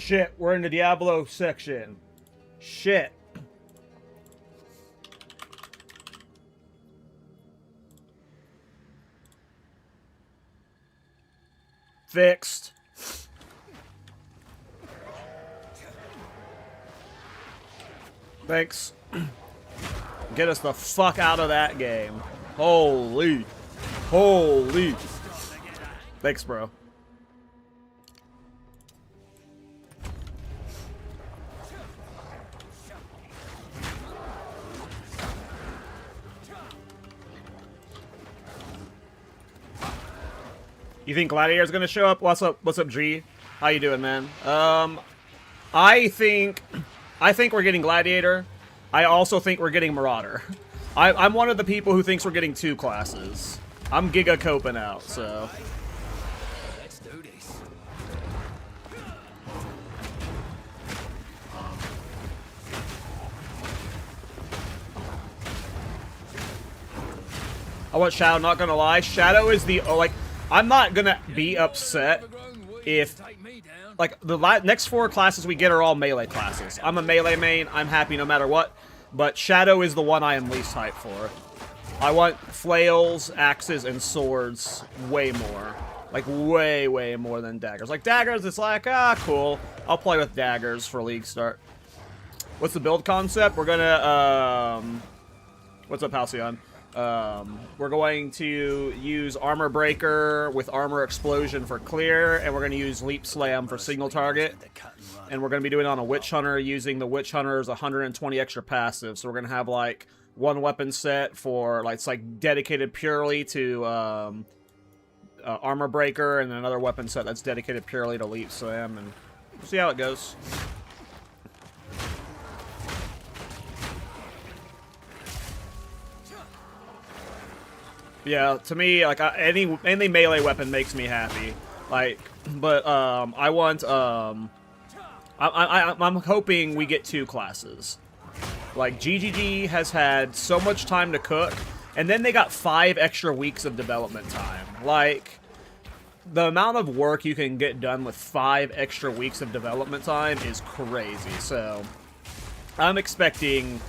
shit, we're in the Diablo section. Shit. Fixed. Thanks. Get us the fuck out of that game. Holy. Holy. Thanks, bro. You think Gladiator's gonna show up? What's up, G? How you doing, man? I think we're getting Gladiator. I also think we're getting Marauder. I'm one of the people who thinks we're getting 2 classes. I'm Giga coping out, so. Let's do this. I want Shadow, not gonna lie. Shadow is the, like, I'm not gonna be upset if, like, the next 4 classes we get are all melee classes. I'm a melee main, I'm happy no matter what, but Shadow is the one I am least hyped for. I want flails, axes, and swords way more. Like, way, way more than daggers. Like, daggers, it's like, ah, cool. I'll play with daggers for League start. What's the build concept? We're gonna, what's up, Halcyon? We're going to use Armor Breaker with Armor Explosion for clear, and we're going to use Leap Slam for single target. And we're going to be doing it on a Witch Hunter, using the Witch Hunter's 120 extra passive. So we're going to have, like, one weapon set for, like, it's, like, dedicated purely to, Armor Breaker, and then another weapon set that's dedicated purely to Leap Slam, and we'll see how it goes. Yeah, to me, like, any melee weapon makes me happy. Like, but, I want, I'm hoping we get 2 classes. Like, GGG has had so much time to cook, and then they got 5 extra weeks of development time. Like, the amount of work you can get done with 5 extra weeks of development time is crazy. So, I'm expecting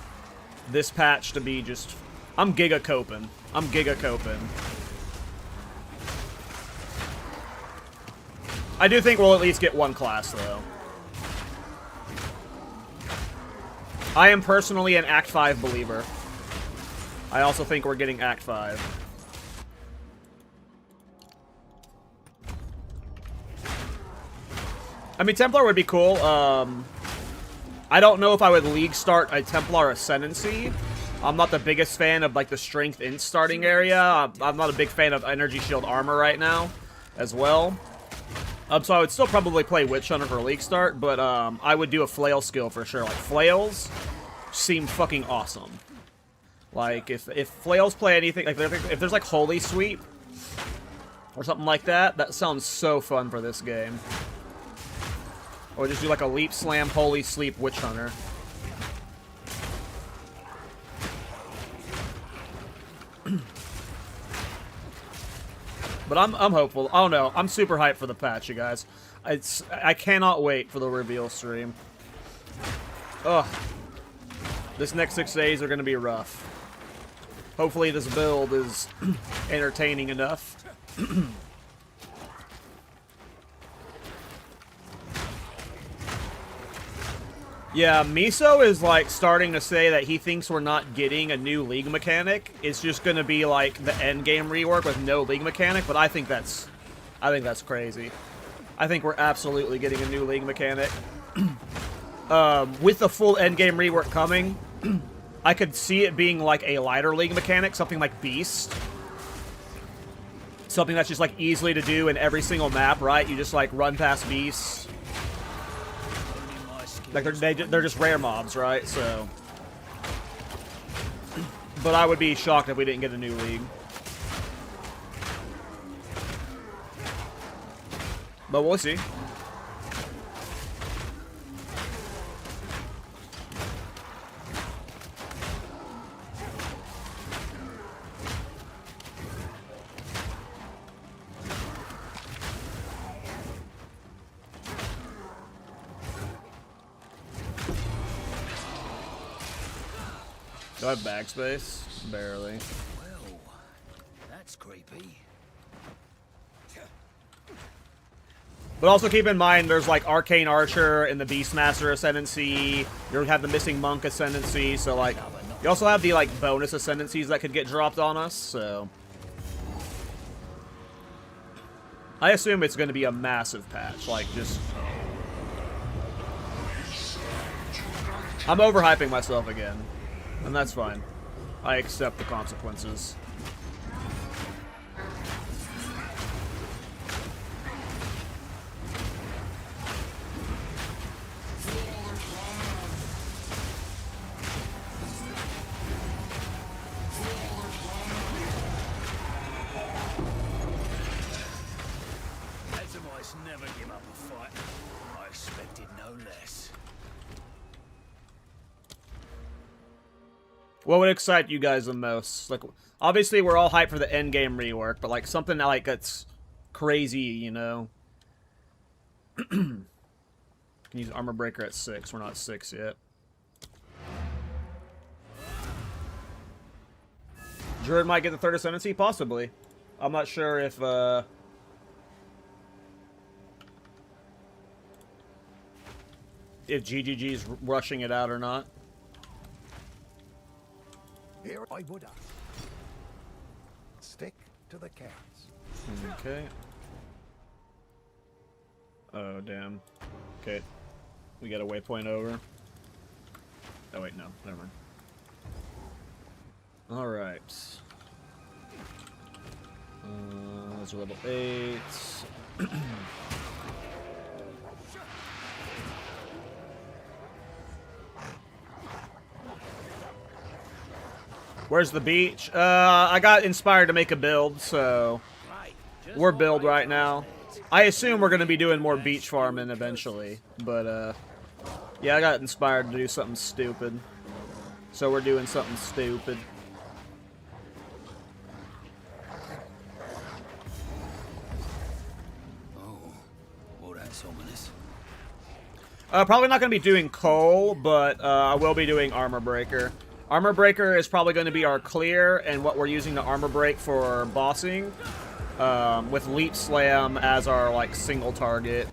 this patch to be just, I'm giga coping. I'm giga coping. I do think we'll at least get 1 class, though. I am personally an Act 5 believer. I also think we're getting Act 5. I mean, Templar would be cool. I don't know if I would League start a Templar Ascendancy. I'm not the biggest fan of, like, the Strength in starting area. I'm not a big fan of Energy Shield Armor right now, as well. So I would still probably play Witch Hunter for League start, but I would do a Flail skill for sure. Like, Flails seem fucking awesome. Like, if Flails play anything, like, if there's, like, Holy Sweep or something like that, that sounds so fun for this game. Or just do, like, a Leap Slam, Holy Sleep, Witch Hunter. But I'm hopeful. I don't know. I'm super hyped for the patch, you guys. I cannot wait for the reveal stream. Ugh. This next 6 days are going to be rough. Hopefully this build is entertaining enough. Yeah, Miso is, like, starting to say that he thinks we're not getting a new League mechanic. It's just going to be, like, the endgame rework with no League mechanic, but I think that's crazy. I think we're absolutely getting a new League mechanic. With the full endgame rework coming, I could see it being, like, a lighter League mechanic, something like Beast. Something that's just, like, easily to do in every single map, right? You just, like, run past Beasts. Like, they're just rare mobs, right? So. But I would be shocked if we didn't get a new League. But we'll see. Do I have bag space? Barely. Well, that's creepy. But also keep in mind, there's like Arcane Archer and the Beastmaster Ascendancy. You have the Missing Monk Ascendancy, so like, you also have the like bonus Ascendancies that could get dropped on us, so. I assume it's going to be a massive patch, like just. I'm overhyping myself again, and that's fine. I accept the consequences. Never give up a fight. I expected no less. What would excite you guys the most? Like, obviously we're all hyped for the Endgame rework, but like something like that's crazy, you know? Can use Armor Breaker at 6. We're not 6 yet. Druid might get the 3rd Ascendancy? Possibly. I'm not sure if, if GGG's rushing it out or not. Here I would have. Stick to the cats. Okay. Oh, damn. Okay. We got a waypoint over. Oh, wait, no. Never mind. Alright. Those are level 8. Where's the beach? I got inspired to make a build, so we're build right now. I assume we're going to be doing more beach farming eventually, but yeah, I got inspired to do something stupid. So we're doing something stupid. Oh, well, that's ominous. Probably not going to be doing coal, but I will be doing Armor Breaker. Armor Breaker is probably going to be our clear and what we're using to armor break for bossing, with Leap Slam as our like single target.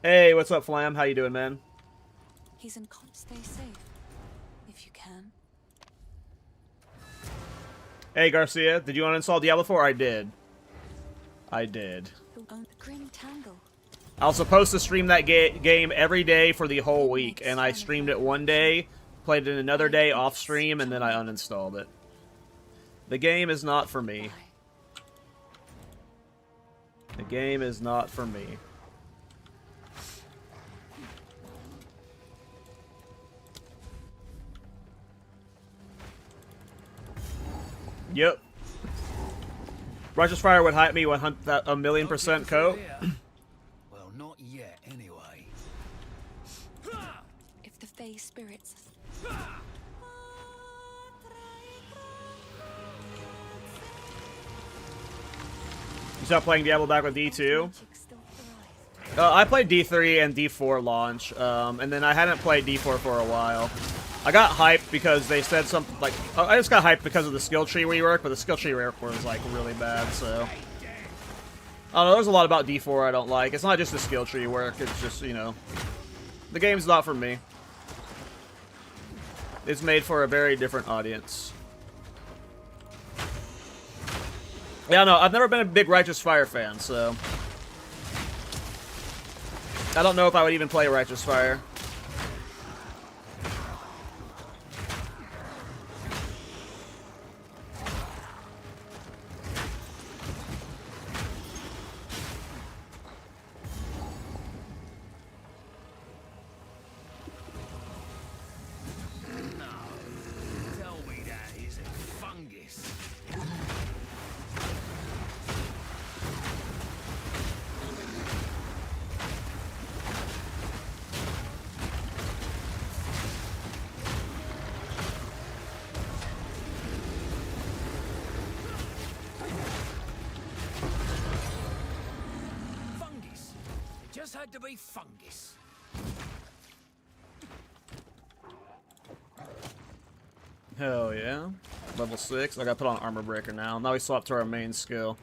Hey, what's up, Flam? How you doing, man? He's in comp. Stay safe, if you can. Hey, Garcia, did you uninstall Diablo 4? I did. I did. The Grim Tangle. I was supposed to stream that game every day for the whole week, and I streamed it one day, played it another day off stream, and then I uninstalled it. The game is not for me. The game is not for me. Yep. Righteous Fire would hype me 1,000,000% coat. Well, not yet, anyway. If the Fey spirits. You stopped playing Diablo back with D2? I played D3 and D4 launch, and then I hadn't played D4 for a while. I got hyped because they said something like... I just got hyped because of the skill tree rework, but the skill tree rework was like really bad, so... I don't know, there's a lot about D4 I don't like. It's not just the skill tree work, it's just, you know... The game's not for me. It's made for a very different audience. Yeah, no, I've never been a big Righteous Fire fan, so... I don't know if I would even play Righteous Fire. Tell me that isn't fungus. Fungus. It just had to be fungus. Hell yeah. Level 6. I gotta put on Armor Breaker now. Now we swap to our main skill.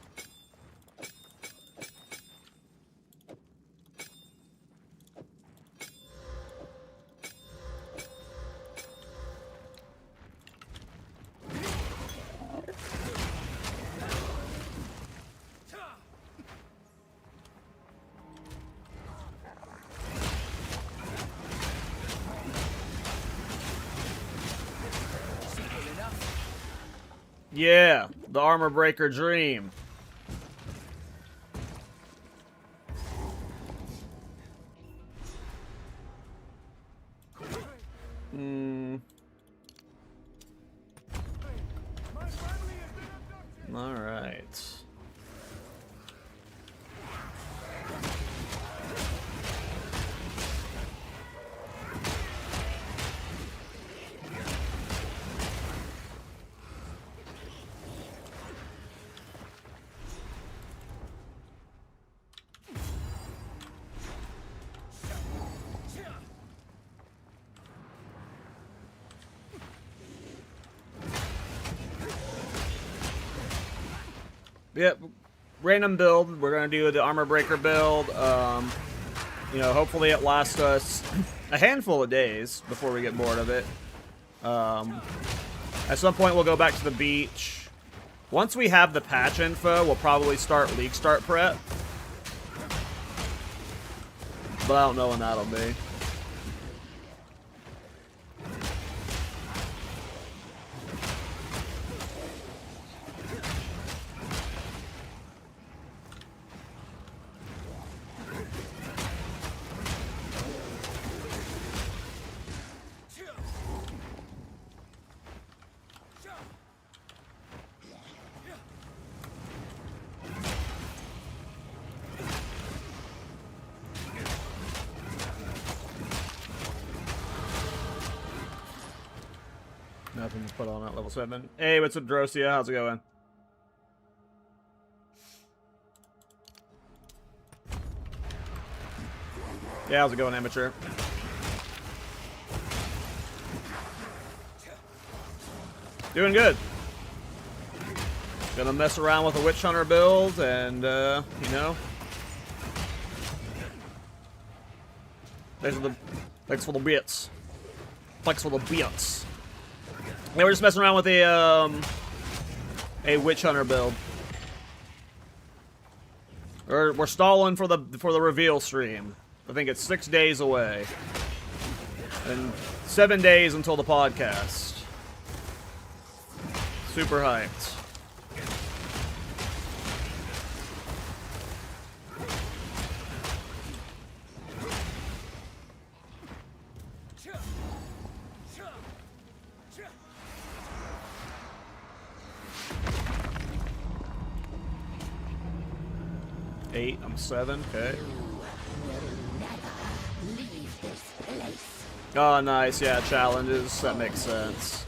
Yeah, the Armor Breaker dream. All right. Yep, random build. We're gonna do the Armor Breaker build. You know, hopefully it lasts us a handful of days before we get bored of it. At some point, we'll go back to the beach. Once we have the patch info, we'll probably start League Start prep. But I don't know when that'll be. Nothing to put on at level 7. Hey, what's up, Drosia? How's it going? Yeah, how's it going, amateur? Doing good. Gonna mess around with a Witch Hunter build and, you know. Thanks for the bits. Thanks for the bits. Yeah, we're just messing around with a Witch Hunter build. We're stalling for the reveal stream. I think it's 6 days away, and 7 days until the podcast. Super hyped. Eight, I'm 7, okay. Oh, nice, yeah, challenges, that makes sense.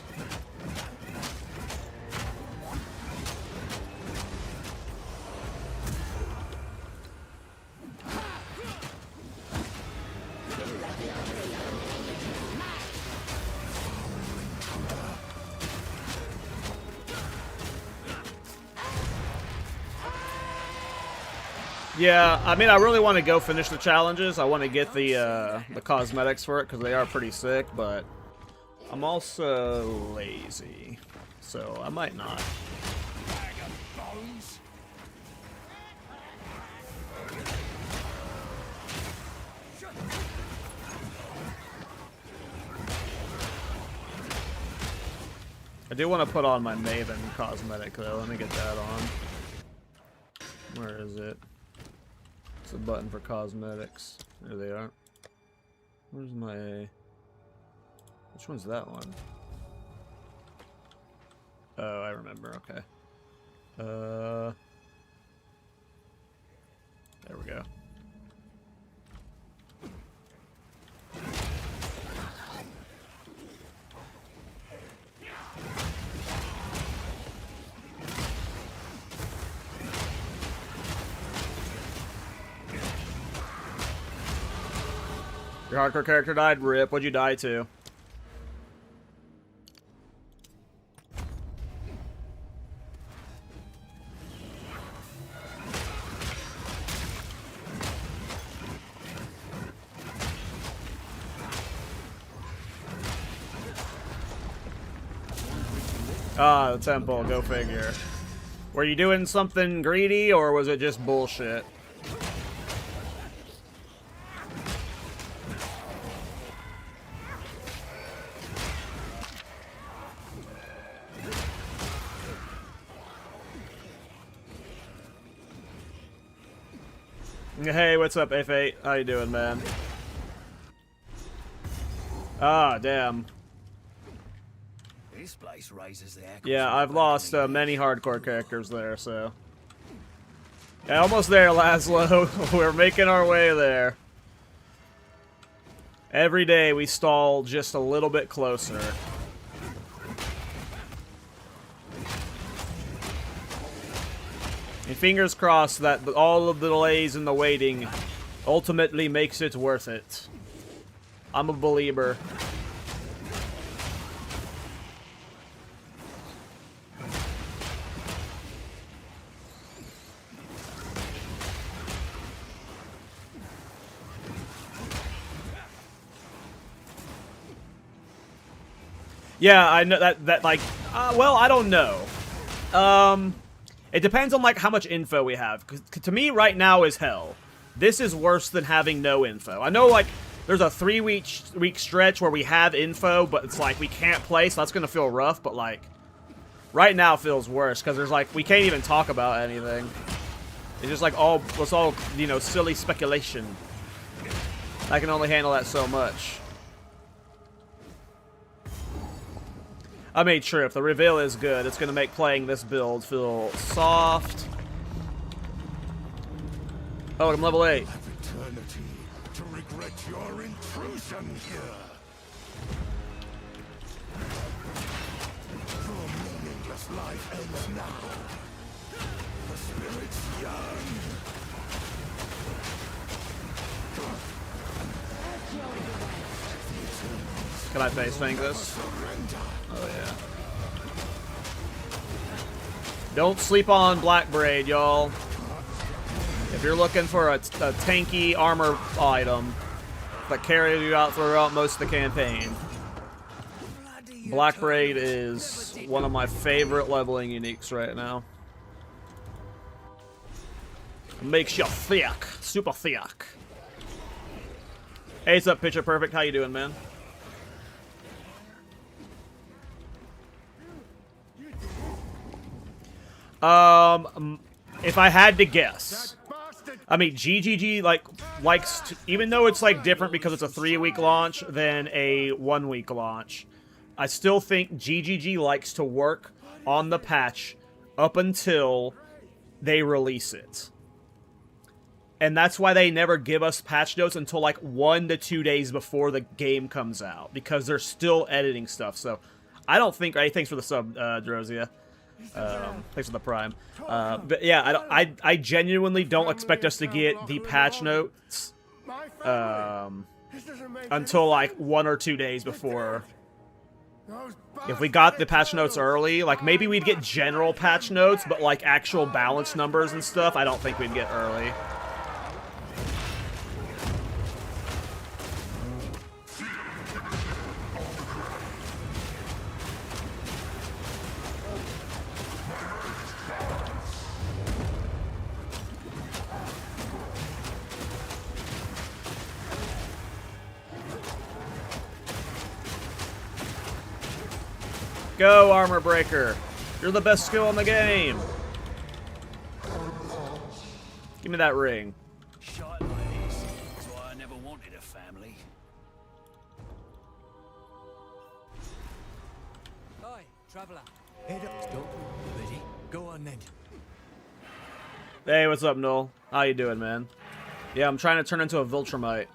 Yeah, I mean, I really want to go finish the challenges. I want to get the cosmetics for it because they are pretty sick, but I'm also lazy, so I might not. I do want to put on my Maven cosmetic though. Let me get that on. Where is it? It's a button for cosmetics. There they are. Where's my... Which one's that one? Oh, I remember. Okay. There we go. Your hardcore character died? RIP. What'd you die to? Ah, the temple. Go figure. Were you doing something greedy, or was it just bullshit? Hey, what's up, F8? How you doing, man? Ah, damn. This place raises the Yeah, I've lost many hardcore characters there, so... Yeah, almost there, Laszlo. We're making our way there. Every day we stall just a little bit closer. And fingers crossed that all of the delays and the waiting ultimately makes it worth it. I'm a believer. Yeah, I know that like, well, I don't know. It depends on like how much info we have. 'Cause to me, right now is hell. This is worse than having no info. I know like there's a 3-week stretch where we have info, but it's like we can't play, so that's gonna feel rough. But like, right now feels worse because there's like we can't even talk about anything. It's just like it's all you know, silly speculation. I can only handle that so much. I made sure if the reveal is good, it's going to make playing this build feel soft. Oh, I'm level 8. Have eternity to regret your intrusion here. Your meaningless life ends now. The spirits yearn. Can I face tank this? Oh, yeah. Don't sleep on Black Braid, y'all. If you're looking for a tanky armor item that carries you out throughout most of the campaign, Black Braid is one of my favorite leveling uniques right now. Makes you thick. Super thick. Hey, what's up, Picture Perfect? How you doing, man? If I had to guess, I mean, GGG likes to, even though it's like different because it's a 3-week launch than a 1-week launch, I still think GGG likes to work on the patch up until they release it. And that's why they never give us patch notes until like 1 to 2 days before the game comes out, because they're still editing stuff. So I don't think. Hey, thanks for the sub, Drozia. Thanks for the prime. But yeah, I genuinely don't expect us to get the patch notes until like 1 or 2 days before. If we got the patch notes early, like maybe we'd get general patch notes, but like actual balance numbers and stuff, I don't think we'd get early. Go, Armor Breaker. You're the best skill in the game. Give me that ring. Shite like this is why I never wanted a family. Hi, traveler. Head up. Go. Ready? Go on then. Hey, what's up, Noel? How you doing, man? Yeah, I'm trying to turn into a Viltrumite.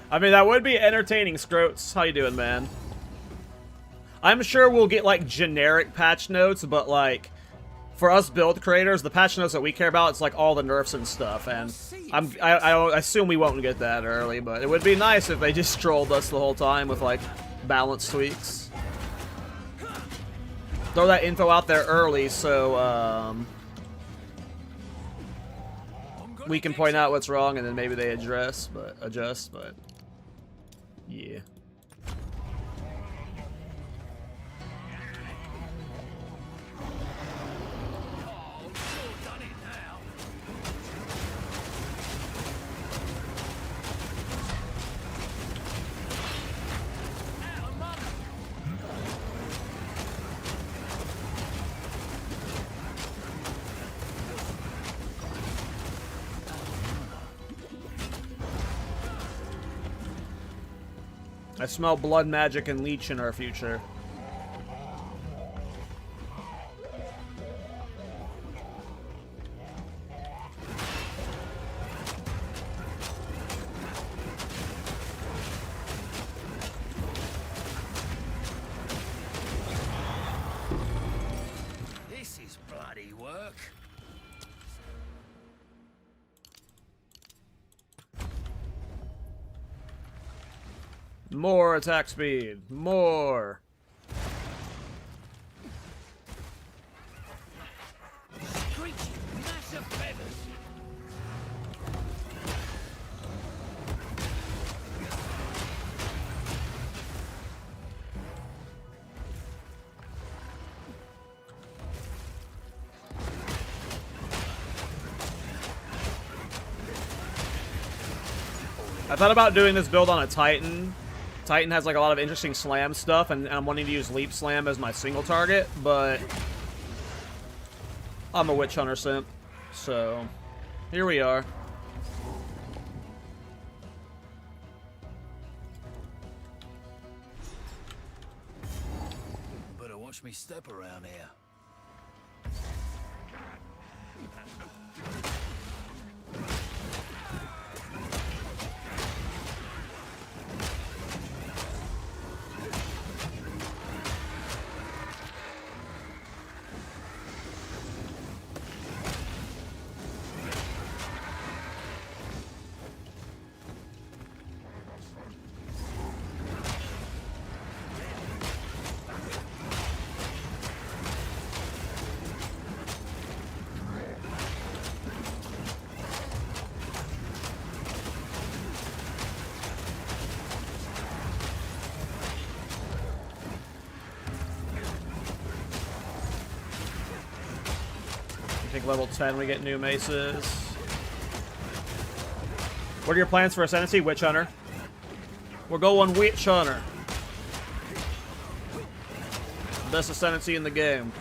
I mean, that would be entertaining, Scroats. How you doing, man? I'm sure we'll get, like, generic patch notes, but, like, for us build creators, the patch notes that we care about, it's like all the nerfs and stuff, and I assume we won't get that early, but it would be nice if they just trolled us the whole time with like balance tweaks. Throw that info out there early so we can point out what's wrong and then maybe they adjust, but yeah. I smell blood magic and leech in our future. This is bloody work. More attack speed. More. Screeching mass of feathers. I thought about doing this build on a Titan. Titan has like a lot of interesting slam stuff, and I'm wanting to use leap slam as my single target, but I'm a witch hunter simp, so here we are. Better watch me step around here. I think level 10 we get new maces. What are your plans for Ascendancy? Witch Hunter. We're going Witch Hunter. Best Ascendancy in the game.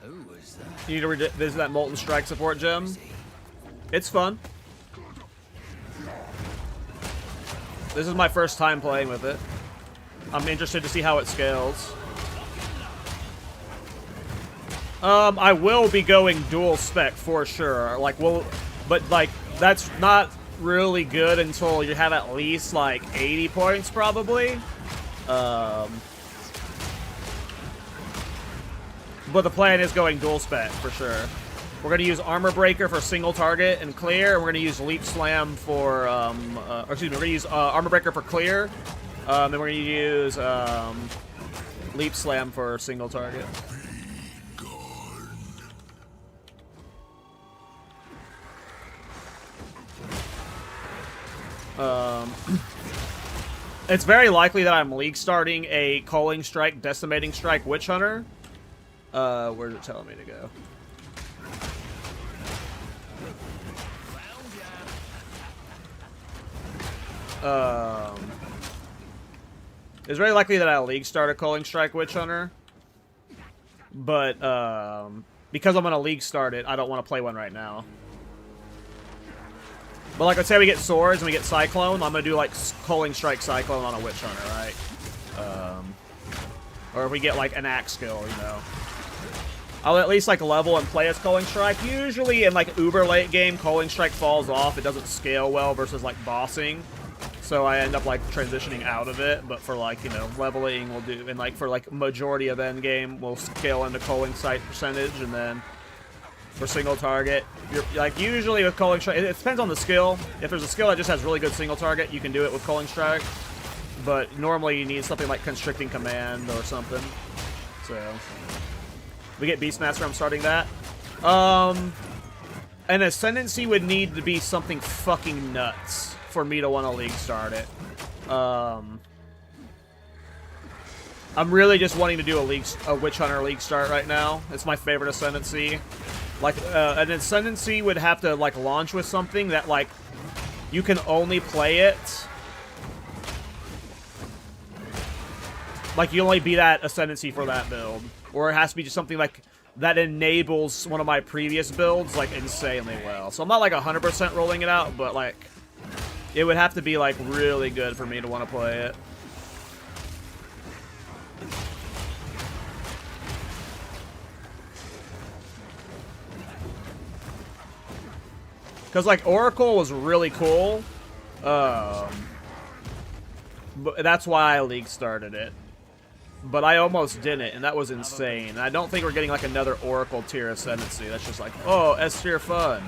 Who was that? You need to revisit that Molten Strike support gem. It's fun. This is my first time playing with it. I'm interested to see how it scales. I will be going dual spec for sure. Like, but like that's not really good until you have at least like 80 points, probably. But the plan is going dual spec for sure. We're gonna use Armor Breaker for single target and clear, and we're gonna use Leap Slam for excuse me, we're gonna use Armor Breaker for clear, and we're gonna use Leap Slam for single target. It's very likely that I'm league starting a Culling Strike, Decimating Strike Witch Hunter. Where's it telling me to go? It's very likely that I'll league start a Culling Strike Witch Hunter. But, because I'm gonna league start it, I don't want to play one right now. But like, let's say we get swords and we get Cyclone, I'm gonna do like Culling Strike Cyclone on a Witch Hunter, right? Or if we get like an axe skill, you know. I'll at least like level and play as Culling Strike. Usually in like uber late game, Culling Strike falls off. It doesn't scale well versus like bossing. So I end up like transitioning out of it, but for like, you know, leveling we'll do, and like for like majority of endgame we'll scale into culling site percentage, and then for single target, you're like usually with culling strike, it depends on the skill. If there's a skill that just has really good single target, you can do it with culling strike, but normally you need something like constricting command or something. So we get Beastmaster, I'm starting that. An Ascendancy would need to be something fucking nuts for me to want to league start it. I'm really just wanting to do a Witch Hunter league start right now. It's my favorite Ascendancy. Like, an Ascendancy would have to, like, launch with something that, like, you can only play it. Like, you only be that Ascendancy for that build. Or it has to be just something, like, that enables one of my previous builds, like, insanely well. So I'm not, like, 100% rolling it out, but, like, it would have to be, like, really good for me to want to play it. Because, like, Oracle was really cool. But that's why I league started it. But I almost didn't, and that was insane. And I don't think we're getting, like, another Oracle tier Ascendancy. That's just like, oh, S tier fun.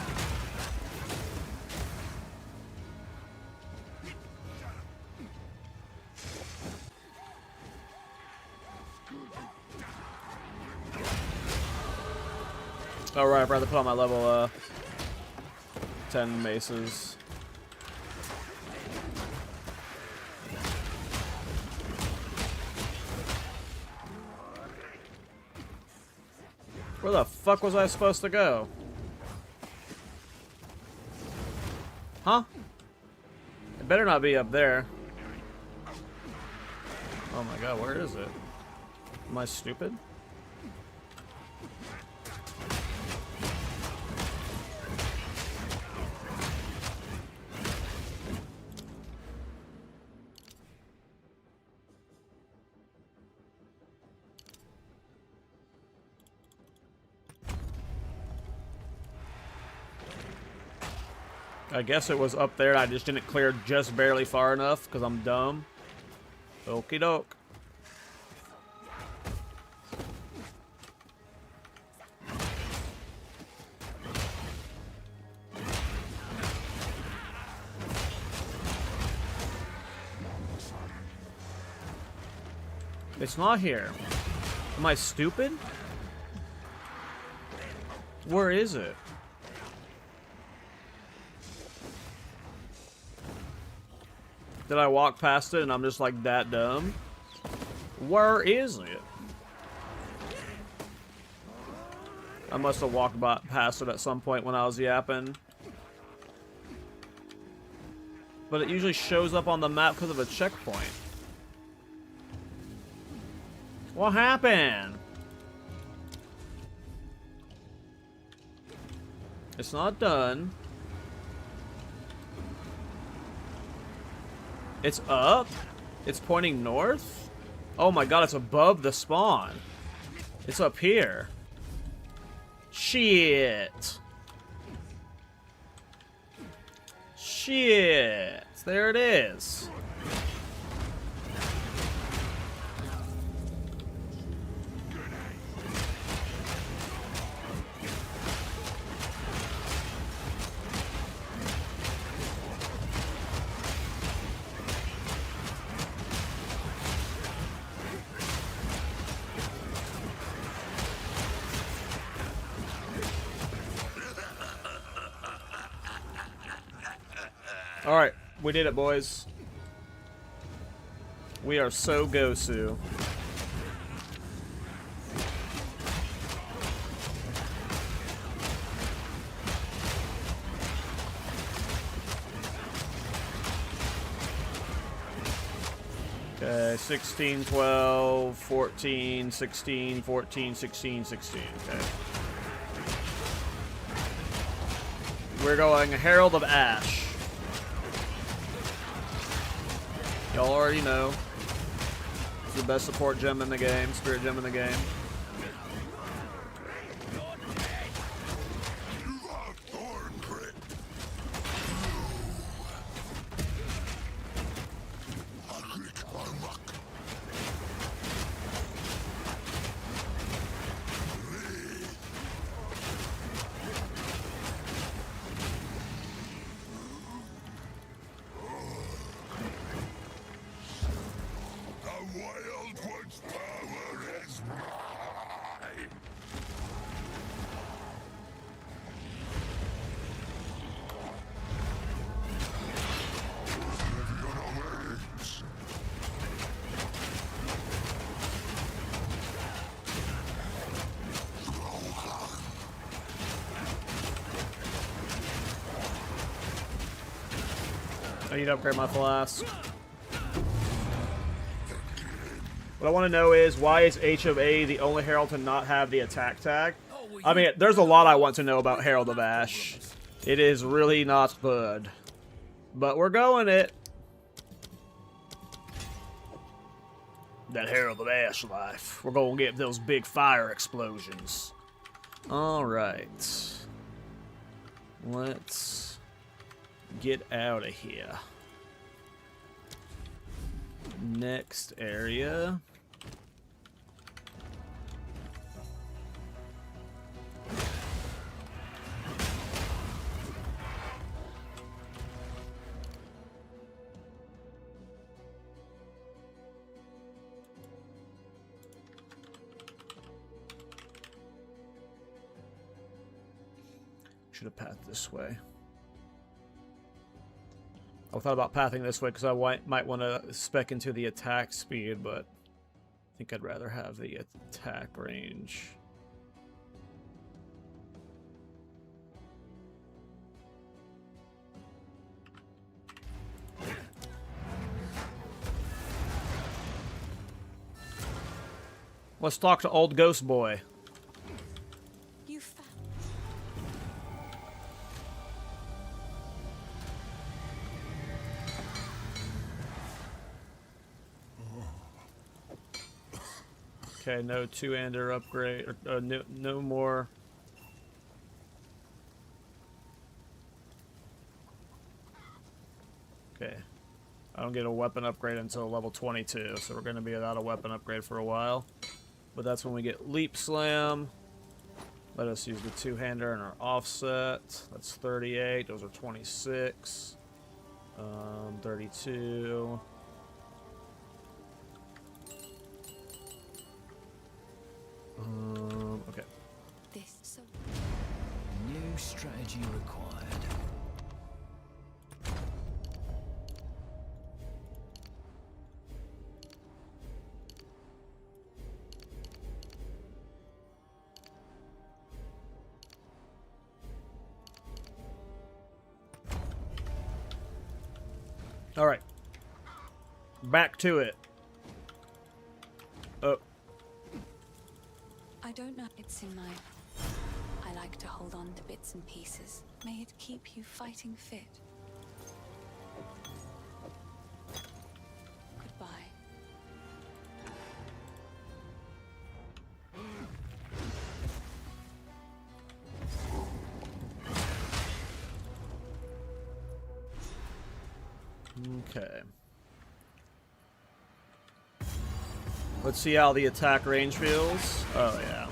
Alright, I'd rather put on my level, 10 maces. Where the fuck was I supposed to go? Huh? It better not be up there. Oh my god, where is it? Am I stupid? I guess it was up there, I just didn't clear just barely far enough, because I'm dumb. Okie doke. It's not here. Am I stupid? Where is it? Did I walk past it and I'm just like that dumb? Where is it? I must have walked past it at some point when I was yapping. But it usually shows up on the map because of a checkpoint. What happened? It's not done. It's up? It's pointing north? Oh my god, it's above the spawn. It's up here. Shit. Shit. There it is. Alright, we did it, boys. We are so Gosu. Okay, 16, 12, 14, 16, 14, 16, 16. Okay. We're going Herald of Ash. Y'all already know. It's the best support gem in the game, spirit gem in the game. I need to upgrade my flask. What I want to know is, why is H of A the only herald to not have the attack tag? I mean, there's a lot I want to know about Herald of Ash. It is really not good. But we're going it. That Herald of Ash life. We're going to get those big fire explosions. Alright. Let's get out of here. Next area. Should have pathed this way. I thought about pathing this way because I might want to spec into the attack speed, but I think I'd rather have the attack range. Let's talk to old Ghost Boy. You found. Okay, no two-hander upgrade, or no more. Okay, I don't get a weapon upgrade until level 22, so we're going to be without a weapon upgrade for a while. But that's when we get Leap Slam. Let us use the two-hander in our offset. That's 38, those are 26. 32. Okay. This so. New strategy required. All right. Back to it. Oh. I don't know. It's in my. I like to hold on to bits and pieces. May it keep you fighting fit. Goodbye. Okay. Let's see how the attack range feels. Oh, yeah.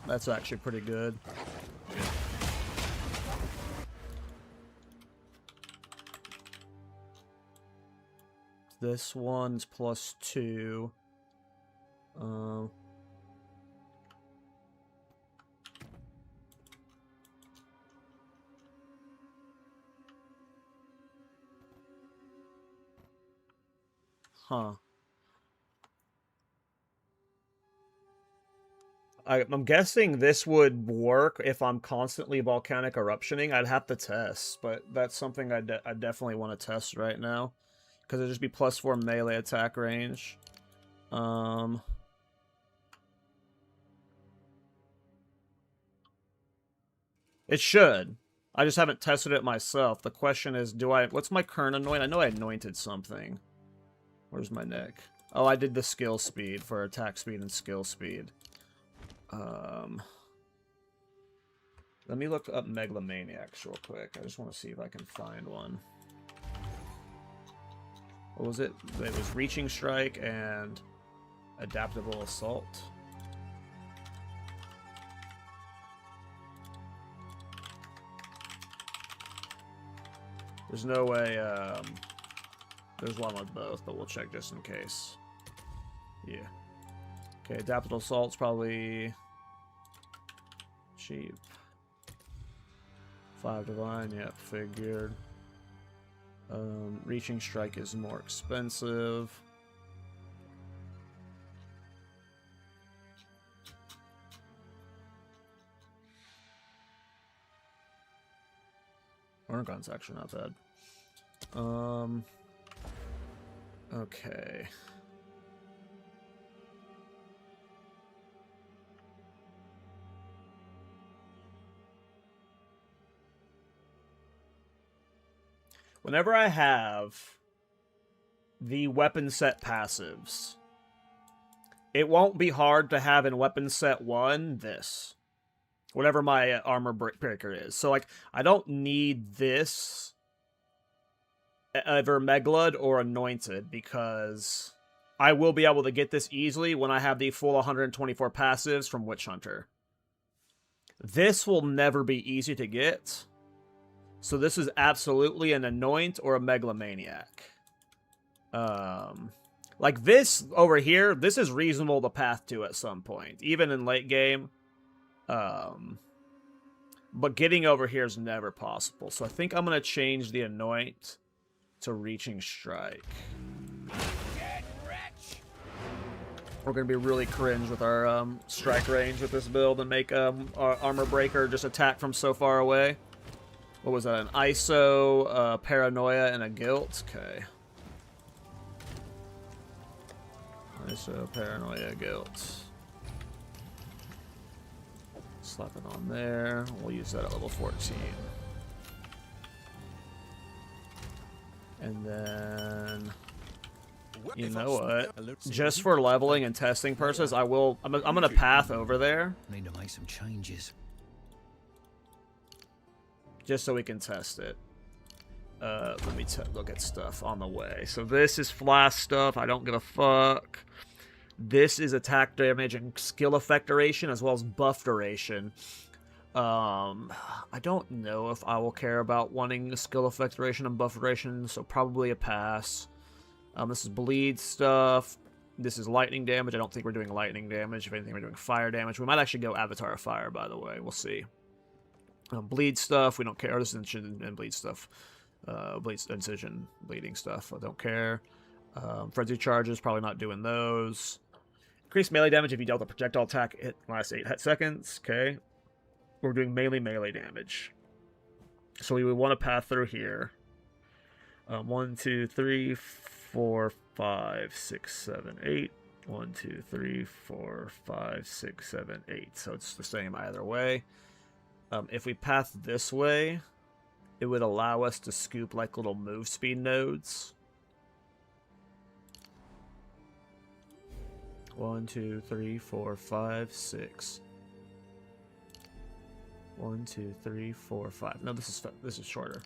That's actually pretty good. This one's +2. Huh. I'm guessing this would work if I'm constantly volcanic eruptioning. I'd have to test, but that's something I definitely want to test right now. Because it'd just be +4 melee attack range. It should. I just haven't tested it myself. The question is, what's my current anoint? I know I anointed something. Where's my neck? Oh, I did the skill speed for attack speed and skill speed. Let me look up Megalomaniacs real quick. I just want to see if I can find one. What was it? It was Reaching Strike and Adaptable Assault. There's no way, there's one with both, but we'll check just in case. Yeah. Okay, Adaptable Assault's probably cheap. 5 Divine, yep, figured. Reaching Strike is more expensive. Orgon's actually not bad. Okay. Whenever I have the weapon set passives, it won't be hard to have in weapon set 1 this. Whatever my armor breaker is. So, like, I don't need this either Megalod or Anointed, because I will be able to get this easily when I have the full 124 passives from Witch Hunter. This will never be easy to get. So this is absolutely an Anoint or a Megalomaniac. Like this over here, this is reasonable to path to at some point, even in late game. But getting over here is never possible. So I think I'm going to change the Anoint to Reaching Strike. We're going to be really cringe with our strike range with this build and make our Armor Breaker just attack from so far away. What was that? An ISO, Paranoia, and a Guilt? Okay. ISO, Paranoia, Guilt. Slap it on there. We'll use that at level 14. And then, you know what? Just for leveling and testing purposes, I'm gonna path over there. Need to make some changes. Just so we can test it. Let me look at stuff on the way. So this is flash stuff. I don't give a fuck. This is attack damage and skill effect duration, as well as buff duration. I don't know if I will care about wanting the skill effect duration and buff duration, so probably a pass. This is bleed stuff. This is lightning damage. I don't think we're doing lightning damage. If anything, we're doing fire damage. We might actually go Avatar of Fire, by the way. We'll see. Bleed stuff, we don't care. This is incision and bleed stuff. Incision, bleeding stuff, I don't care. Frenzy charges, probably not doing those. Increase melee damage if you dealt a projectile attack hit last 8 seconds. Okay. We're doing melee damage. So we would want to path through here. 1, 2, 3, 4, 5, 6, 7, 8. 1, 2, 3, 4, 5, 6, 7, 8. So it's the same either way. If we path this way, it would allow us to scoop like little move speed nodes. 1, 2, 3, 4, 5, 6. 1, 2, 3, 4, 5. No, this is shorter.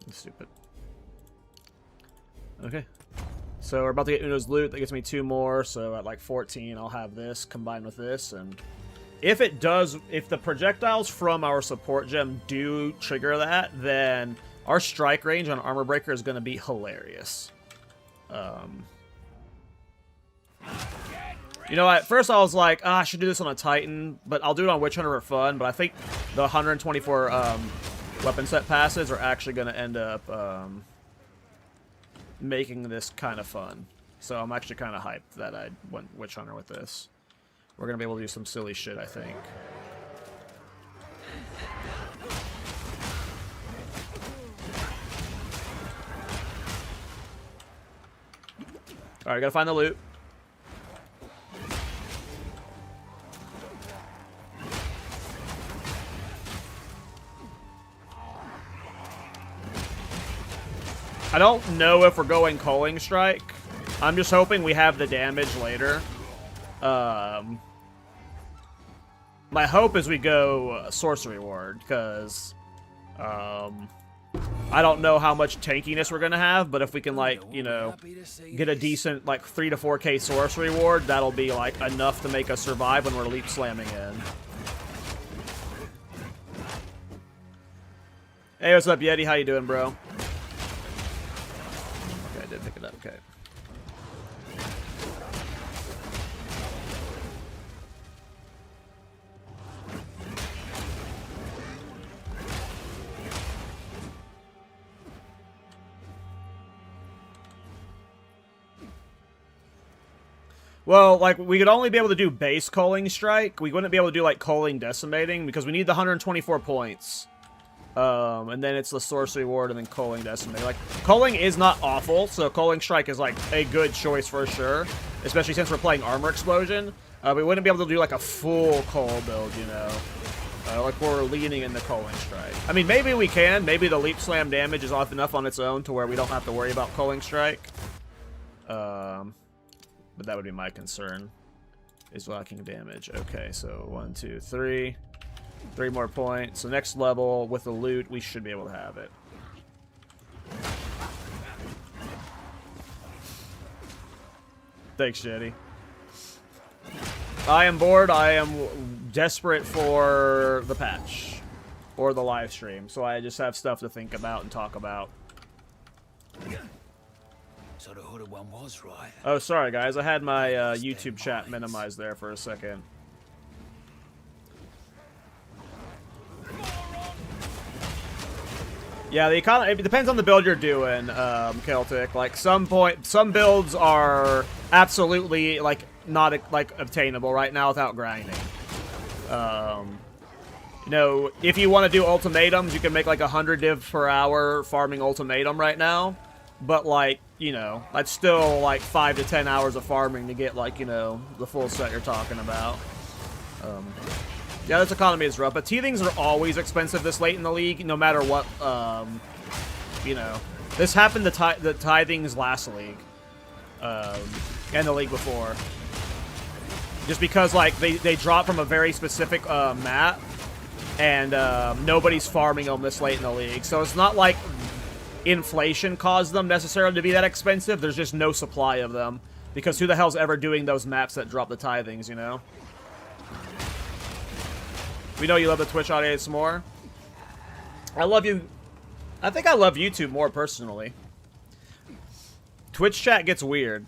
That's stupid. Okay. So we're about to get Uno's loot. That gets me 2 more. So at like 14, I'll have this combined with this. And if it does, if the projectiles from our support gem do trigger that, then our strike range on Armor Breaker is going to be hilarious. You know, at first I was like, I should do this on a Titan, but I'll do it on Witch Hunter for fun. But I think the 124 weapon set passes are actually going to end up making this kind of fun. So I'm actually kind of hyped that I went Witch Hunter with this. We're going to be able to do some silly shit, I think. Alright, gotta find the loot. I don't know if we're going Culling Strike. I'm just hoping we have the damage later. My hope is we go Sorcery Ward, because I don't know how much tankiness we're going to have, but if we can, like, you know, get a decent, like, 3 to 4k Sorcery Ward, that'll be, like, enough to make us survive when we're leap slamming in. Hey, what's up, Yeti? How you doing, bro? Okay, I did pick it up. Okay. Well, like, we could only be able to do base Culling Strike. We wouldn't be able to do, like, Culling Decimating, because we need the 124 points. And then it's the Sorcery Ward, and then Culling Decimating. Like, Culling is not awful, so Culling Strike is, like, a good choice for sure. Especially since we're playing Armor Explosion. We wouldn't be able to do, like, a full Cull build, you know. Like, we're leaning into Culling Strike. I mean, maybe we can. Maybe the Leap Slam damage is off enough on its own to where we don't have to worry about Culling Strike. But that would be my concern, is lacking damage. Okay, so 1, 2, 3. 3 more points. So next level, with the loot, we should be able to have it. Thanks, Jetty. I am bored. I am desperate for the patch. Or the live stream. So I just have stuff to think about and talk about. So the hooded one was right. Oh, sorry, guys. I had my YouTube chat minimized there for a second. Yeah, the economy, it depends on the build you're doing, Celtic. Like, some builds are absolutely, like, not, like, obtainable right now without grinding. You know, if you want to do ultimatums, you can make, like, 100 div per hour farming ultimatum right now. But, like, you know, that's still, like, 5 to 10 hours of farming to get, like, you know, the full set you're talking about. Yeah, this economy is rough, but teethings are always expensive this late in the league, no matter what, you know. This happened to the tithings last league, and the league before. Just because, like, they drop from a very specific map, and nobody's farming them this late in the league. So it's not like inflation caused them necessarily to be that expensive. There's just no supply of them. Because who the hell's ever doing those maps that drop the tithings, you know? We know you love the Twitch audience more. I love you. I think I love YouTube more personally. Twitch chat gets weird.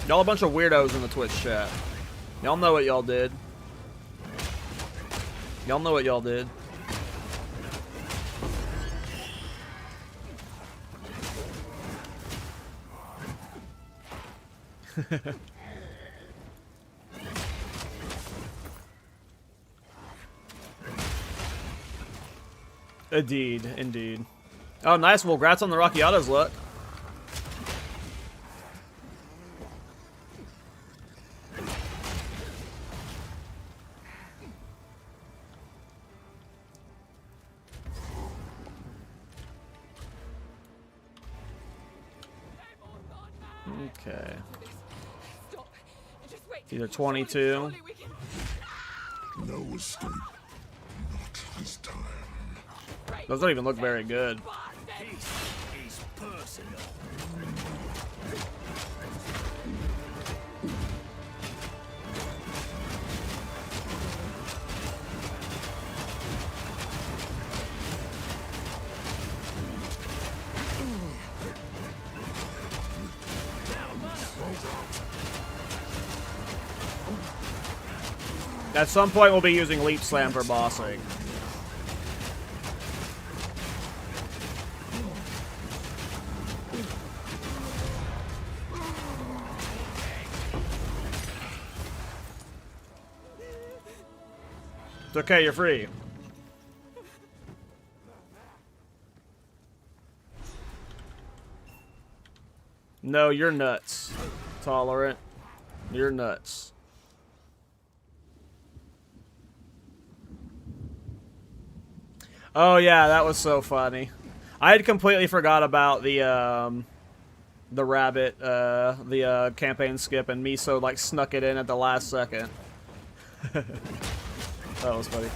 Y'all a bunch of weirdos in the Twitch chat. Y'all know what y'all did. Y'all know what y'all did. Indeed, indeed. Oh, nice. Well, congrats on the Rocky Autos look. Okay. Either 22. No escape. Not this time. Those don't even look very good. This is personal. At some point, we'll be using Leap Slam for bossing. It's okay, you're free. No, you're nuts. Tolerant. You're nuts. Oh yeah, that was so funny. I had completely forgot about the rabbit, the campaign skip, and Miso like snuck it in at the last second. That was funny.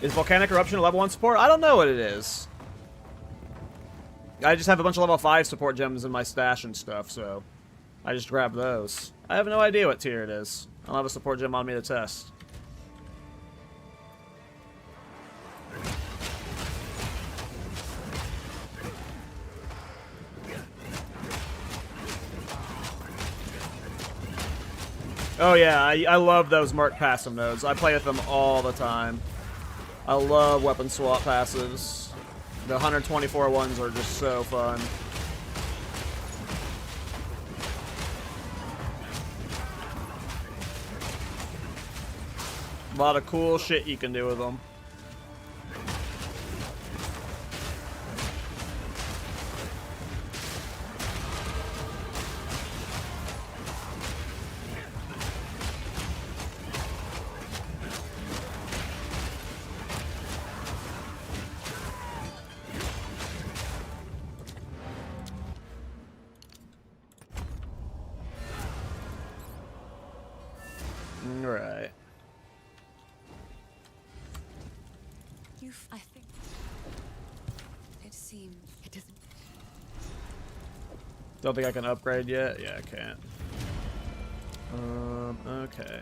Is Volcanic Eruption a level 1 support? I don't know what it is. I just have a bunch of level 5 support gems in my stash and stuff, so I just grabbed those. I have no idea what tier it is. I don't have a support gem on me to test. Oh yeah, I love those Merc passive nodes. I play with them all the time. I love weapon swap passives. The 124 ones are just so fun. A lot of cool shit you can do with them. Right. I think it seems it doesn't. Don't think I can upgrade yet. Yeah, I can't. Okay.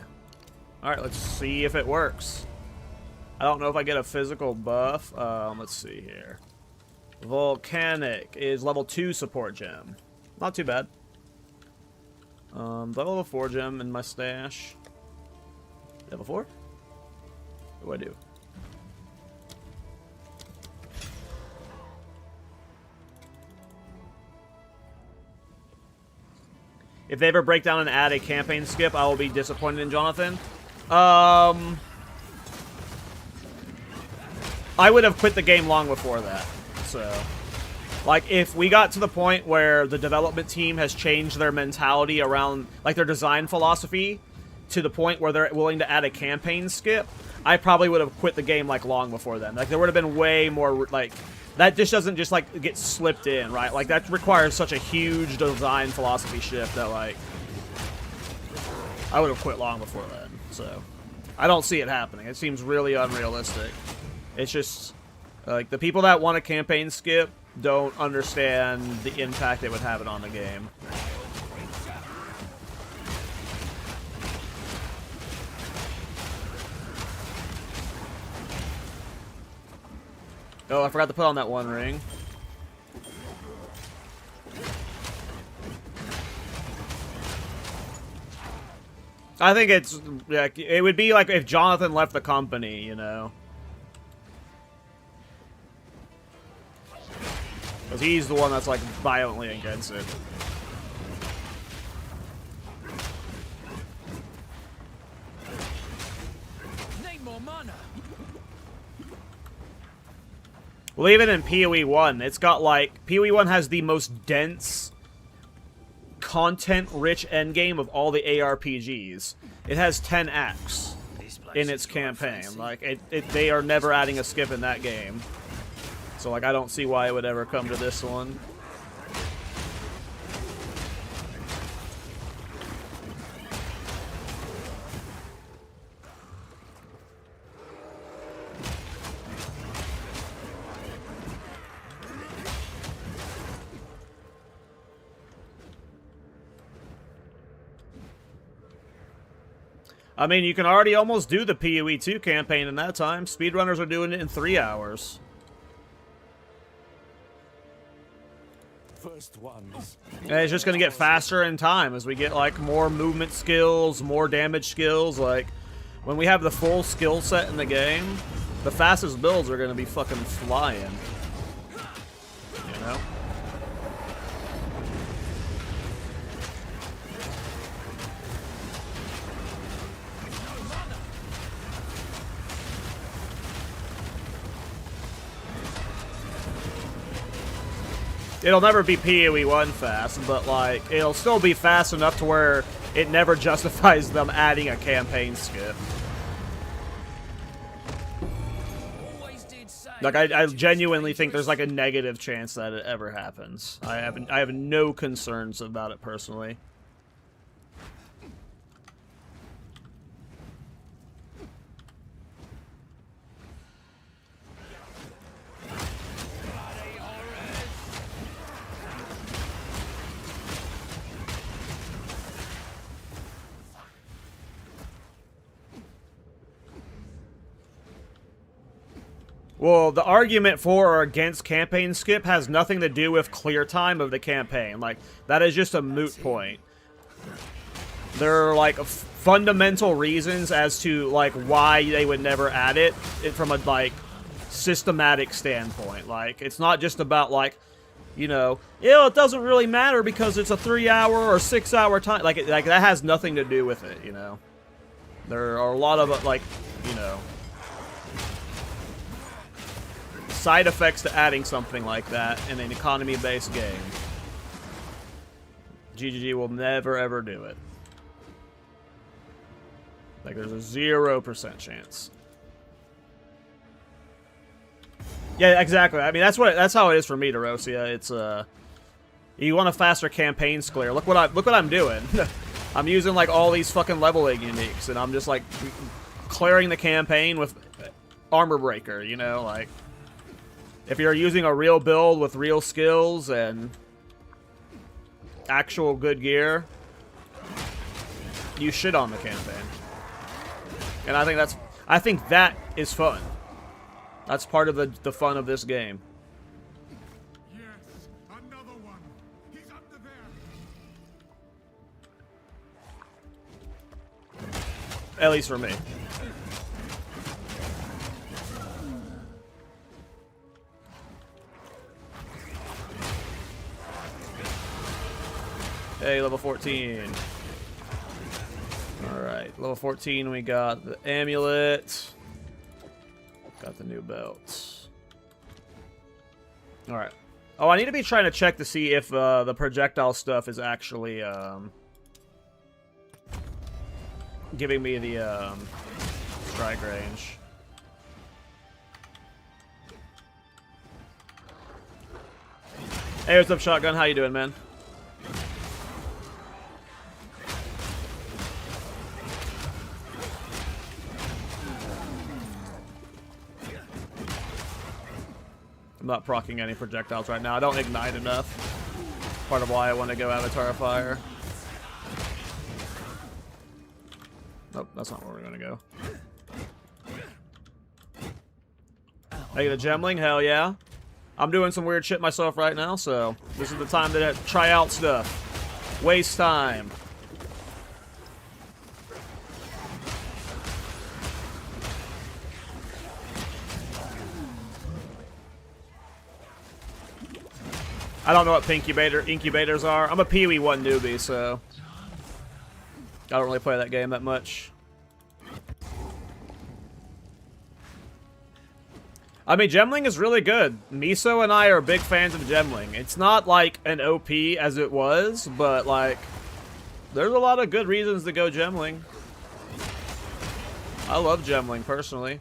All right, let's see if it works. I don't know if I get a physical buff. Let's see here. Volcanic is level 2 support gem. Not too bad. Level 4 gem in my stash. Level 4? What do I do? If they ever break down and add a campaign skip, I will be disappointed in Jonathan. I would have quit the game long before that. So, like, if we got to the point where the development team has changed their mentality around, like, their design philosophy to the point where they're willing to add a campaign skip, I probably would have quit the game, like, long before then. Like, there would have been way more, like, that just doesn't just, like, get slipped in, right? Like, that requires such a huge design philosophy shift that, like, I would have quit long before then. So, I don't see it happening. It seems really unrealistic. It's just, like, the people that want a campaign skip don't understand the impact it would have on the game. Oh, I forgot to put on that one ring. I think it's, yeah, it would be like if Jonathan left the company, you know. Because he's the one that's, like, violently against it. Need more mana. Well, even in PoE 1, it's got, like, PoE 1 has the most dense, content-rich endgame of all the ARPGs. It has 10 acts in its campaign. Like, they are never adding a skip in that game. So, like, I don't see why it would ever come to this one. I mean, you can already almost do the PoE 2 campaign in that time. Speedrunners are doing it in 3 hours. First ones. And it's just going to get faster in time as we get, like, more movement skills, more damage skills. Like, when we have the full skill set in the game, the fastest builds are going to be fucking flying. You know? It'll never be PoE 1 fast, but, like, it'll still be fast enough to where it never justifies them adding a campaign skip. Like, I genuinely think there's, like, a negative chance that it ever happens. I have no concerns about it personally. Well, the argument for or against campaign skip has nothing to do with clear time of the campaign. Like, that is just a moot point. There are, like, fundamental reasons as to, like, why they would never add it from a, like, systematic standpoint. Like, it's not just about, like, you know, it doesn't really matter because it's a 3-hour or 6-hour time. Like, that has nothing to do with it, you know. There are a lot of, like, know, side effects to adding something like that in an economy-based game. GGG will never ever do it. Like, there's a 0% chance. Yeah, exactly. I mean, that's how it is for me, Dorosia. It's you want a faster campaign clear. Look what I'm doing. I'm using like all these fucking leveling uniques, and I'm just like clearing the campaign with Armor Breaker. You know, like if you're using a real build with real skills and actual good gear, you shit on the campaign. And I think that is fun. That's part of the fun of this game. Yes, another one. He's under there. At least for me. Hey, level 14. Alright, level 14, we got the amulet. Got the new belt. Alright. Oh, I need to be trying to check to see if the projectile stuff is actually giving me the strike range. Hey, what's up, Shotgun? How you doing, man? I'm not proccing any projectiles right now. I don't ignite enough. Part of why I want to go Avatar Fire. Nope, that's not where we're going to go. Hey, the gemling? Hell yeah. I'm doing some weird shit myself right now, so this is the time to try out stuff. Waste time. I don't know what incubators are. I'm a Pee-wee 1 newbie, so I don't really play that game that much. I mean, Gemling is really good. Miso and I are big fans of Gemling. It's not like an OP as it was, but like, there's a lot of good reasons to go Gemling. I love Gemling personally.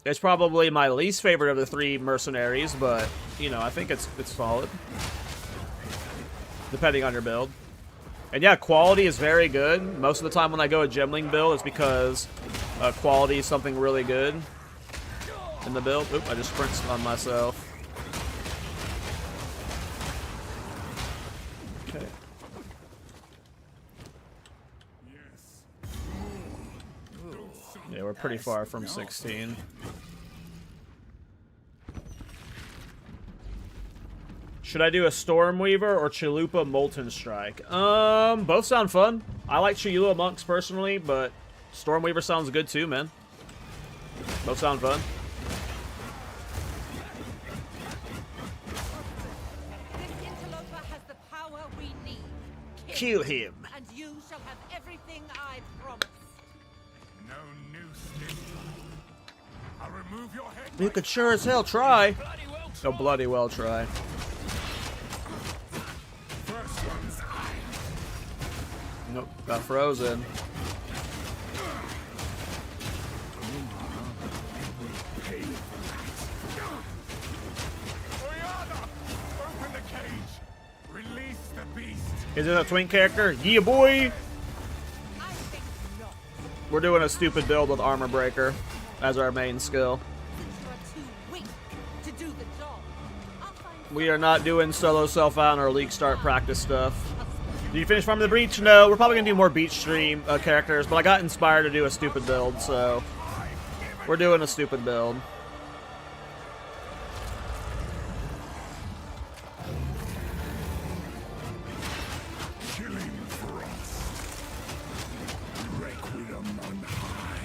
It's probably my least favorite of the 3 mercenaries, but you know, I think it's solid, depending on your build. And yeah, quality is very good. Most of the time when I go a Gemling build, it's because quality is something really good in the build. Oop, I just sprinced on myself. Okay. Yeah, we're pretty far from 16. Should I do a Stormweaver or Chalupa Molten Strike? Both sound fun. I like Chalupa Monks personally, but Stormweaver sounds good too, man. Both sound fun. This interloper has the power we need. Kill him. And you shall have everything I promised. No new stick. I'll remove your head. You could sure as hell try. Oh, bloody well try. First one's eye. Nope, got frozen. Oriana, open the cage. Release the beast. Is it a twink character? Yeah, boy. I think not. We're doing a stupid build with Armor Breaker as our main skill. You are too weak to do the job. I'll find We are not doing solo self-out or league start practice stuff. Did you finish Farming the Breach? No, we're probably going to do more beach stream characters, but I got inspired to do a stupid build, so we're doing a stupid build. Killing frost. Requiem on high.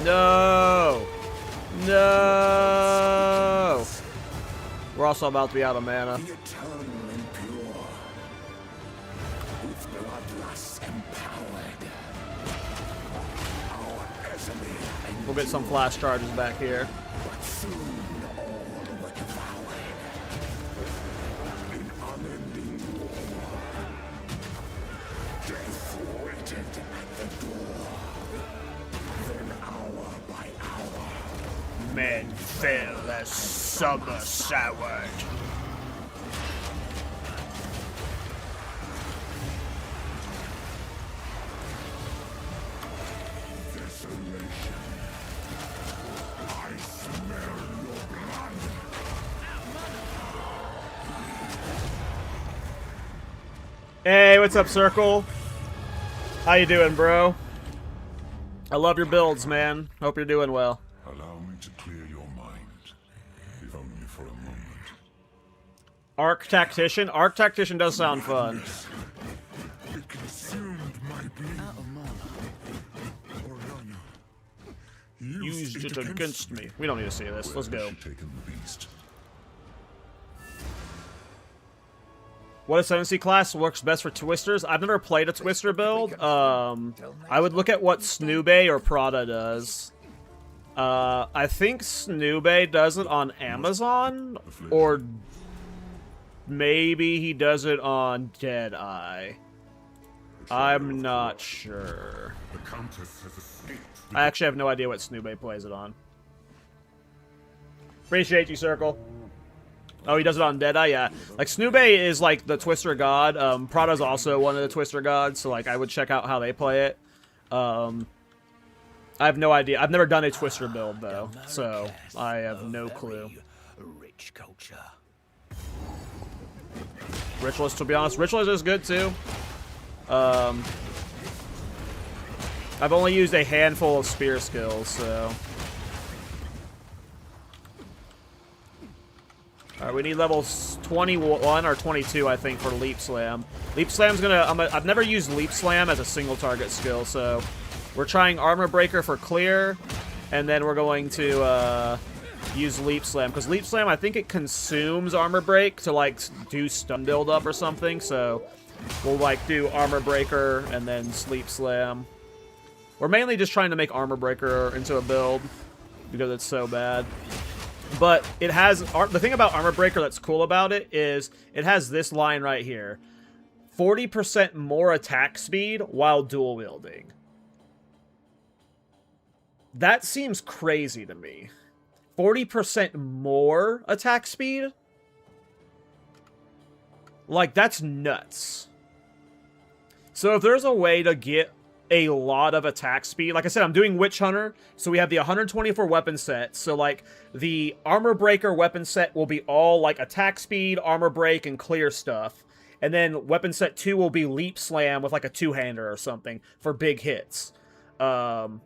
No! No! We're also about to be out of mana. The eternal impure, whose bloodlust empowered. Our Ezreal and We'll get some flash charges back here. but soon all were devoured. In unending war, death waited at the door. Then hour by hour, Men fell as summer soured. desolation. I smell your blood. Hey, what's up, Circle? How you doing, bro? I love your builds, man. Hope you're doing well. Allow me to clear your mind, if only for a moment. Arc Tactician? Arc Tactician does sound fun. It consumed my being. Oriana Used it against me. We don't need to see this. Let's go. Taken the beast. What ascendancy class works best for twisters? I've never played a twister build. I would look at what Snoobe or Prada does. I think Snoobe does it on Amazon, or maybe he does it on Deadeye. I'm not sure. The Countess has escaped. I actually have no idea what Snoobe plays it on. Appreciate you, Circle. Oh, he does it on Deadeye? Yeah. Like, Snoobe is, like, the Twister god. Prada's also one of the Twister gods, so, like, I would check out how they play it. I have no idea. I've never done a Twister build, though, so I have no clue. Rich culture. Ritualist, to be honest. Ritualist is good, too. I've only used a handful of spear skills, so... Alright, we need levels 21 or 22, I think, for Leap Slam. Leap Slam's gonna... I've never used Leap Slam as a single target skill, so... We're trying Armor Breaker for clear, and then we're going to use Leap Slam. Because Leap Slam, I think it consumes Armor Break to, like, do stun build up or something, so... We'll, like, do Armor Breaker and then Leap Slam. We're mainly just trying to make Armor Breaker into a build, because it's so bad. But it has, the thing about Armor Breaker that's cool about it is it has this line right here. 40% more attack speed while dual wielding. That seems crazy to me. 40% more attack speed? Like, that's nuts. So if there's a way to get a lot of attack speed. Like I said, I'm doing Witch Hunter, so we have the 124 weapon set. So, like, the Armor Breaker weapon set will be all, like, attack speed, armor break, and clear stuff. And then weapon set 2 will be Leap Slam with, like, a two-hander or something for big hits. And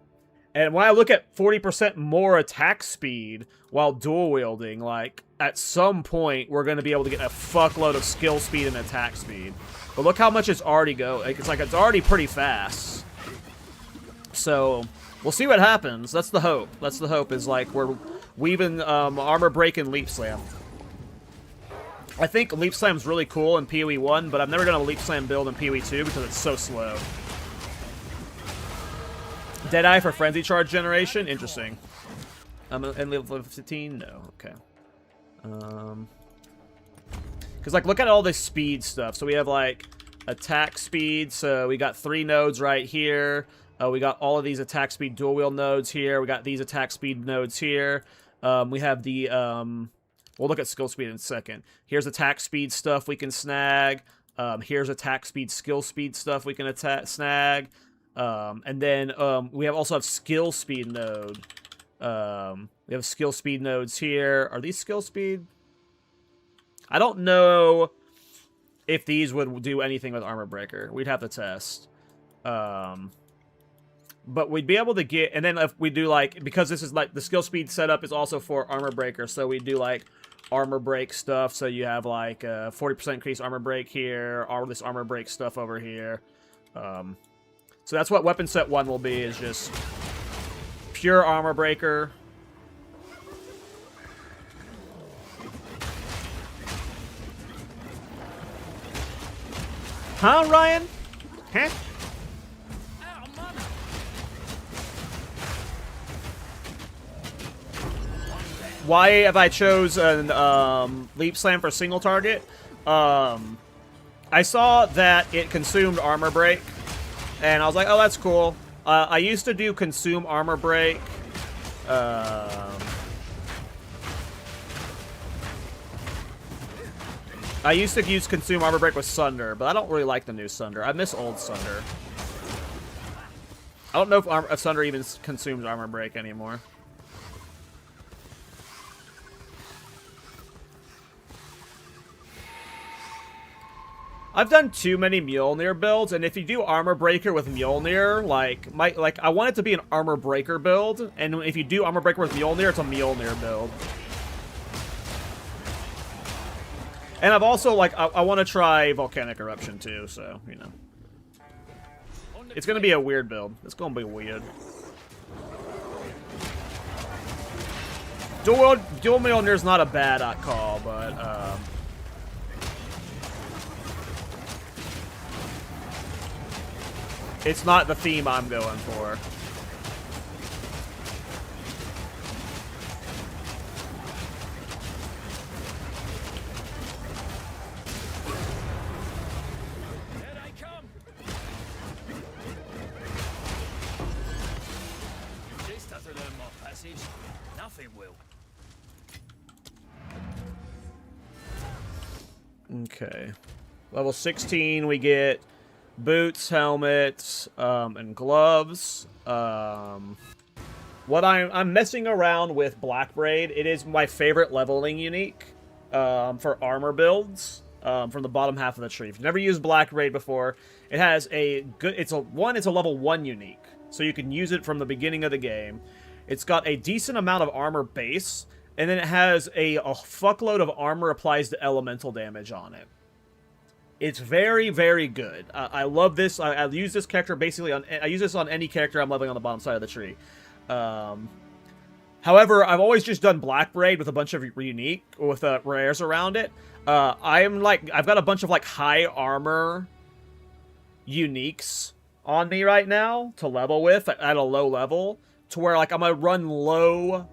when I look at 40% more attack speed while dual wielding, like, at some point, we're going to be able to get a fuckload of skill speed and attack speed. But look how much it's already going. It's like, it's already pretty fast. So, we'll see what happens. That's the hope. That's the hope, is, like, we're weaving Armor Break and Leap Slam. I think Leap Slam's really cool in PoE 1, but I've never done a Leap Slam build in PoE 2 because it's so slow. Deadeye for Frenzy Charge generation? Interesting. And level 15? No. Okay. Because, like, look at all this speed stuff. So we have, like, attack speed. So we got 3 nodes right here. We got all of these attack speed dual wield nodes here. We got these attack speed nodes here. We have the... we'll look at skill speed in a second. Here's attack speed stuff we can snag. Here's attack speed, skill speed stuff we can snag. And then we also have skill speed node. We have skill speed nodes here. Are these skill speed? I don't know if these would do anything with Armor Breaker. We'd have to test. But we'd be able to get... And then if we do, like... Because this is, like... The skill speed setup is also for Armor Breaker. So we do, like, Armor Break stuff. So you have, like, 40% increased Armor Break here. All this Armor Break stuff over here. So that's what weapon set 1 will be, is just pure armor breaker. Huh, Ryan? Huh? Why have I chosen Leap Slam for single target? I saw that it consumed Armor Break, and I was like, oh, that's cool. I used to do Consume Armor Break. I used to use Consume Armor Break with Sunder, but I don't really like the new Sunder. I miss old Sunder. I don't know if Sunder even consumes Armor Break anymore. I've done too many Mjolnir builds, and if you do Armor Breaker with Mjolnir, like I want it to be an Armor Breaker build, and if you do Armor Breaker with Mjolnir, it's a Mjolnir build. And I've also, like, I want to try Volcanic Eruption too, so, you know. It's going to be a weird build. It's going to be weird. Dual Mjolnir's not a bad call, but, it's not the theme I'm going for. Here they come. If this doesn't learn my passage, nothing will. Okay. Level 16, we get boots, helmets, and gloves. What I'm messing around with Black Braid. It is my favorite leveling unique for armor builds from the bottom half of the tree. If you've never used Black Braid before, it has a good. It's a level 1 unique, so you can use it from the beginning of the game. It's got a decent amount of armor base, and then it has a fuckload of armor applies to elemental damage on it. It's very, very good. I love this. I use this character basically on... I use this on any character I'm leveling on the bottom side of the tree. However, I've always just done Black Braid with a bunch of unique, with rares around it. I've got a bunch of, like, high armor uniques on me right now to level with at a low level, to where, like, I'm going to run low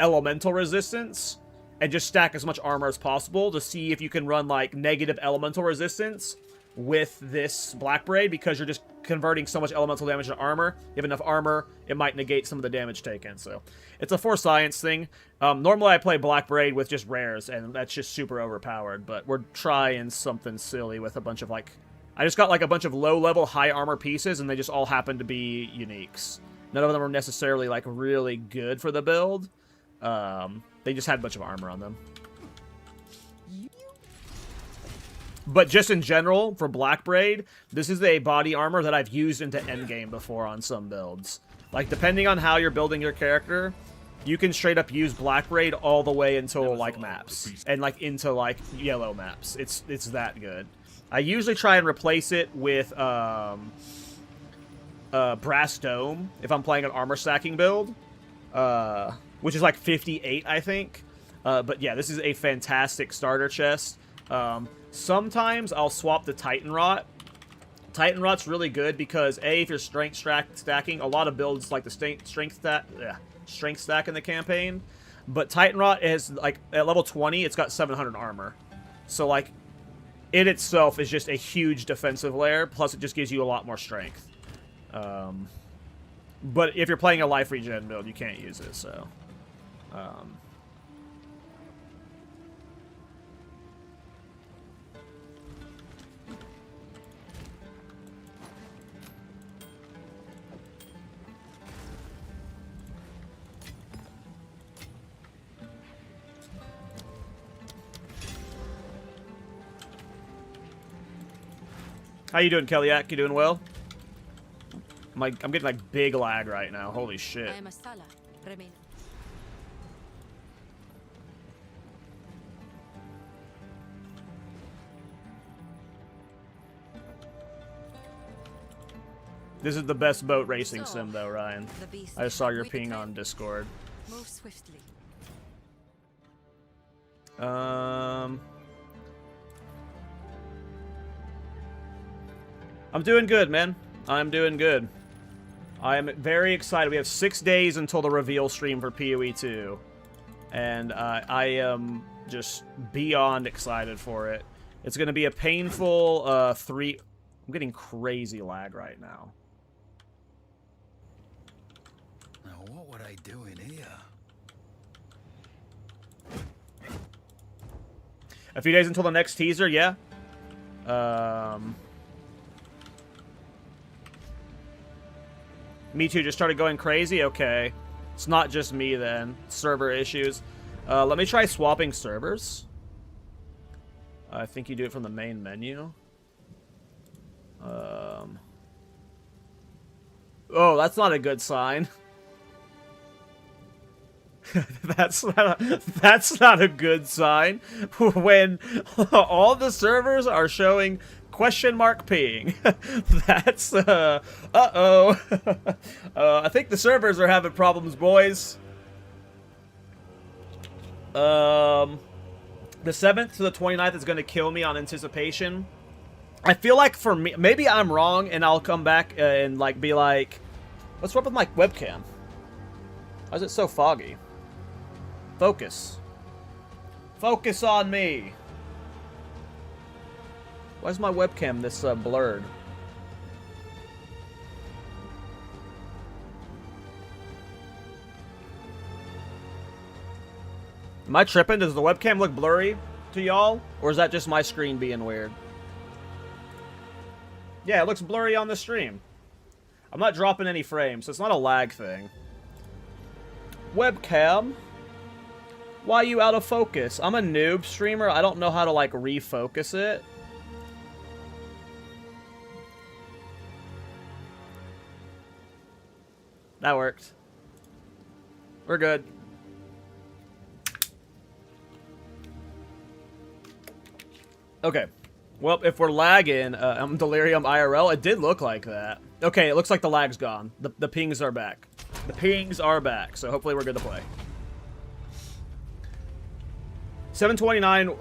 elemental resistance and just stack as much armor as possible to see if you can run, like, negative elemental resistance with this Black Braid, because you're just converting so much elemental damage to armor. You have enough armor, it might negate some of the damage taken. So it's a force science thing. Normally I play Black Braid with just rares, and that's just super overpowered, but we're trying something silly with a bunch of, like... I just got, like, a bunch of low-level, high-armor pieces, and they just all happen to be uniques. None of them are necessarily, like, really good for the build. They just had a bunch of armor on them. But just in general, for Black Braid, this is a body armor that I've used into Endgame before on some builds. Like, depending on how you're building your character, you can straight up use Black Braid all the way until, like, maps. And, like, into, like, yellow maps. It's that good. I usually try and replace it with, Brass Dome, if I'm playing an armor stacking build. Which is like 58, I think. But yeah, this is a fantastic starter chest. Sometimes I'll swap the Titan Rot. Titan Rot's really good because, A, if you're strength stacking, a lot of builds like the strength stack in the campaign. But Titan Rot is, like, at level 20, it's got 700 armor. So, like, it itself is just a huge defensive layer, plus it just gives you a lot more strength. But if you're playing a life regen build, you can't use it, so... How you doing, Kellyak? You doing well? I'm getting, like, big lag right now. Holy shit. I am a Sala. Remain. This is the best boat racing sim, though, Ryan. The beast I just saw your we could ping take. on Discord. Move swiftly. I'm doing good, man. I'm doing good. I am very excited. We have 6 days until the reveal stream for PoE 2. And I am just beyond excited for it. It's going to be a painful I'm getting crazy lag right now. Now what would I do in here? A few days until the next teaser, yeah. Me too, just started going crazy? Okay. It's not just me then. Server issues. Let me try swapping servers. I think you do it from the main menu. Oh, that's not a good sign. That's not a good sign when all the servers are showing question mark ping. That's uh-oh. I think the servers are having problems, boys. The 7th to the 29th is going to kill me on anticipation. I feel like for me, maybe I'm wrong, and I'll come back and like be like, what's wrong with my webcam? Why is it so foggy? Focus. Focus on me. Why is my webcam this blurred? Am I tripping? Does the webcam look blurry to y'all? Or is that just my screen being weird? Yeah, it looks blurry on the stream. I'm not dropping any frames, so it's not a lag thing. Webcam? Why are you out of focus? I'm a noob streamer. I don't know how to, like, refocus it. That worked. We're good. Okay. Well, if we're lagging, I'm Delirium IRL. It did look like that. Okay, it looks like the lag's gone. The pings are back. The pings are back, so hopefully we're good to play. 729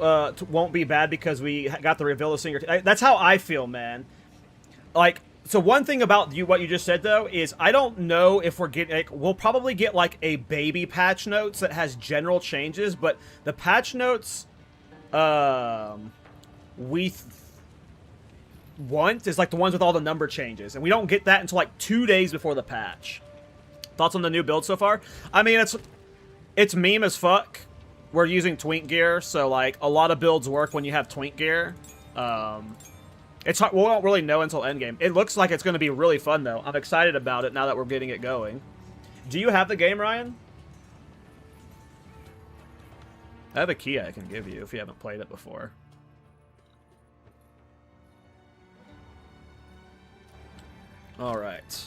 won't be bad because we got the reveal of Singer. That's how I feel, man. Like, so one thing about what you just said, though, is I don't know if we're getting... Like, we'll probably get, like, a baby patch notes that has general changes, but the patch notes we want is, like, the ones with all the number changes, and we don't get that until, like, 2 days before the patch. Thoughts on the new build so far? I mean, it's meme as fuck. We're using twink gear, so, like, a lot of builds work when you have twink gear. It's hard, we won't really know until Endgame. It looks like it's going to be really fun, though. I'm excited about it now that we're getting it going. Do you have the game, Ryan? I have a key I can give you if you haven't played it before. Alright.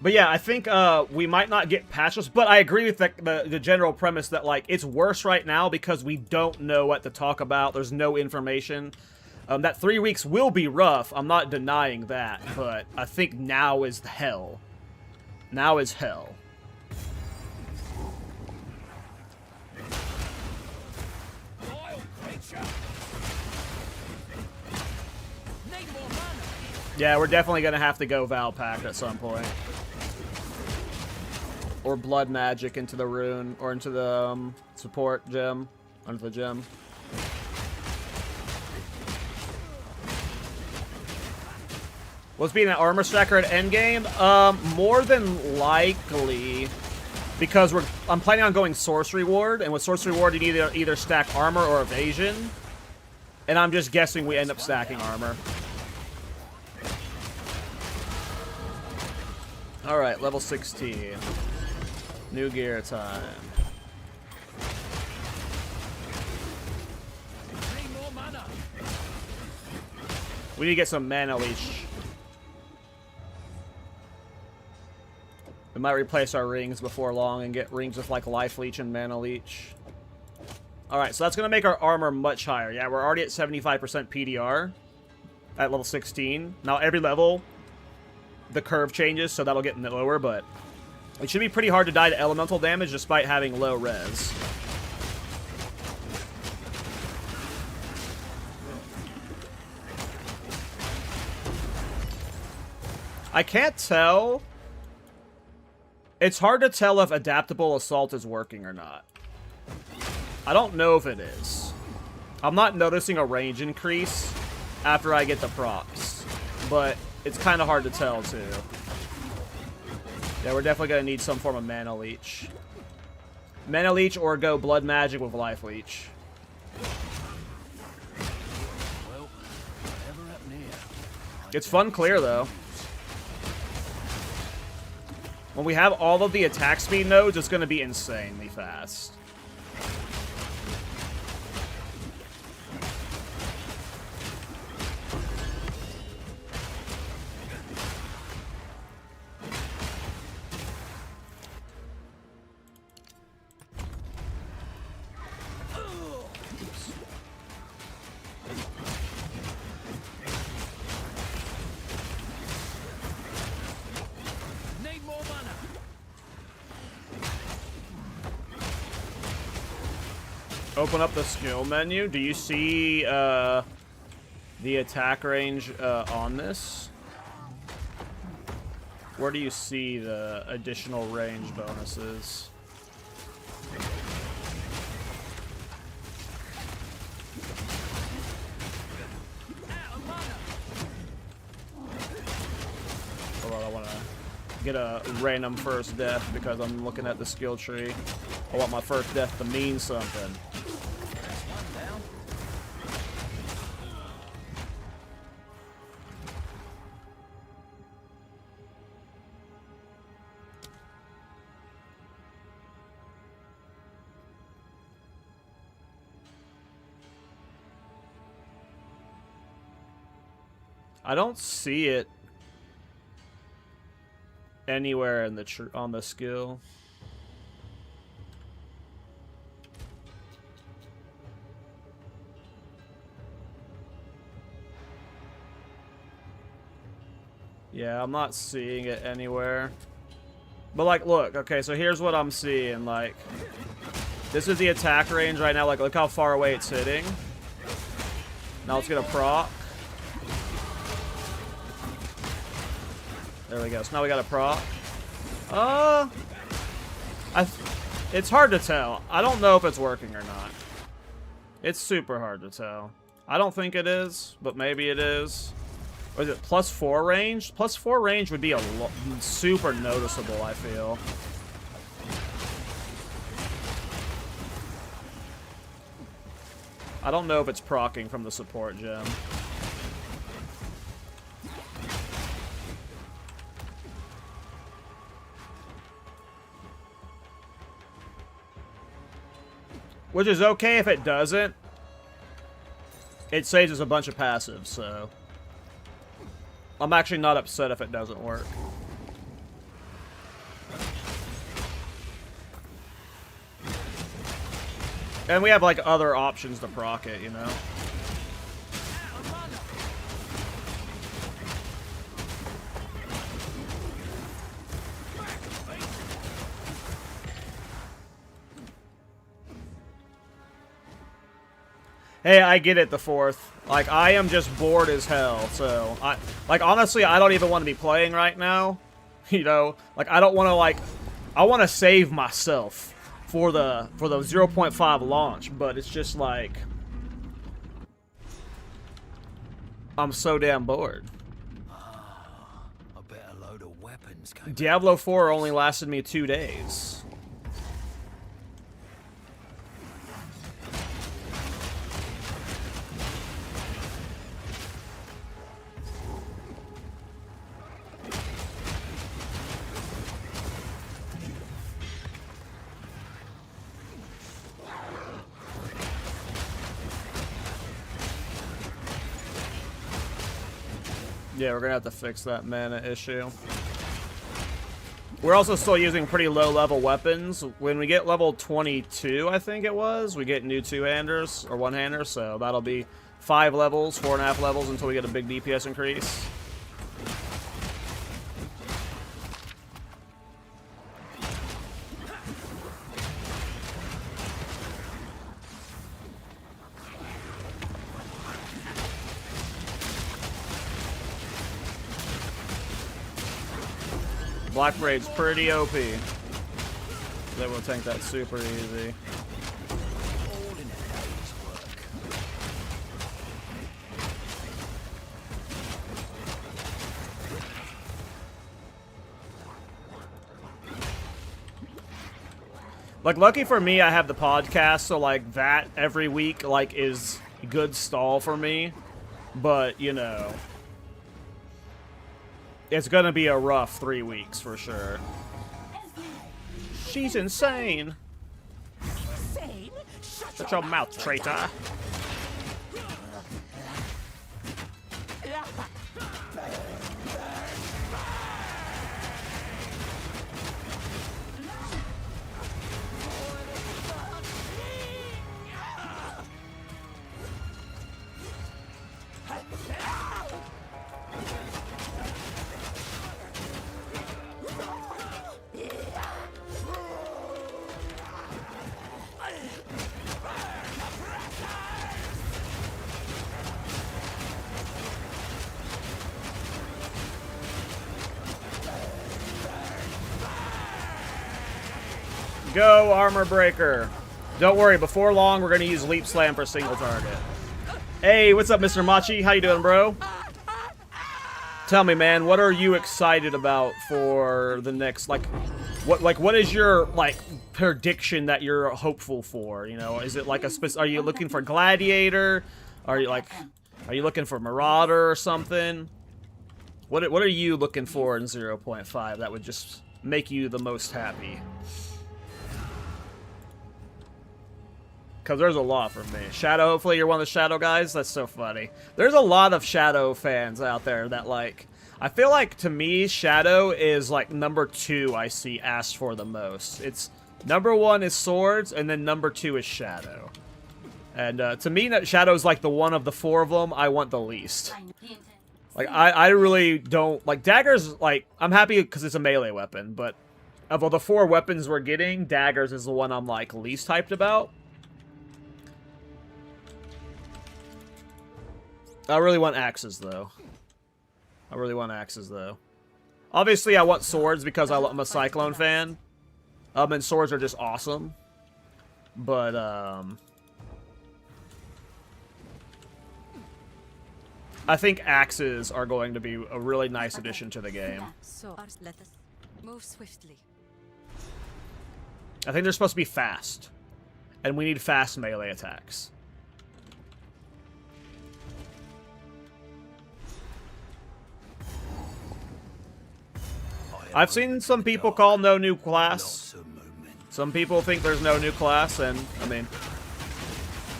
But yeah, I think we might not get patches, but I agree with the general premise that, like, it's worse right now because we don't know what to talk about. There's no information. That 3 weeks will be rough. I'm not denying that, but I think now is hell. Now is hell. Yeah, we're definitely going to have to go Val Pact at some point. Or Blood Magic into the rune, or into the support gem, under the gem. Was being an armor stacker at Endgame? More than likely, because I'm planning on going Sorcery Ward, and with Sorcery Ward you need to either stack armor or evasion. And I'm just guessing we end up stacking armor. Alright, level 16. New gear time. We need to get some mana leech. We might replace our rings before long and get rings with, like, life leech and mana leech. Alright, so that's going to make our armor much higher. Yeah, we're already at 75% PDR. at level 16. Now every level, the curve changes, so that'll get lower, but it should be pretty hard to die to elemental damage despite having low res. I can't tell. It's hard to tell if adaptable assault is working or not. I don't know if it is. I'm not noticing a range increase after I get the procs, but it's kind of hard to tell too. Yeah, we're definitely going to need some form of mana leech. Mana leech or go blood magic with life leech. Well, whatever happened here? It's fun clear though. When we have all of the attack speed nodes, it's going to be insanely fast. Need more mana. Open up the skill menu. Do you see the attack range on this? Where do you see the additional range bonuses? Hold on, I want to get a random first death because I'm looking at the skill tree. I want my first death to mean something. One down. I don't see it anywhere in the on the skill. Yeah, I'm not seeing it anywhere. But like, look, okay, so here's what I'm seeing. Like, this is the attack range right now. Like, look how far away it's hitting. Now let's get a proc. There we go. So now we got a proc. It's hard to tell. I don't know if it's working or not. It's super hard to tell. I don't think it is, but maybe it is. Or is it +4 range? +4 range would be a super noticeable, I feel. I don't know if it's proccing from the support gem. Which is okay if it doesn't. It saves us a bunch of passives, so I'm actually not upset if it doesn't work. And we have like other options to proc it, you know. Hey, I get it, the fourth. Like, I am just bored as hell, so like, honestly, I don't even want to be playing right now. You know, like, I don't want to, like, I want to save myself for the 0.5 launch, but it's just like, I'm so damn bored. I bet a load of weapons came. Diablo 4 only lasted me 2 days. Yeah, we're gonna have to fix that mana issue. We're also still using pretty low-level weapons. When we get level 22, I think it was, we get new two-handers, or one-handers, so that'll be 5 levels, 4.5 levels until we get a big DPS increase. Black Braid's pretty OP. They will tank that super easy. All in a day's work. Like, lucky for me, I have the podcast, so, like, that every week, like, is good stall for me. But, you know, it's gonna be a rough 3 weeks for sure. She's insane. Insane? Shut your mouth, traitor. Go, Armor Breaker. Don't worry, before long, we're going to use Leap Slam for single target. Hey, what's up, Mr. Machi? How you doing, bro? Tell me, man, what are you excited about for the next, what is your, like, prediction that you're hopeful for? You know, is it like are you looking for Gladiator? Are you looking for Marauder or something? What are you looking for in 0.5 that would just make you the most happy? Because there's a lot for me. Shadow, hopefully you're one of the Shadow guys. That's so funny. There's a lot of Shadow fans out there that, like... I feel like, to me, Shadow is, like, number 2 I see asked for the most. It's... Number 1 is Swords, and then number 2 is Shadow. And, to me, Shadow's, like, the one of the 4 of them I want the least. Like, I really don't... Like, Dagger's, like... I'm happy because it's a melee weapon, but... Of all the 4 weapons we're getting, Daggers is the one I'm, like, least hyped about. I really want axes, though. Obviously, I want swords because I'm a Cyclone fan. And swords are just awesome. But, I think axes are going to be a really nice addition to the game. So let us move swiftly. I think they're supposed to be fast. And we need fast melee attacks. I've seen some people call no new class. Some people think there's no new class, and, I mean,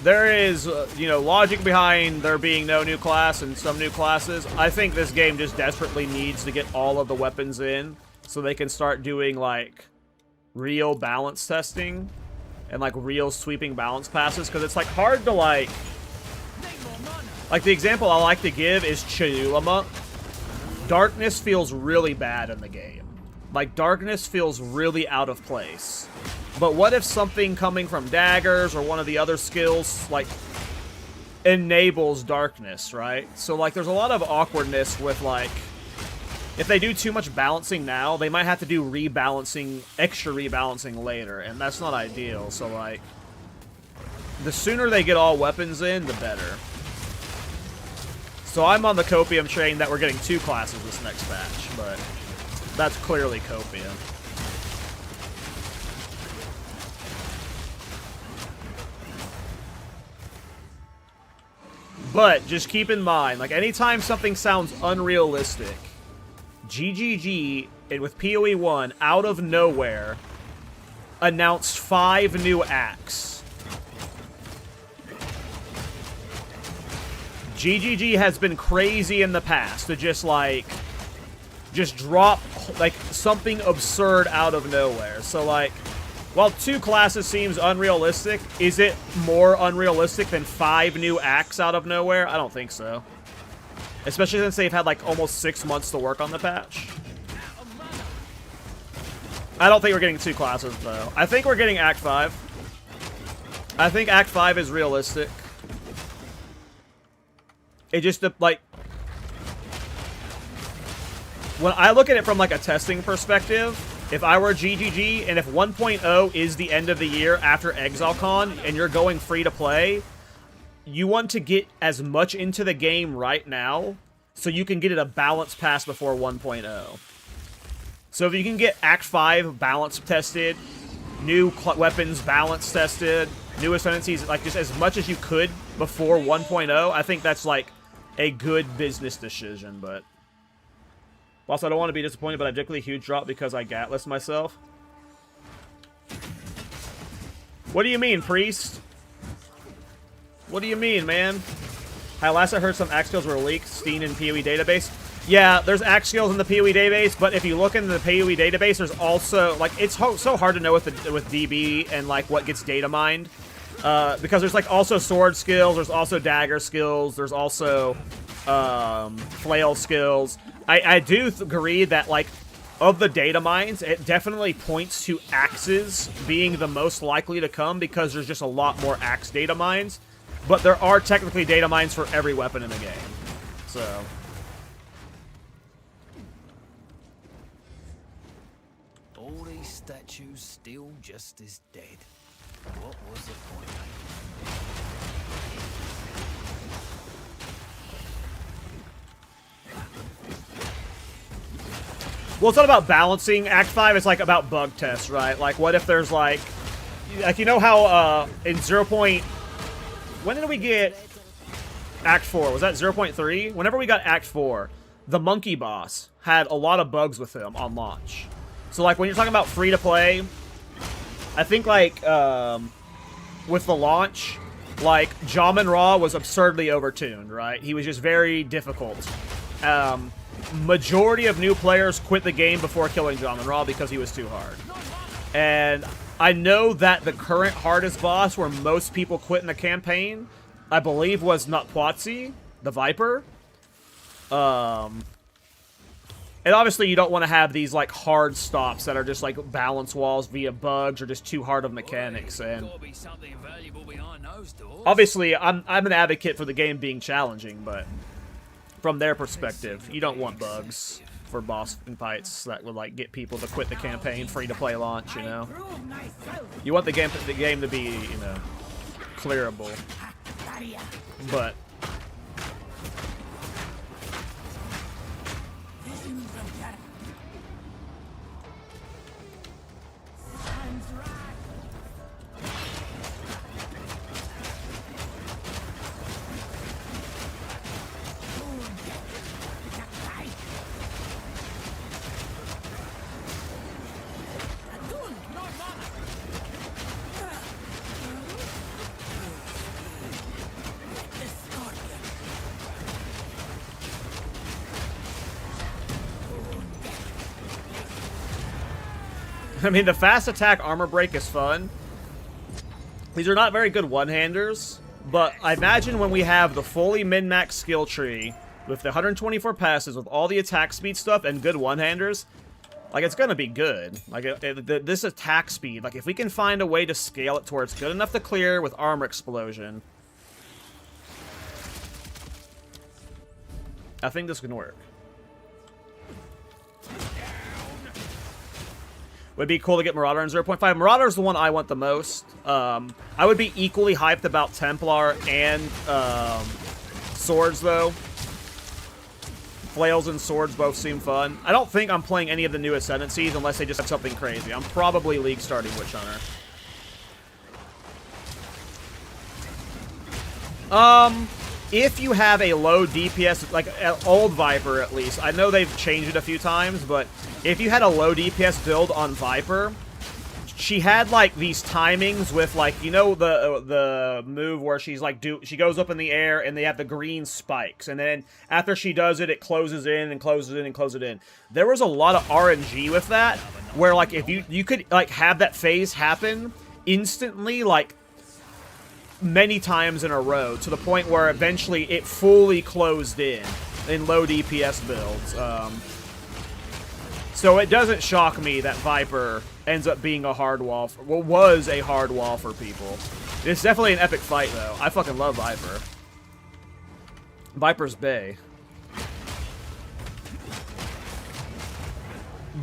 there is, you know, logic behind there being no new class and some new classes. I think this game just desperately needs to get all of the weapons in so they can start doing, like, real balance testing and, like, real sweeping balance passes, because it's, like, hard to, like, the example I like to give is Cholula. Darkness feels really bad in the game. Like, darkness feels really out of place. But what if something coming from daggers or one of the other skills, like, enables darkness, right? So, like, there's a lot of awkwardness with, like, if they do too much balancing now, they might have to do rebalancing, extra rebalancing later, and that's not ideal. So, like, the sooner they get all weapons in, the better. So I'm on the Copium train that we're getting 2 classes this next batch, but that's clearly Copium. But just keep in mind, like, anytime something sounds unrealistic, GGG, and with PoE 1, out of nowhere, announced 5 new acts. GGG has been crazy in the past to just, like, just drop, like, something absurd out of nowhere. So, like, While 2 classes seems unrealistic, is it more unrealistic than 5 new acts out of nowhere? I don't think so. Especially since they've had like almost 6 months to work on the patch. I don't think we're getting 2 classes though. I think we're getting Act 5. I think Act 5 is realistic. It just, like... When I look at it from like a testing perspective, if I were GGG, and if 1.0 is the end of the year after ExileCon, and you're going free to play, you want to get as much into the game right now, so you can get it a balance pass before 1.0. So if you can get Act 5 balance tested, new weapons balance tested, new ascendancies, like just as much as you could before 1.0, I think that's like a good business decision, but... Also, I don't want to be disappointed, but I particularly huge drop because I gatless myself. What do you mean, Priest? What do you mean, man? Last I heard some axe skills were leaked, Steam and PoE database. Yeah, there's axe skills in the PoE database, but if you look in the PoE database, there's also, like, it's so hard to know with DB and, like, what gets data mined. Because there's, like, also sword skills, there's also dagger skills, there's also, flail skills. I do agree that, like, of the data mines, it definitely points to axes being the most likely to come because there's just a lot more axe data mines. But there are technically data mines for every weapon in the game. So... All these statues still just as dead. What was the point? Well, it's not about balancing Act 5, it's like about bug tests, right? Like, what if there's like you know how in 0. When did we get Act 4? Was that 0.3? Whenever we got Act 4, the monkey boss had a lot of bugs with him on launch. So, like, when you're talking about free-to-play, I think, like, with the launch, like, Jamin Ra was absurdly overtuned, right? He was just very difficult. Majority of new players quit the game before killing Jamin Ra because he was too hard. And I know that the current hardest boss where most people quit in the campaign, I believe, was Notpwatsi, the Viper. And obviously you don't want to have these, like, hard stops that are just, like, balance walls via bugs or just too hard of mechanics. And obviously, I'm an advocate for the game being challenging, but from their perspective, you don't want bugs for boss fights that would, like, get people to quit the campaign free-to-play launch, you know? You want the game to be, you know, clearable. But... I mean, the fast attack armor break is fun. These are not very good one-handers, but I imagine when we have the fully min-max skill tree with the 124 passes, with all the attack speed stuff and good one-handers, like, it's gonna be good. Like, this attack speed, like, if we can find a way to scale it to where it's good enough to clear with armor explosion, I think this can work. Would be cool to get Marauder in 0.5. Marauder is the one I want the most. I would be equally hyped about Templar and Swords, though. Flails and Swords both seem fun. I don't think I'm playing any of the new Ascendancies unless they just have something crazy. I'm probably League starting Witch Hunter. If you have a low DPS, like an old Viper at least, I know they've changed it a few times, but if you had a low DPS build on Viper, she had like these timings with like, you know, the move where she's like she goes up in the air and they have the green spikes, and then after she does it, it closes in and closes in and closes it in. There was a lot of RNG with that, where like if you could like have that phase happen instantly, like many times in a row, to the point where eventually it fully closed in low DPS builds. So it doesn't shock me that Viper ends up being a hard wall, was a hard wall for people. It's definitely an epic fight, though. I fucking love Viper. Viper's bae.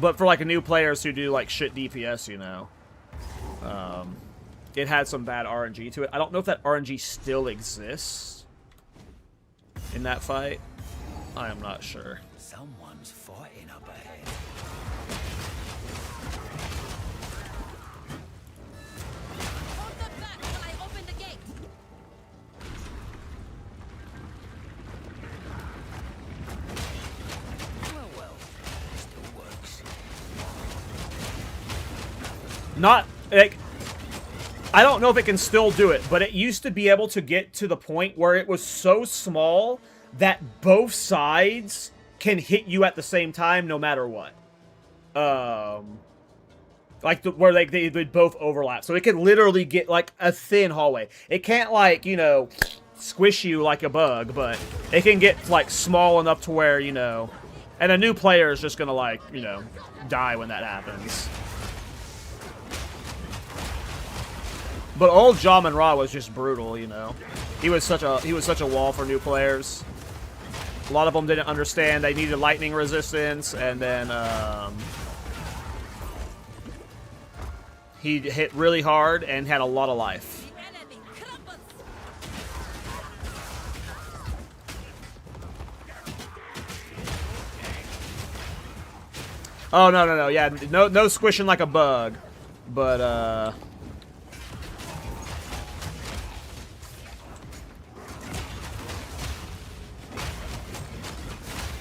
But for, like, new players who do, like, shit DPS, you know, it had some bad RNG to it. I don't know if that RNG still exists in that fight. I am not sure. Someone's fighting up ahead. Hold them back till I open the gate. Well, still works. Not, like, I don't know if it can still do it, but it used to be able to get to the point where it was so small that both sides can hit you at the same time no matter what. Like, where they both overlap. So it can literally get, like, a thin hallway. It can't, like, you know, squish you like a bug, but it can get, like, small enough to where, you know, and a new player is just gonna, like, you know, die when that happens. But old Jamin Ra was just brutal, you know. He was such a wall for new players. A lot of them didn't understand they needed lightning resistance, and then he hit really hard and had a lot of life. The enemy crumbles. Oh no, yeah, no squishing like a bug, but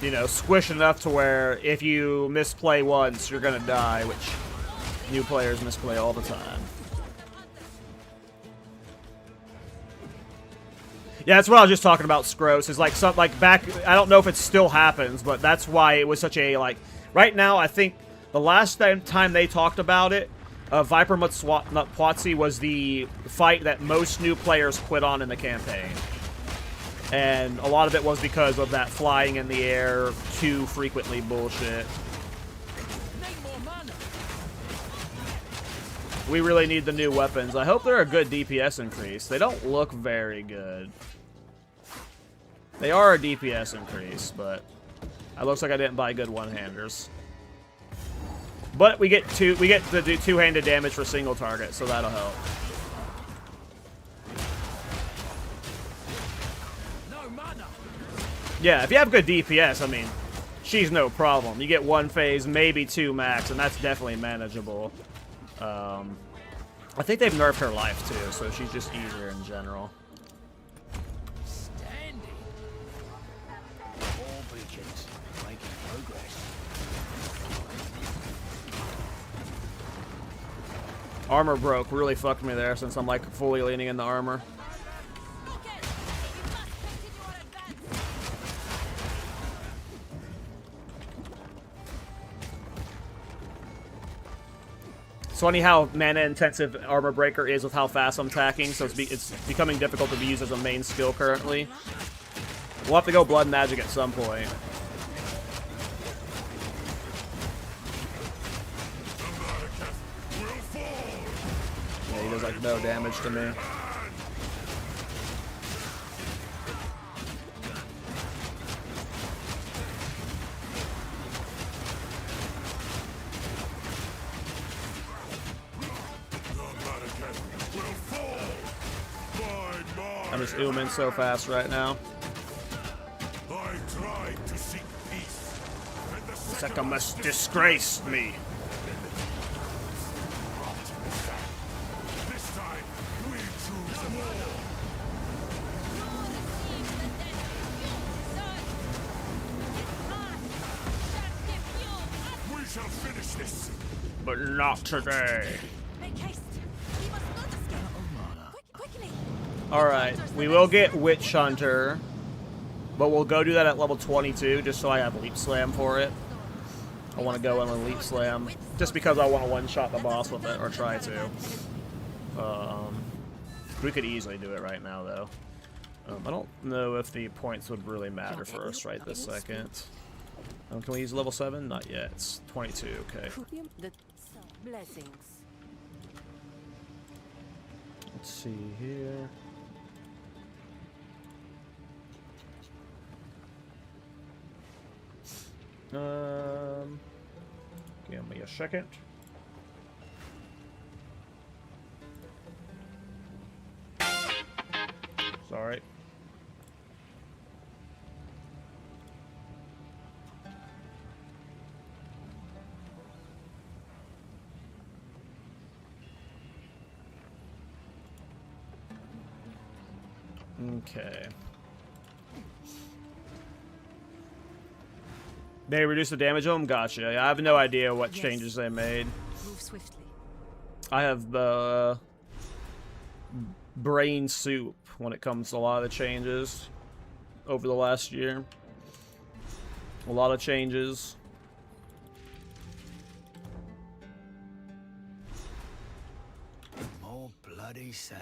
you know, squish enough to where if you misplay once, you're gonna die, which new players misplay all the time. Yeah, that's what I was just talking about, Scros. Is like back, I don't know if it still happens, but that's why it was such a, like, right now, I think the last time they talked about it, Viper Mutpwatsi was the fight that most new players quit on in the campaign. And a lot of it was because of that flying in the air too frequently bullshit. We really need the new weapons. I hope they're a good DPS increase. They don't look very good. They are a DPS increase, but it looks like I didn't buy good one-handers. But we get to do two-handed damage for single target, so that'll help. Yeah, if you have good DPS, I mean, she's no problem. You get one phase, maybe two max, and that's definitely manageable. I think they've nerfed her life too, so she's just easier in general. Standing. All beacons making progress. Armor broke, really fucked me there since I'm like fully leaning in the armor. Okay, we must continue our advance. It's funny how mana-intensive Armor Breaker is with how fast I'm attacking, so it's becoming difficult to be used as a main skill currently. We'll have to go Blood Magic at some point. Yeah, he does like no damage to me. I'm just ooming so fast right now. I tried to seek peace, and the It's like I must disgrace me. this time we choose war. We shall finish this. But not today. Make Alright, we will get Witch Hunter, but we'll go do that at level 22 just so I have Leap Slam for it. I want to go in and Leap Slam just because I want to one-shot the boss with it, or try to. We could easily do it right now, though. I don't know if the points would really matter for us right this second. Can we use level 7? Not yet. It's 22, okay. Blessings. Let's see here. Give me a second. Sorry. Okay. They reduced the damage on them? Gotcha. I have no idea what changes they made. Move swiftly. I have brain soup when it comes to a lot of the changes over the last year. A lot of changes. More bloody sand.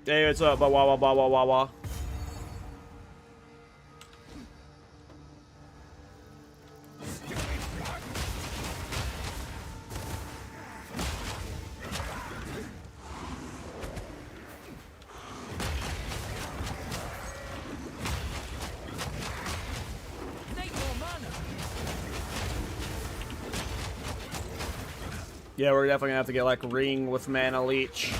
Hey, what's up? Wah wah wah wah wah wah. Yeah, we're definitely gonna have to get like Ring with Mana Leech.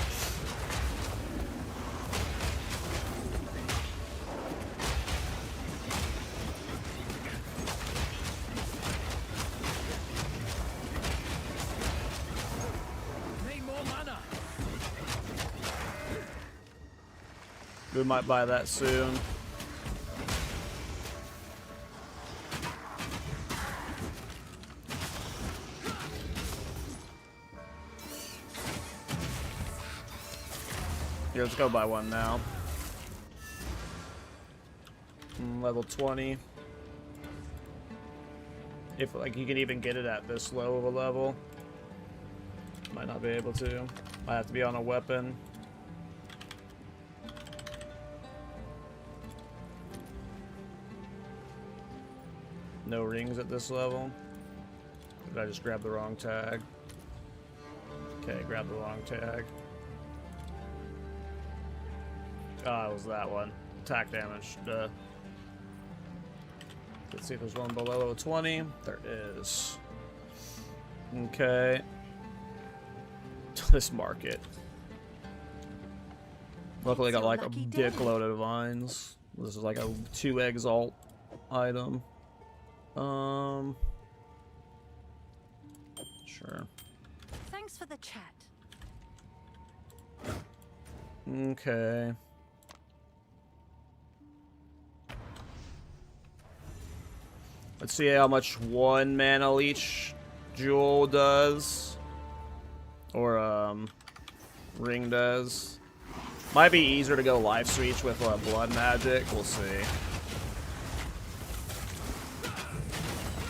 Need more mana. We might buy that soon. Yeah, let's go buy one now. Level 20. If like you can even get it at this low of a level. Might not be able to. Might have to be on a weapon. No rings at this level. Did I just grab the wrong tag? Okay, grab the wrong tag. Ah, it was that one. Attack damage. Let's see if there's one below level 20. There is. Okay. This market. Luckily, I got like a dick load of vines. This is like a 2 exalt item. Sure. Thanks for the chat. Okay. Let's see how much 1 mana leech jewel does. Or, ring does. Might be easier to go life switch with blood magic. We'll see.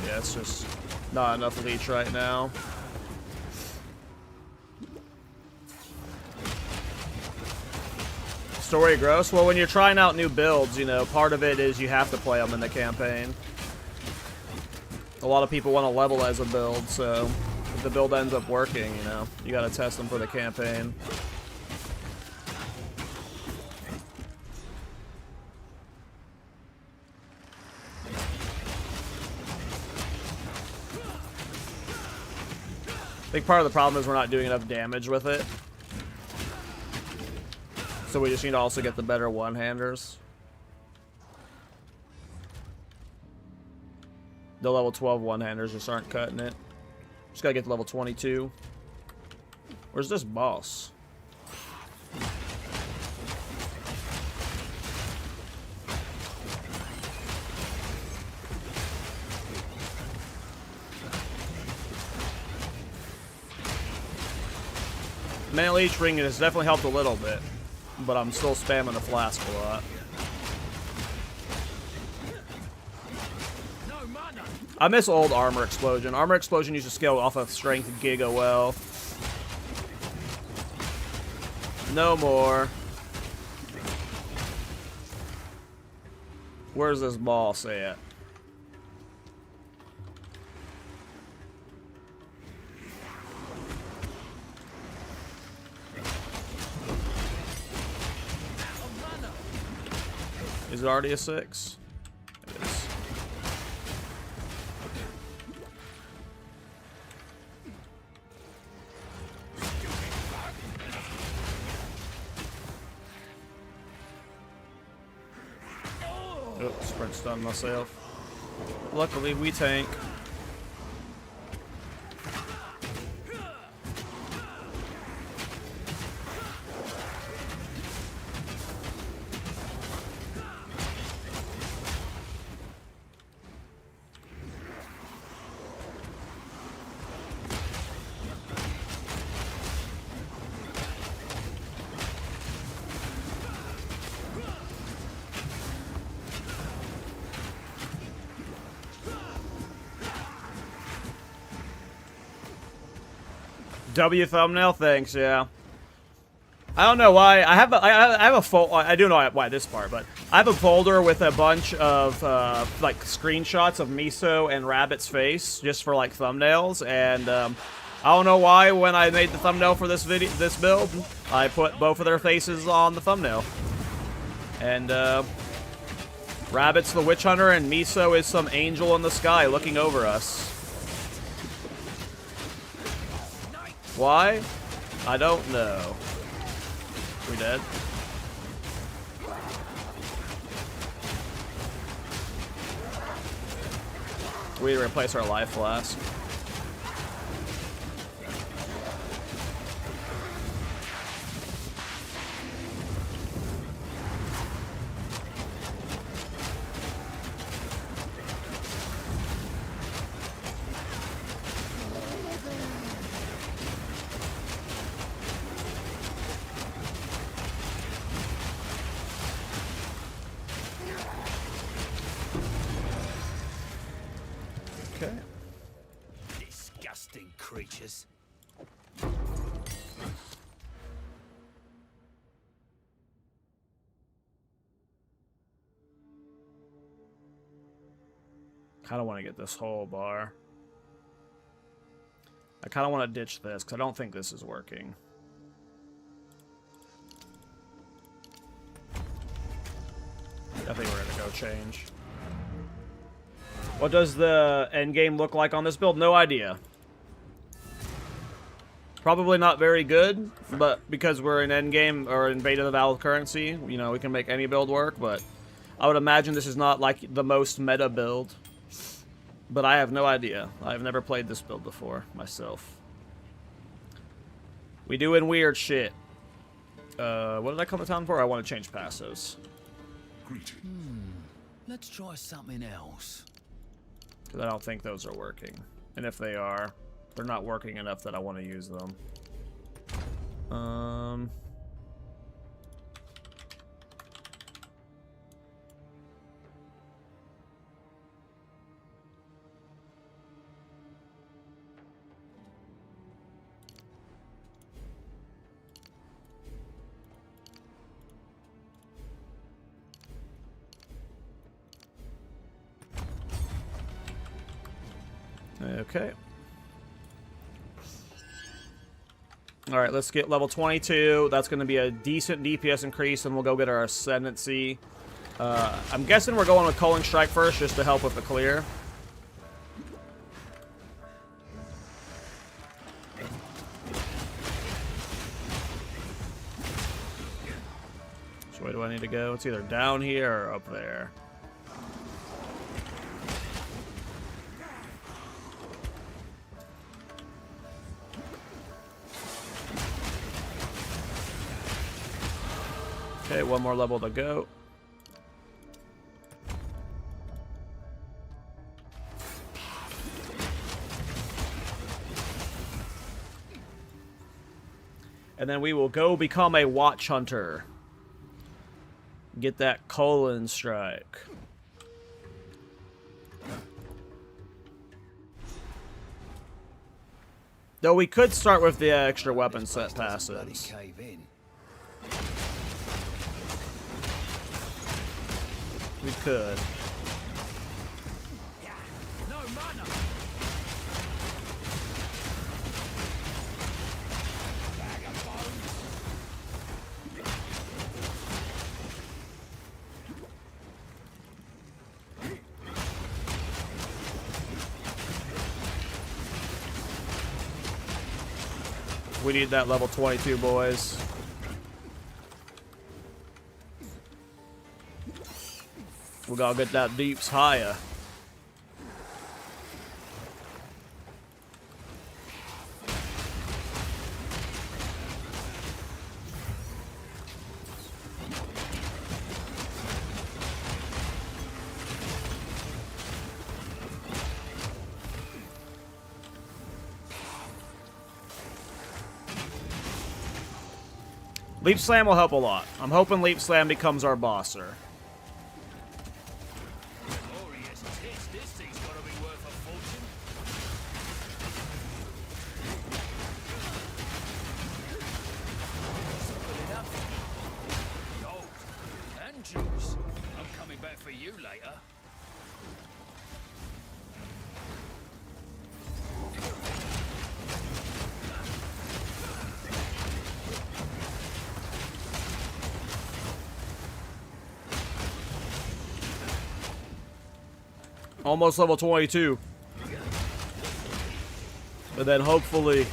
Yeah, it's just not enough leech right now. Story gross? Well, when you're trying out new builds, you know, part of it is you have to play them in the campaign. A lot of people want to level as a build, so if the build ends up working, you know, you gotta test them for the campaign. I think part of the problem is we're not doing enough damage with it. So we just need to also get the better one-handers. The level 12 one-handers just aren't cutting it. Just gotta get to level 22. Where's this boss? Mana Leech Ring has definitely helped a little bit. but I'm still spamming the flask a lot. I miss old Armor Explosion. Armor Explosion used to scale off of strength giga well. No more. Where's this boss at? Is it already a 6? It is. Oh, sprint stun myself. Luckily, we tank. W thumbnail, thanks. Yeah, I don't know why. I have a folder. I do know why this part, but I have a folder with a bunch of like screenshots of Miso and Rabbit's face just for like thumbnails, and I don't know why when I made the thumbnail for this build, I put both of their faces on the thumbnail. And Rabbit's the witch hunter, and Miso is some angel in the sky looking over us. Why? I don't know. We dead? We need to replace our life flask. Okay. Disgusting creatures. Kind of want to get this whole bar. I kind of want to ditch this because I don't think this is working. I think we're gonna go change. What does the endgame look like on this build? No idea. Probably not very good, but because we're in endgame or in beta of Valve currency, you know, we can make any build work, but I would imagine this is not like the most meta build. But I have no idea. I've never played this build before myself. We doing weird shit. What did I come to town for? I want to change passives. Let's try something else. Because I don't think those are working. And if they are, they're not working enough that I want to use them. Okay. Alright, let's get level 22. That's going to be a decent DPS increase, and we'll go get our Ascendancy. I'm guessing we're going with Culling Strike first, just to help with the clear. So where do I need to go? It's either down here or up there. Okay, one more level to go. And then we will go become a Watch Hunter. Get that colon strike. Though we could start with the extra weapon set passes. Cave in. We could. No mana. We need that level 22, boys. We gotta get that deeps higher. Leap Slam will help a lot. I'm hoping Leap Slam becomes our bosser. Glorious tits, this thing's gotta be worth a fortune. Something enough. Gold and juice. I'm coming back for you later. Almost level 22. But then hopefully...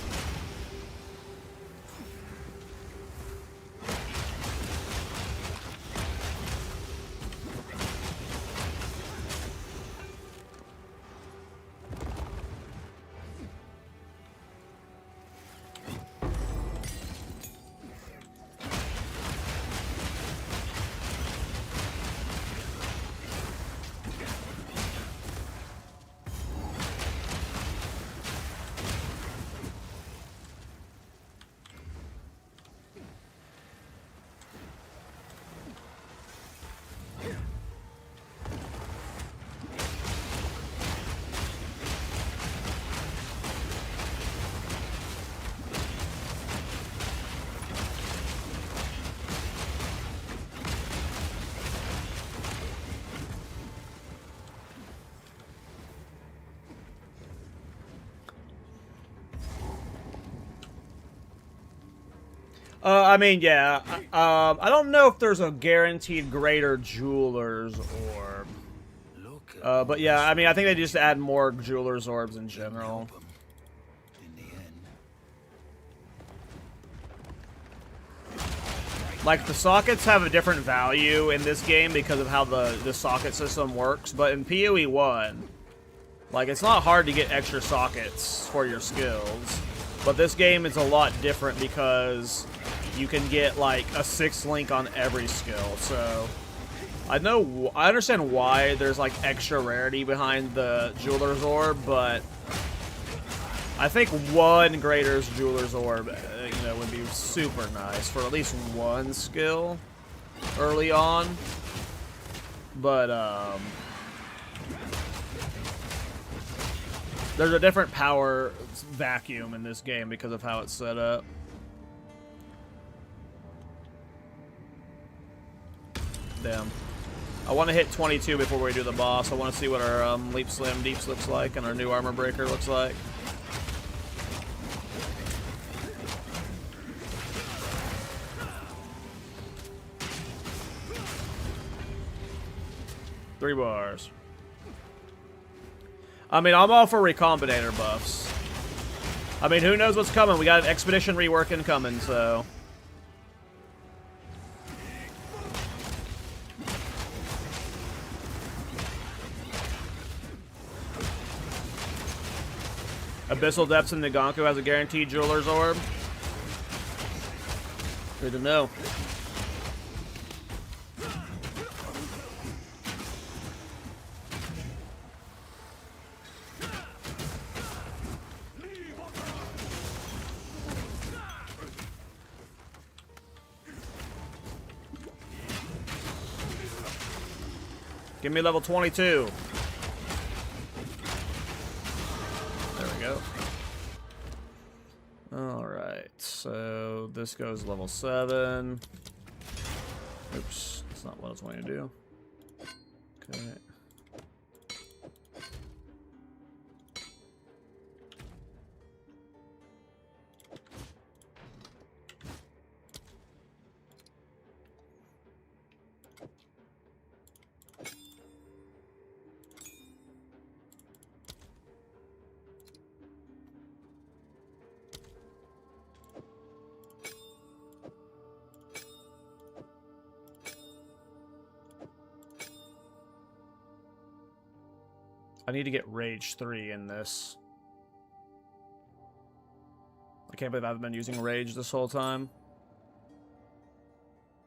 I mean, yeah. I don't know if there's a guaranteed greater jeweler's orb. But yeah, I mean, I think they just add more jeweler's orbs in general. In the end. Like, the sockets have a different value in this game because of how the socket system works, but in PoE 1, like, it's not hard to get extra sockets for your skills. But this game is a lot different because you can get, like, a 6th link on every skill, so... I understand why there's, like, extra rarity behind the Jeweler's Orb, but... I think one Greater's Jeweler's Orb, you know, would be super nice for at least one skill early on. But, there's a different power vacuum in this game because of how it's set up. Damn. I want to hit 22 before we do the boss. I want to see what our Leap Slam Deeps looks like and our new Armor Breaker looks like. Three bars. I mean, I'm all for Recombinator buffs. I mean, who knows what's coming? We got an Expedition reworking coming, so... Abyssal Depths in Naganku has a guaranteed Jeweler's Orb. Good to know. Give me level 22. There we go. Alright, so this goes level 7. Oops, that's not what I was wanting to do. Okay. I need to get Rage 3 in this. I can't believe I haven't been using Rage this whole time.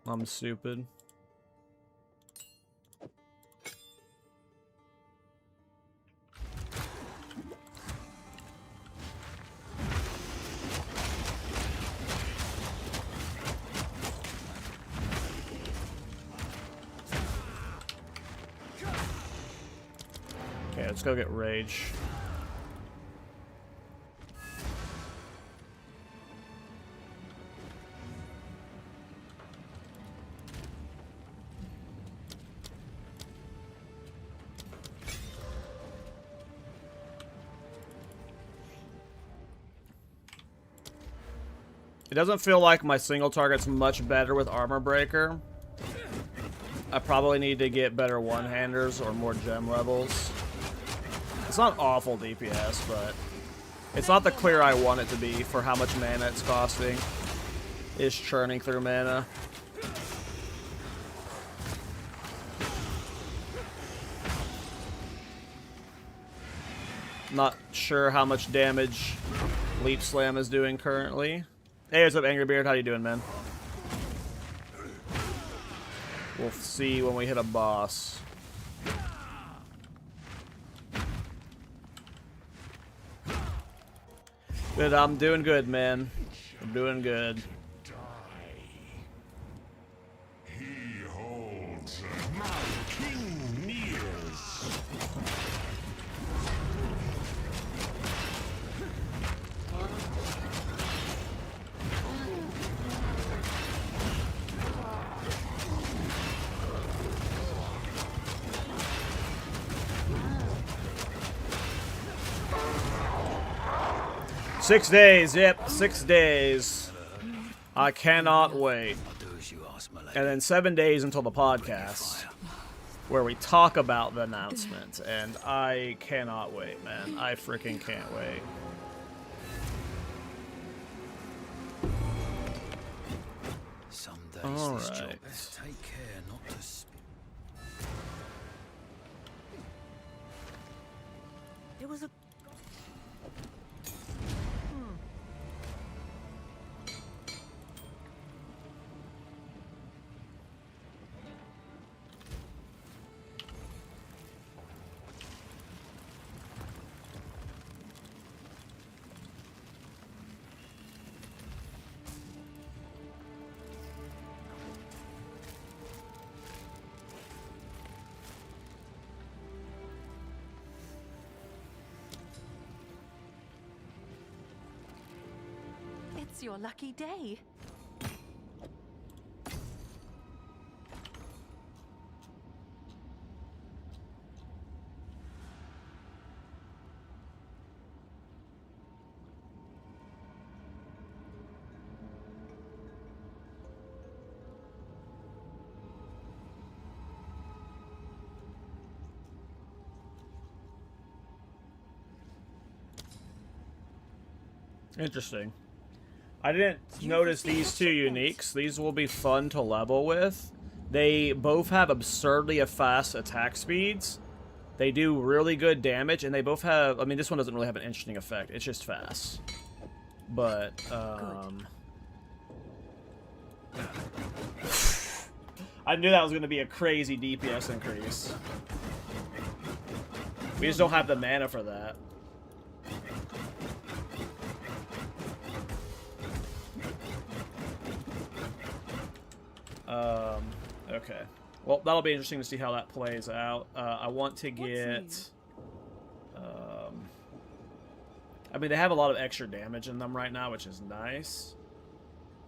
I'm stupid. Okay, let's go get Rage. It doesn't feel like my single target's much better with Armor Breaker. I probably need to get better one-handers or more gem levels. It's not awful DPS, but it's not the clear I want it to be for how much mana it's costing. It's churning through mana. Not sure how much damage Leap Slam is doing currently. Hey, what's up, Angry Beard? How you doing, man? We'll see when we hit a boss. Good, I'm doing good, man. I'm doing good. He holds my king nears. 6 days, yep, 6 days. I cannot wait. And then 7 days until the podcast, where we talk about the announcement. And I cannot wait, man. I freaking can't wait. Some days All this right. job has to take care not to There was a... It's your lucky day. Interesting. I didn't notice these two uniques. These will be fun to level with. They both have absurdly fast attack speeds. They do really good damage, and they both have... I mean, this one doesn't really have an interesting effect. It's just fast. But, I knew that was going to be a crazy DPS increase. We just don't have the mana for that. Okay. Well, that'll be interesting to see how that plays out. I want to get... I mean, they have a lot of extra damage in them right now, which is nice.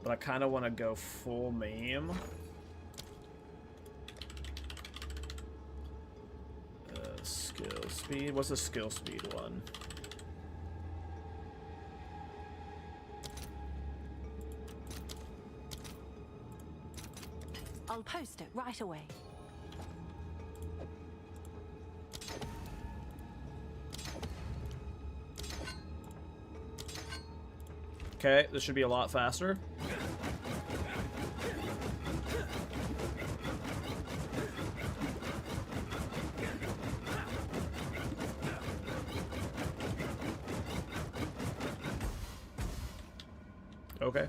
But I kind of want to go full maim. Skill speed. What's the skill speed one? I'll post it right away. Okay, this should be a lot faster. Okay.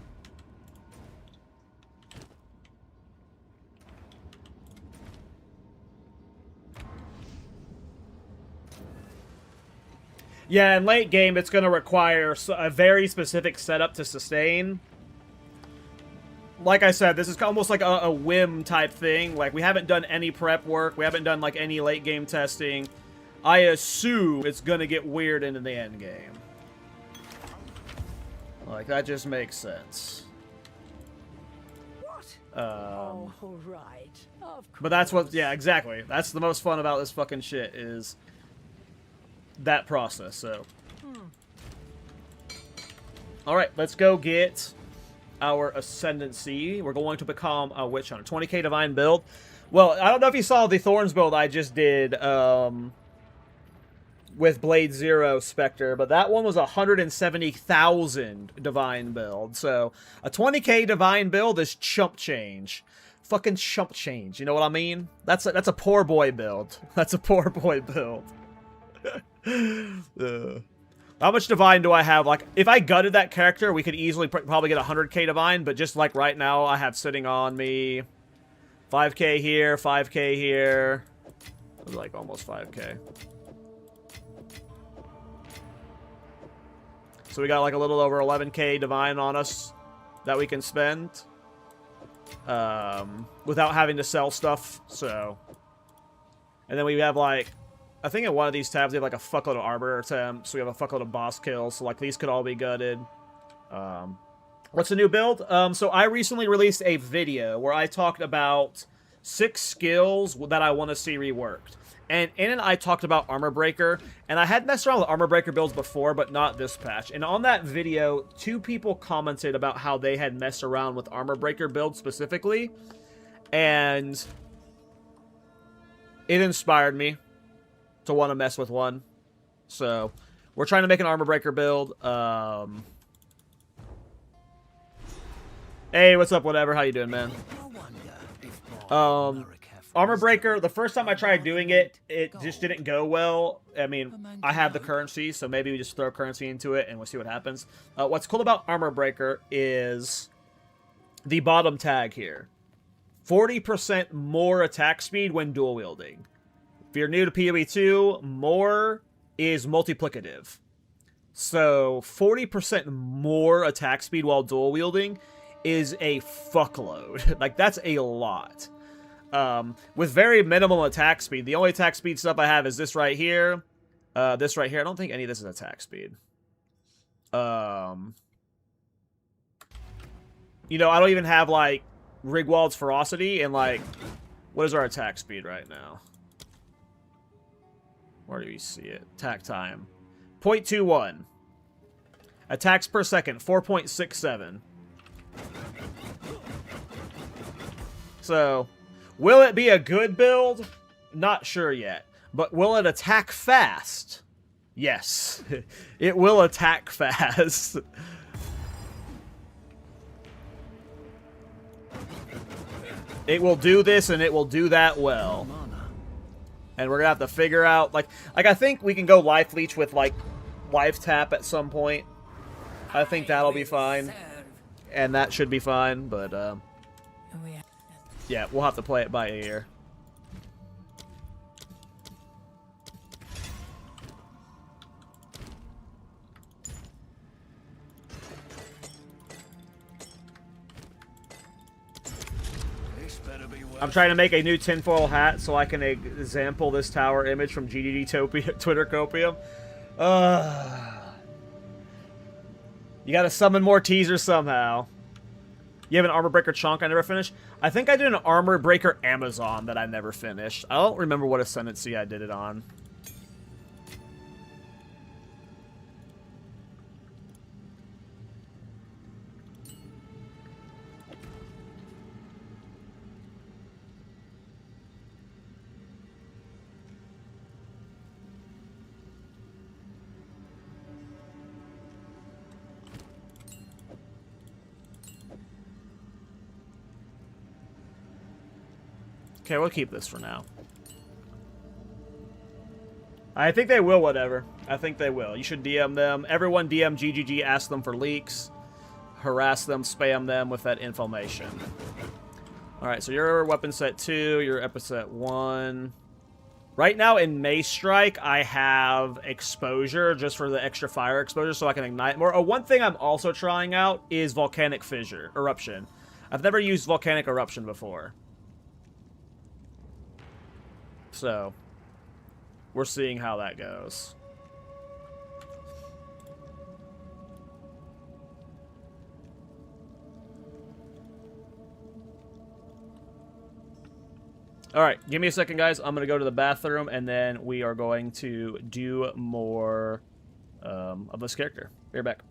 Yeah, in late game, it's going to require a very specific setup to sustain. Like I said, this is almost like a whim type thing. Like, we haven't done any prep work. We haven't done, like, any late game testing. I assume it's going to get weird into the end game. Like, that just makes sense. What? All right. But that's what, yeah, exactly. That's the most fun about this fucking shit, is that process, so. Alright, let's go get our Ascendancy. We're going to become a Witch Hunter. 20k Divine build. Well, I don't know if you saw the Thorns build I just did with Blade Zero Spectre, but that one was 170,000 Divine build. So, a 20k Divine build is chump change. Fucking chump change, you know what I mean? That's a poor boy build. That's a poor boy build. How much Divine do I have? Like, if I gutted that character, we could easily probably get 100k Divine, but just like right now, I have sitting on me 5k here, 5k here, like almost 5k. So we got like a little over 11k Divine on us that we can spend without having to sell stuff, so. And then we have like, I think in one of these tabs, they have like a fuckload of Armour attempts, so we have a fuckload of boss kills, so like these could all be gutted. What's the new build? So I recently released a video where I talked about 6 skills that I want to see reworked. And in it, I talked about Armor Breaker, and I had messed around with Armor Breaker builds before, but not this patch. And on that video, 2 people commented about how they had messed around with Armor Breaker builds specifically, and it inspired me to want to mess with one. So, we're trying to make an Armor Breaker build. Hey, what's up, whatever? How you doing, man? Armor Breaker, the first time I tried doing it, it just didn't go well. I mean, I have the currency, so maybe we just throw currency into it and we'll see what happens. What's cool about Armor Breaker is the bottom tag here. 40% more attack speed when dual wielding. If you're new to PoE 2, more is multiplicative. So 40% more attack speed while dual wielding is a fuckload. Like, that's a lot. With very minimal attack speed. The only attack speed stuff I have is this right here. This right here. I don't think any of this is attack speed. You know, I don't even have, like, Rigwald's Ferocity, and, like, what is our attack speed right now? Where do we see it? Attack time. 0.21. Attacks per second, 4.67. So, will it be a good build? Not sure yet. But will it attack fast? Yes. It will attack fast. It will do this and it will do that well. And we're gonna have to figure out, like I think we can go Life Leech with, like, Life Tap at some point. I think that'll be fine. And that should be fine, but, yeah, we'll have to play it by ear. This better be I'm trying to make a new tinfoil hat so I can example this tower image from GDD Twitter Copium. You gotta summon more teasers somehow. You have an Armor Breaker chunk I never finished? I think I did an Armor Breaker Amazon that I never finished. I don't remember what ascendancy I did it on. Okay, we'll keep this for now. I think they will, whatever. I think they will. You should DM them. Everyone DM GGG, ask them for leaks. Harass them, spam them with that information. Alright, so you're weapon set 2, you're epi set 1. Right now in Mace Strike, I have exposure just for the extra fire exposure so I can ignite more. Oh, one thing I'm also trying out is volcanic fissure, eruption. I've never used volcanic eruption before. So, we're seeing how that goes. Alright, give me a second, guys. I'm going to go to the bathroom, and then we are going to do more of this character. Be right back.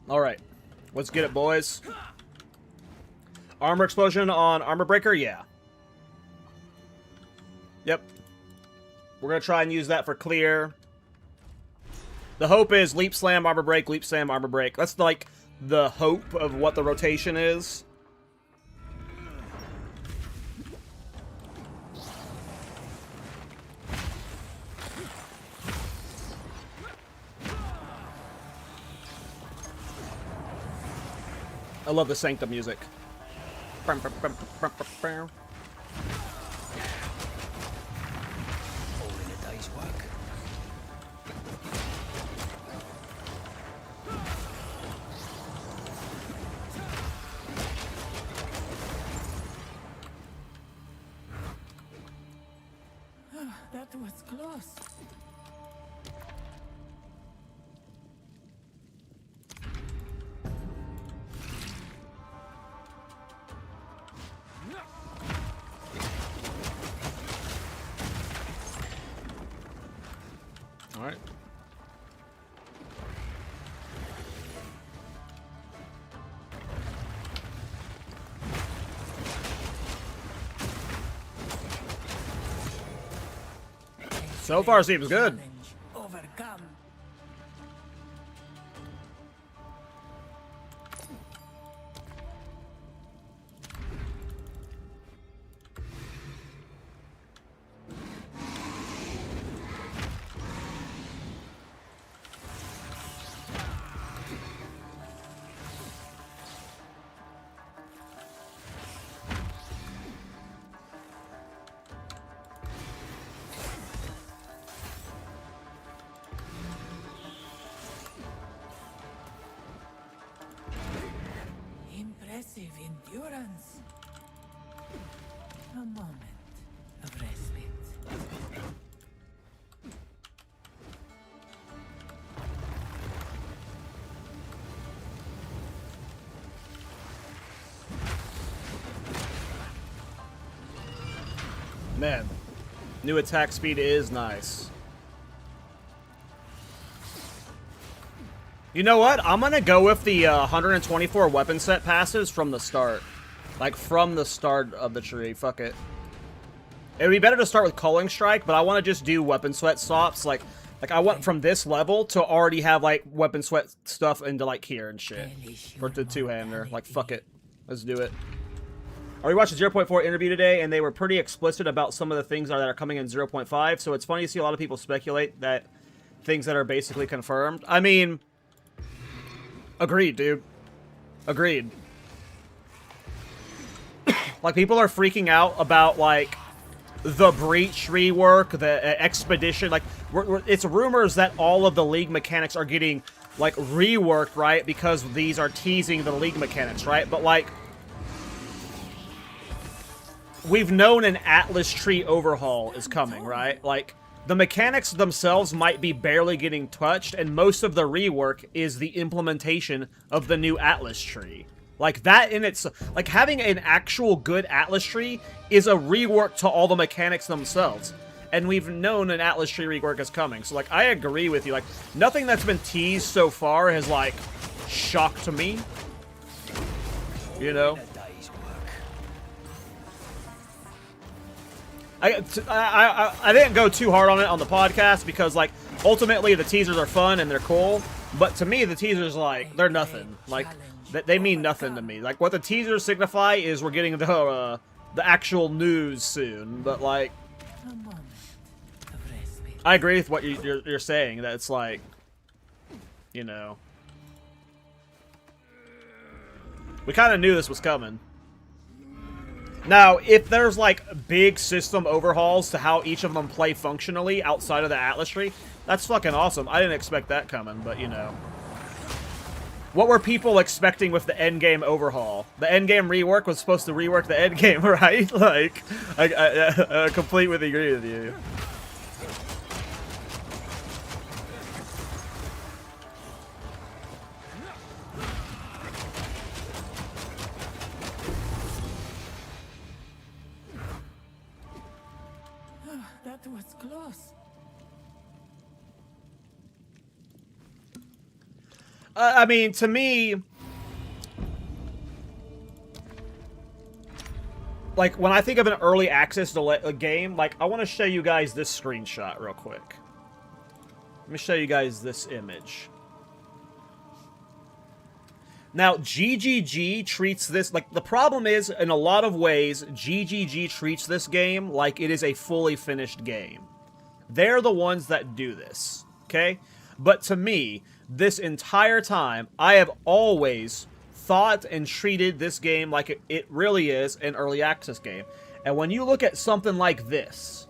Alright, let's get it, boys. Armor explosion on Armor Breaker? Yeah. Yep. We're going to try and use that for clear. The hope is Leap Slam, Armor Break, Leap Slam, Armor Break. That's like the hope of what the rotation is. I love the Sanctum music. All in a day's work. That was close. All right. So far, seems good. Overcome. Impressive endurance. A moment of respite. Man, New attack speed is nice. You know what? I'm gonna go with the 124 weapon set passes from the start. Like, from the start of the tree. Fuck it. It would be better to start with Culling Strike, but I want to just do weapon sweat swaps. Like I want from this level to already have, like, weapon sweat stuff into, like, here and shit. For the two-hander. Like, fuck it. Let's do it. We watched the 0.4 interview today, and they were pretty explicit about some of the things that are coming in 0.5, so it's funny to see a lot of people speculate that things that are basically confirmed. I mean, agreed, dude. Agreed. Like, people are freaking out about, like, the Breach rework, the Expedition. Like, it's rumors that all of the League mechanics are getting, like, reworked, right? Because these are teasing the League mechanics, right? But, like, we've known an Atlas Tree overhaul is coming, right? Like, the mechanics themselves might be barely getting touched, and most of the rework is the implementation of the new Atlas Tree. Like, that in its... Like, having an actual good Atlas Tree is a rework to all the mechanics themselves. And we've known an Atlas Tree rework is coming. So, like, I agree with you. Like, nothing that's been teased so far has, like, shocked me. You know? I didn't go too hard on it on the podcast because, like, ultimately the teasers are fun and they're cool. But to me, the teasers, like, they're nothing. Like... They mean nothing to me. Like, what the teasers signify is we're getting the actual news soon. But, like, I agree with what you're saying. That it's like, you know, we kind of knew this was coming. Now, if there's, like, big system overhauls to how each of them play functionally outside of the Atlas Tree, that's fucking awesome. I didn't expect that coming, but, you know. What were people expecting with the Endgame overhaul? The Endgame rework was supposed to rework the Endgame, right? Like, I completely agree with you. That was close. I mean, to me, like, when I think of an early access game, like, I want to show you guys this screenshot real quick. Let me show you guys this image. Now, GGG treats this, like, the problem is, in a lot of ways, GGG treats this game like it is a fully finished game. They're the ones that do this, okay? But to me, this entire time, I have always thought and treated this game like it really is an early access game. And when you look at something like this,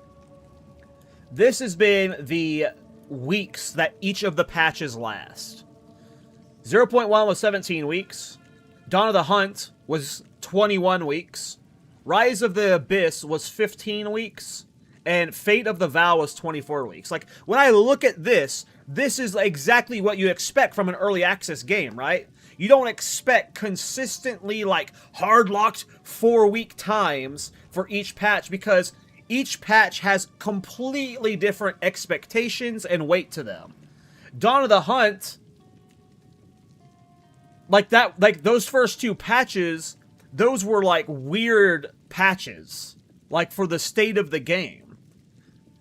this has been the weeks that each of the patches last. 0.1 was 17 weeks. Dawn of the Hunt was 21 weeks. Rise of the Abyss was 15 weeks. And Fate of the Vow was 24 weeks. Like, when I look at this, this is exactly what you expect from an early access game, right? You don't expect consistently, like, hard-locked 4-week times for each patch because each patch has completely different expectations and weight to them. Dawn of the Hunt, like that, like those first two patches, those were like weird patches, like for the state of the game.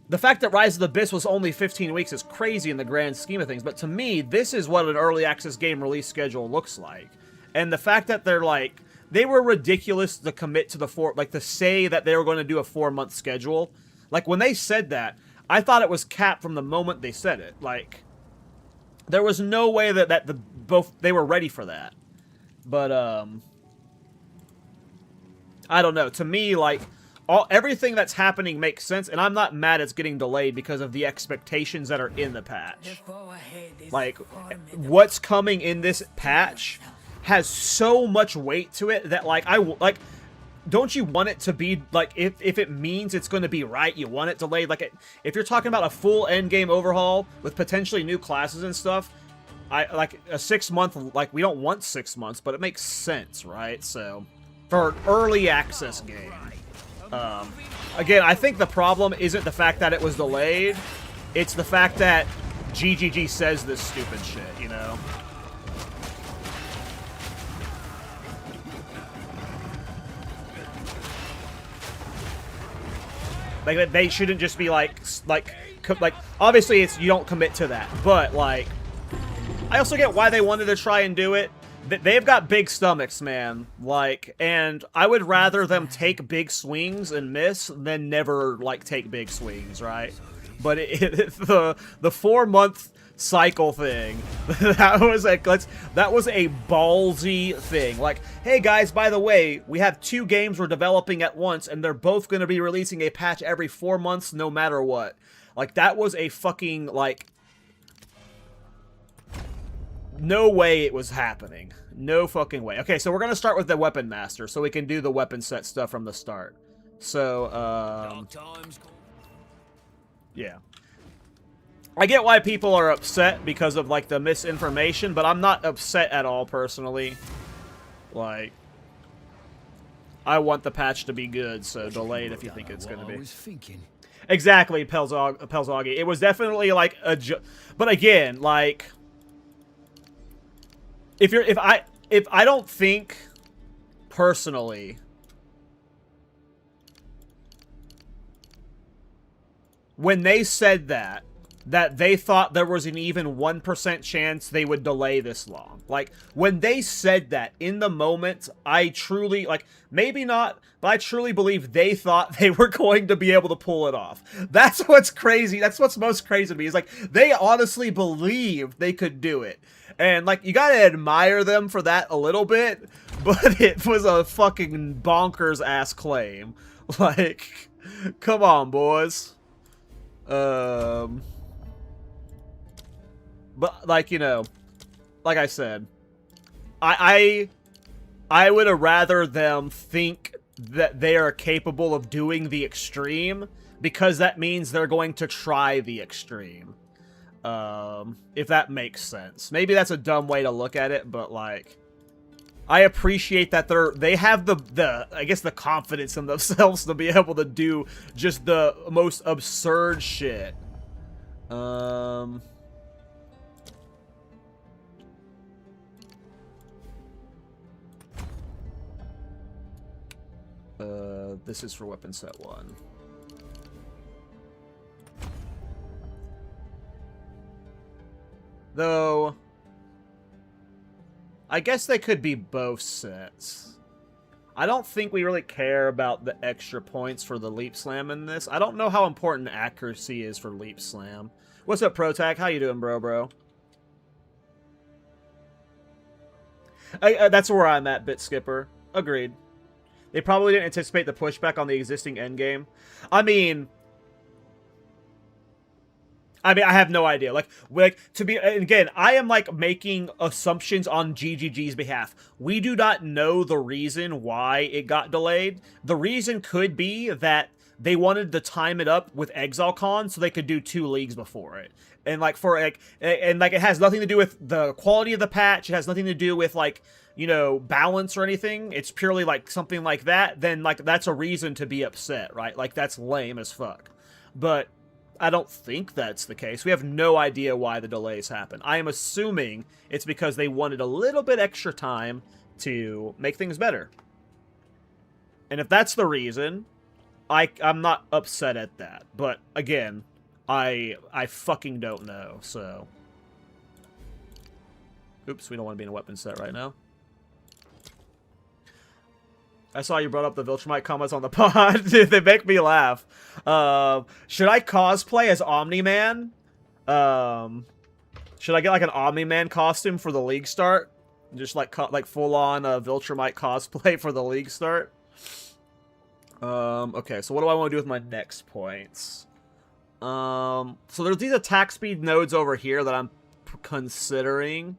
The fact that Rise of the Abyss was only 15 weeks is crazy in the grand scheme of things, but to me, this is what an early access game release schedule looks like. And the fact that they're like, they were ridiculous to commit to the to say that they were going to do a 4-month schedule. Like, when they said that, I thought it was capped from the moment they said it. Like, there was no way that they were ready for that. But, I don't know. To me, like, everything that's happening makes sense, and I'm not mad it's getting delayed because of the expectations that are in the patch. Like, what's coming in this patch has so much weight to it that, like, don't you want it to be, like, if it means it's going to be right, you want it delayed? Like, if you're talking about a full endgame overhaul with potentially new classes and stuff, like, a 6-month, like, we don't want 6 months, but it makes sense, right? So, for an early access game. Again, I think the problem isn't the fact that it was delayed. It's the fact that GGG says this stupid shit, you know? Like, they shouldn't just be like, obviously it's, you don't commit to that, but like, I also get why they wanted to try and do it. They've got big stomachs, man. Like, and I would rather them take big swings and miss than never, like, take big swings, right? But the 4-month cycle thing, that was a ballsy thing. Like, hey guys, by the way, we have 2 games we're developing at once, and they're both going to be releasing a patch every 4 months, no matter what. Like, that was a fucking, like, no way it was happening. No fucking way. Okay, so we're going to start with the Weapon Master, so we can do the weapon set stuff from the start. So, yeah. I get why people are upset because of, like, the misinformation, but I'm not upset at all, personally. Like, I want the patch to be good, so delayed if you think it's going to be. Exactly, Pelzoggy. It was definitely, like, but again, like, if I don't think, personally, when they said that they thought there was an even 1% chance they would delay this long. Like, when they said that, in the moment, I truly, like, maybe not, but I truly believe they thought they were going to be able to pull it off. That's what's crazy. That's what's most crazy to me, is, like, they honestly believed they could do it. And, like, you gotta admire them for that a little bit, but it was a fucking bonkers-ass claim. Like, come on, boys. But, like, you know, like I said, I would have rather them think that they are capable of doing the extreme, because that means they're going to try the extreme. If that makes sense. Maybe that's a dumb way to look at it, but, like, I appreciate that they have the I guess the confidence in themselves to be able to do just the most absurd shit. This is for weapon set 1. Though, I guess they could be both sets. I don't think we really care about the extra points for the Leap Slam in this. I don't know how important accuracy is for Leap Slam. What's up, Protag? How you doing, bro? That's where I'm at, Bit Skipper. Agreed. They probably didn't anticipate the pushback on the existing endgame. I mean, I have no idea. Like to be, again, I am like making assumptions on GGG's behalf. We do not know the reason why it got delayed. The reason could be that they wanted to time it up with ExileCon so they could do 2 leagues before it. And like it has nothing to do with the quality of the patch. It has nothing to do with, like, you know, balance or anything. It's purely like something like that. Then, like, that's a reason to be upset, right? Like, that's lame as fuck. But I don't think that's the case. We have no idea why the delays happen. I am assuming it's because they wanted a little bit extra time to make things better. And if that's the reason, I'm not upset at that. But again, I fucking don't know, so. Oops, we don't want to be in a weapon set right now. I saw you brought up the Viltrumite comments on the pod. Dude, they make me laugh. Should I cosplay as Omni-Man? Should I get like an Omni-Man costume for the league start? Just like full-on Viltrumite cosplay for the league start? Okay, so what do I want to do with my next points? So there's these attack speed nodes over here that I'm considering.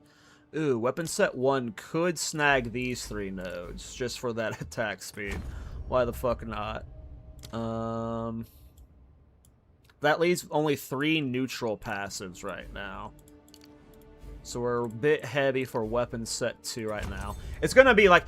Ooh, weapon set 1 could snag these 3 nodes just for that attack speed. Why the fuck not? That leaves only 3 neutral passives right now. So we're a bit heavy for weapon set 2 right now. It's going to be like...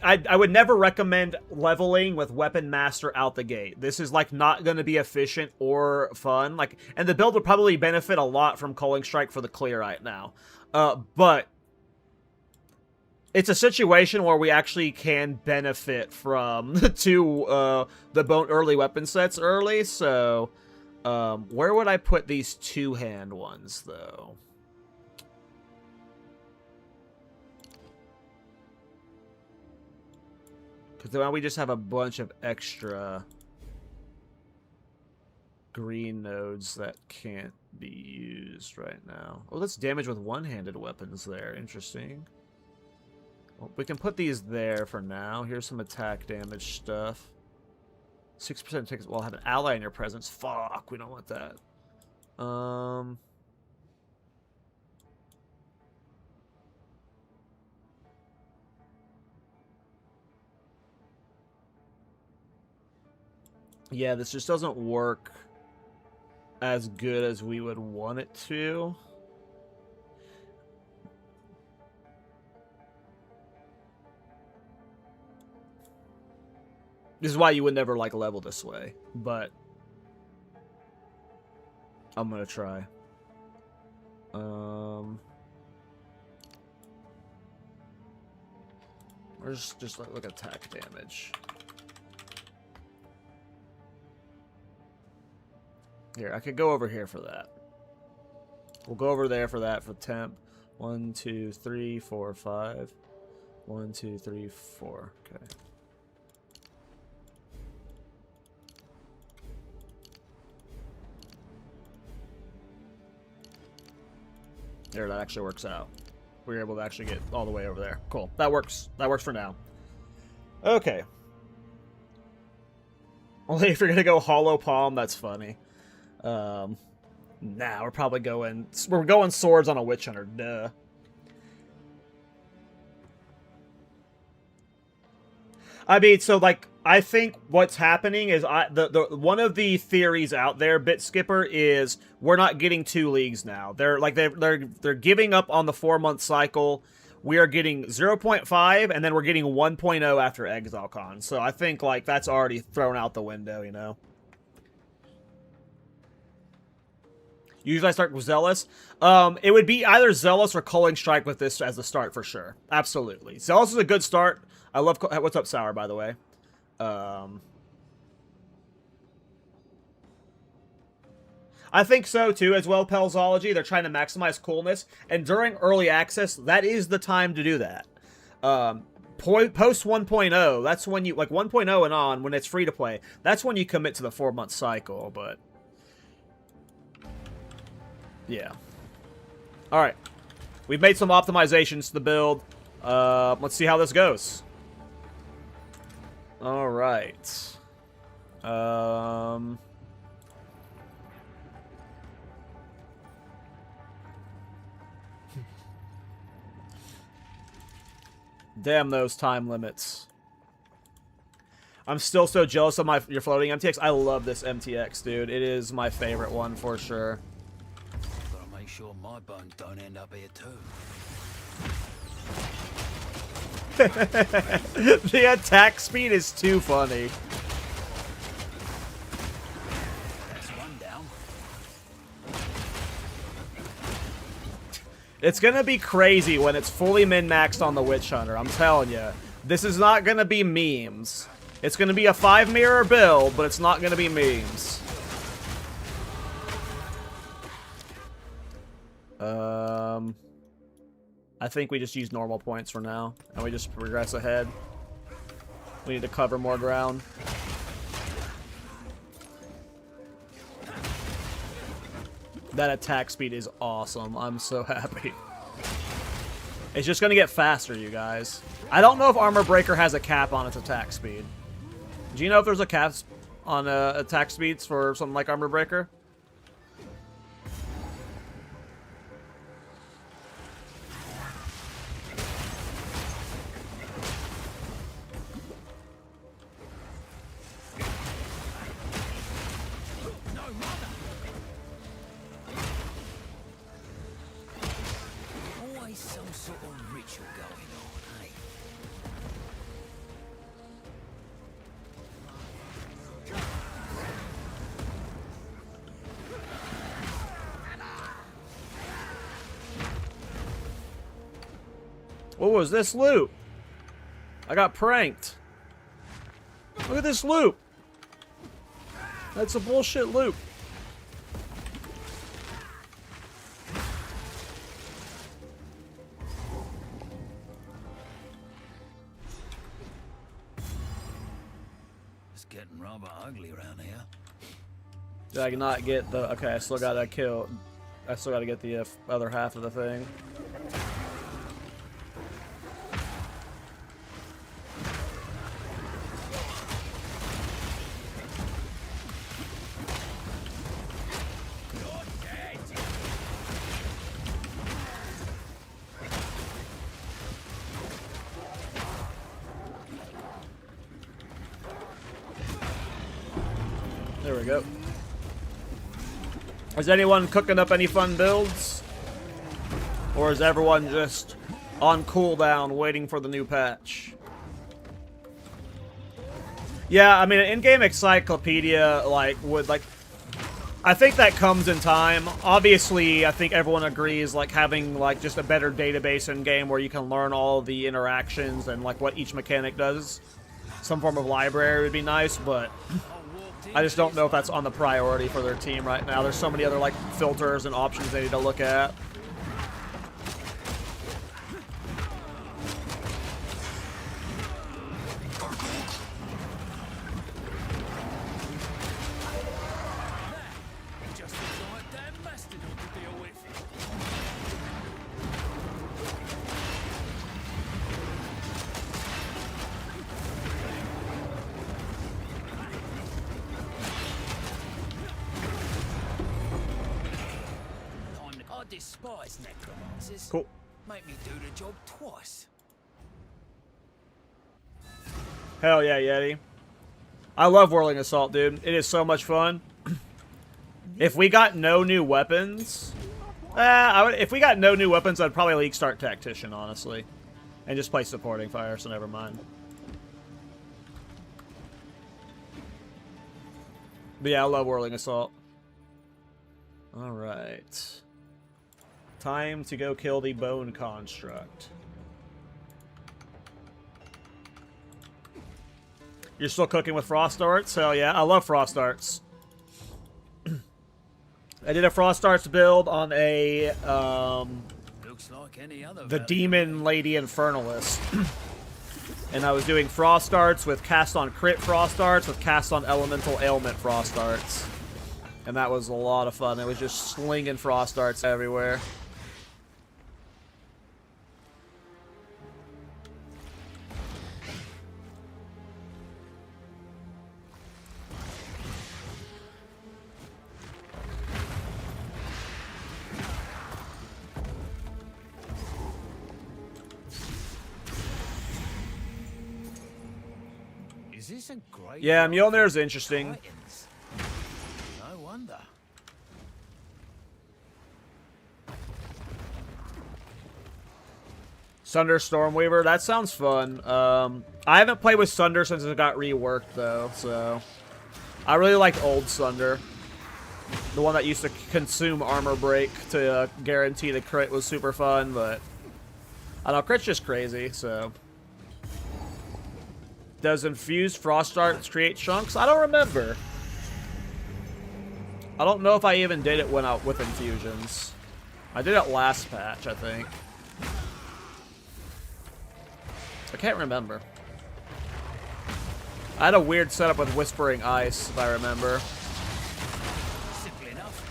I would never recommend leveling with Weapon Master out the gate. This is like not going to be efficient or fun. Like, and the build would probably benefit a lot from Culling Strike for the clear right now. But it's a situation where we actually can benefit from the bone early weapon sets early. So where would I put these 2-hand ones, though? Because then we just have a bunch of extra green nodes that can't be used right now. Oh, that's damage with one-handed weapons there. Interesting. Well, we can put these there for now. Here's some attack damage stuff. 6% takes... Well, have an ally in your presence. Fuck, we don't want that. Yeah, this just doesn't work as good as we would want it to. This is why you would never, like, level this way, but I'm gonna try. Or just look at attack damage. Here, I could go over here for that. We'll go over there for that for temp. 1, 2, 3, 4, 5. 1, 2, 3, 4. Okay. There, that actually works out. We were able to actually get all the way over there. Cool. That works. That works for now. Okay. Only if you're gonna go hollow palm, that's funny. Nah, we're probably going... We're going swords on a witch hunter. Duh. I mean, so, like, I think what's happening is one of the theories out there, Bit Skipper, is we're not getting 2 leagues now. They're giving up on the 4-month cycle. We are getting 0.5, and then we're getting 1.0 after ExileCon. So I think, like, that's already thrown out the window, you know? Usually I start with Zealous. It would be either Zealous or Culling Strike with this as the start for sure. Absolutely. Zealous is a good start. I love... What's up, Sour, by the way? I think so, too, as well, Pelzology. They're trying to maximize coolness. And during early access, that is the time to do that. Post 1.0, that's when you... Like, 1.0 and on, when it's free to play, that's when you commit to the 4-month cycle, but... Yeah. Alright. We've made some optimizations to the build. Let's see how this goes. Alright. Damn those time limits. I'm still so jealous of your floating MTX. I love this MTX, dude. It is my favorite one for sure. Sure my bones don't end up here too. The attack speed is too funny. That's one down. It's gonna be crazy when it's fully min-maxed on the Witch Hunter. I'm telling you, this is not gonna be memes. It's gonna be a 5-mirror build, but it's not gonna be memes. I think we just use normal points for now, and we just progress ahead. We need to cover more ground. That attack speed is awesome. I'm so happy. It's just gonna get faster, you guys. I don't know if Armor Breaker has a cap on its attack speed. Do you know if there's a cap on attack speeds for something like Armor Breaker? sort of ritual going on, eh? What was this loot? I got pranked. Look at this loot. That's a bullshit loot. It's getting rather ugly around here. Did I not get the... Okay, I still gotta kill... I still gotta get the other half of the thing. There we go. Is anyone cooking up any fun builds? Or is everyone just on cooldown waiting for the new patch? Yeah, I mean, an in-game encyclopedia, like, would, like... I think that comes in time. Obviously, I think everyone agrees, like, having, like, just a better database in-game where you can learn all the interactions and, like, what each mechanic does. Some form of library would be nice, but... I just don't know if that's on the priority for their team right now. There's so many other, like, filters and options they need to look at. Just a giant damn mastodon to deal with. I despise necromancers. Cool. Make me do the job twice. Hell yeah, Yeti. I love Whirling Assault, dude. It is so much fun. If we got no new weapons... if we got no new weapons, I'd probably league start Tactician, honestly. And just play Supporting Fire, so never mind. But yeah, I love Whirling Assault. Alright. Time to go kill the Bone Construct. You're still cooking with Frost Darts? Hell yeah, I love Frost Darts. I did a Frost Darts build on a, Looks like any other the value. Demon Lady Infernalist. And I was doing Frost Darts with cast on crit Frost Darts with cast on elemental ailment Frost Darts. And that was a lot of fun. It was just slinging Frost Darts everywhere. Is this a great? Yeah, Mjolnir's interesting. Titans? No wonder. Sunder Stormweaver, that sounds fun. I haven't played with Sunder since it got reworked, though, so... I really liked old Sunder. The one that used to consume armor break to guarantee the crit was super fun, but... I don't know, crit's just crazy, so... Does infused Frost Darts create chunks? I don't remember. I don't know if I even did it when out with infusions. I did it last patch, I think. I can't remember. I had a weird setup with Whispering Ice, if I remember. Simply enough.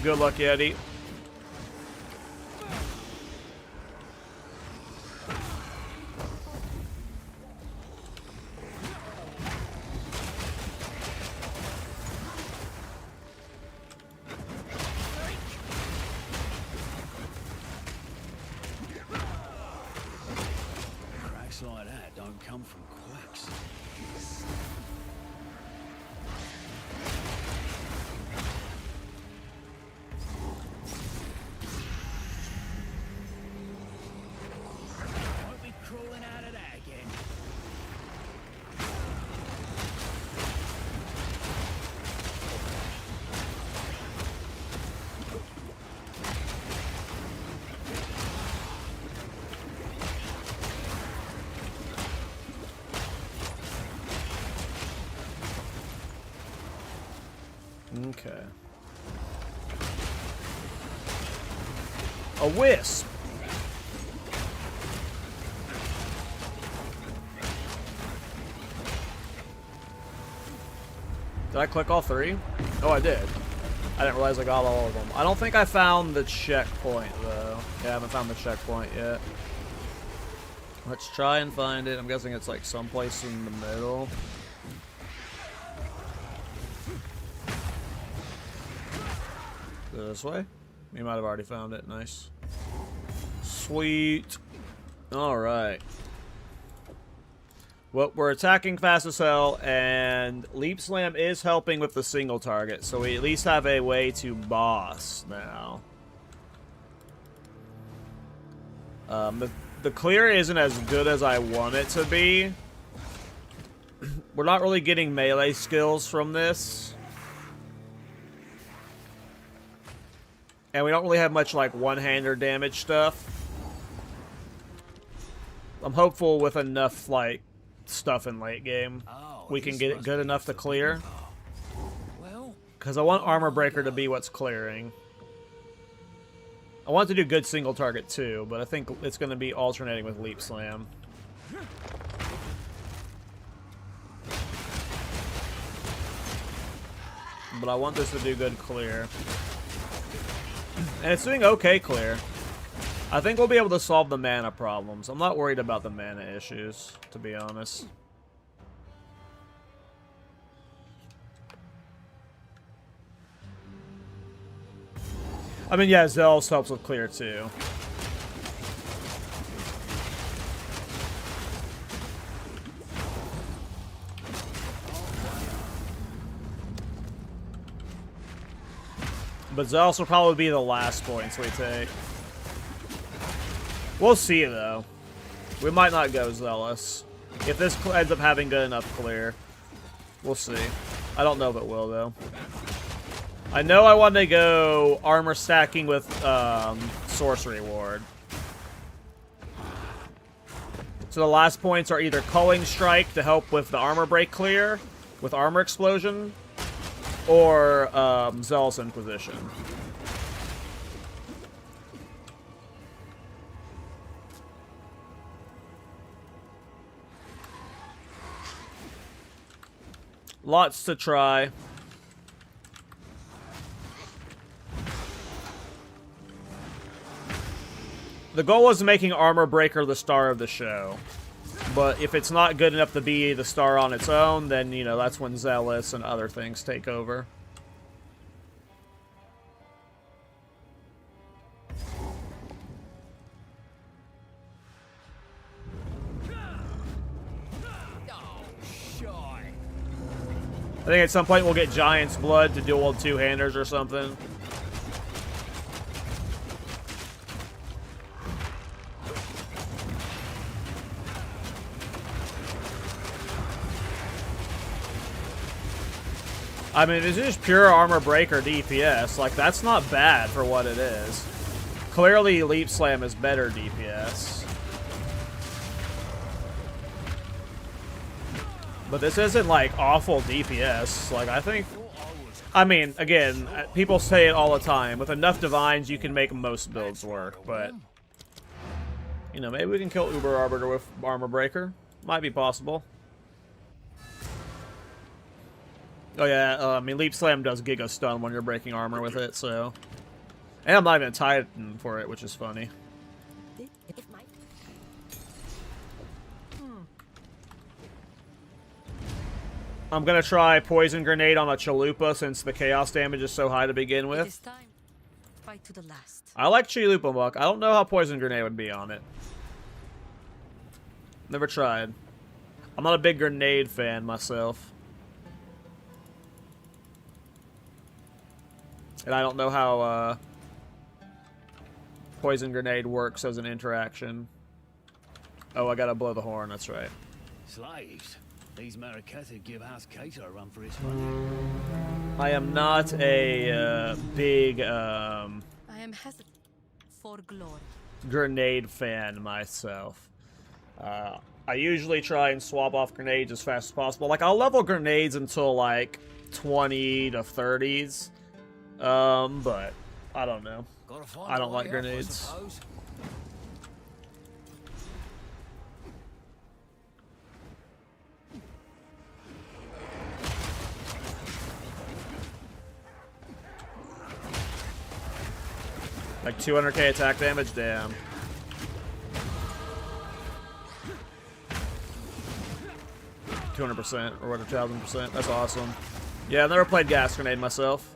Good luck, Yeti. Attacks like that don't come from quacks. Won't be crawling out of that again. Okay. A wisp. Did I click all three? Oh, I did. I didn't realize I got all of them. I don't think I found the checkpoint, though. Yeah, I haven't found the checkpoint yet. Let's try and find it. I'm guessing it's like someplace in the middle. This way? You might have already found it. Nice. Sweet. Alright. Well, we're attacking fast as hell, and Leap Slam is helping with the single target, so we at least have a way to boss now. The clear isn't as good as I want it to be. We're not really getting melee skills from this. And we don't really have much, like, one-hander damage stuff. I'm hopeful with enough, like, stuff in late game, we can get it good enough to clear. Because I want Armor Breaker to be what's clearing. I want to do good single target, too, but I think it's going to be alternating with Leap Slam. But I want this to do good clear. And it's doing okay clear. I think we'll be able to solve the mana problems. I'm not worried about the mana issues, to be honest. I mean, yeah, Zealous helps with clear, too. But Zealous will probably be the last points we take. We'll see, though. We might not go Zealous. If this ends up having good enough clear, we'll see. I don't know if it will, though. I know I want to go armor stacking with Sorcery Ward. So the last points are either Culling Strike to help with the armor break clear, with Armor Explosion, or Zealous Inquisition. Lots to try. The goal was making Armor Breaker the star of the show. But if it's not good enough to be the star on its own, then, you know, that's when Zealous and other things take over. I think at some point we'll get Giant's Blood to dual two-handers or something. I mean, it's just pure Armor Breaker DPS. Like, that's not bad for what it is. Clearly, Leap Slam is better DPS. But this isn't, like, awful DPS. Like, I think... I mean, again, people say it all the time. With enough Divines, you can make most builds work, but... You know, maybe we can kill Uber Arbiter with Armor Breaker. Might be possible. Oh yeah, I mean, Leap Slam does Giga Stun when you're breaking armor with it, so... And I'm not even a Titan for it, which is funny. I'm gonna try Poison Grenade on a Chalupa since the Chaos damage is so high to begin with. It is time. Fight to the last. I like Chalupa Muck. I don't know how Poison Grenade would be on it. Never tried. I'm not a big grenade fan myself. And I don't know how poison grenade works as an interaction. Oh, I gotta blow the horn, that's right. Slaves. These Maracata give House Cato a run for his money. I am not a big I am hesitant for glory. grenade fan myself. I usually try and swap off grenades as fast as possible. Like, I'll level grenades until, like, 20 to 30s. But I don't know. I don't like grenades. Like 200k attack damage? Damn. %, or what, 1,000%. That's awesome. Yeah, I've never played gas grenade myself.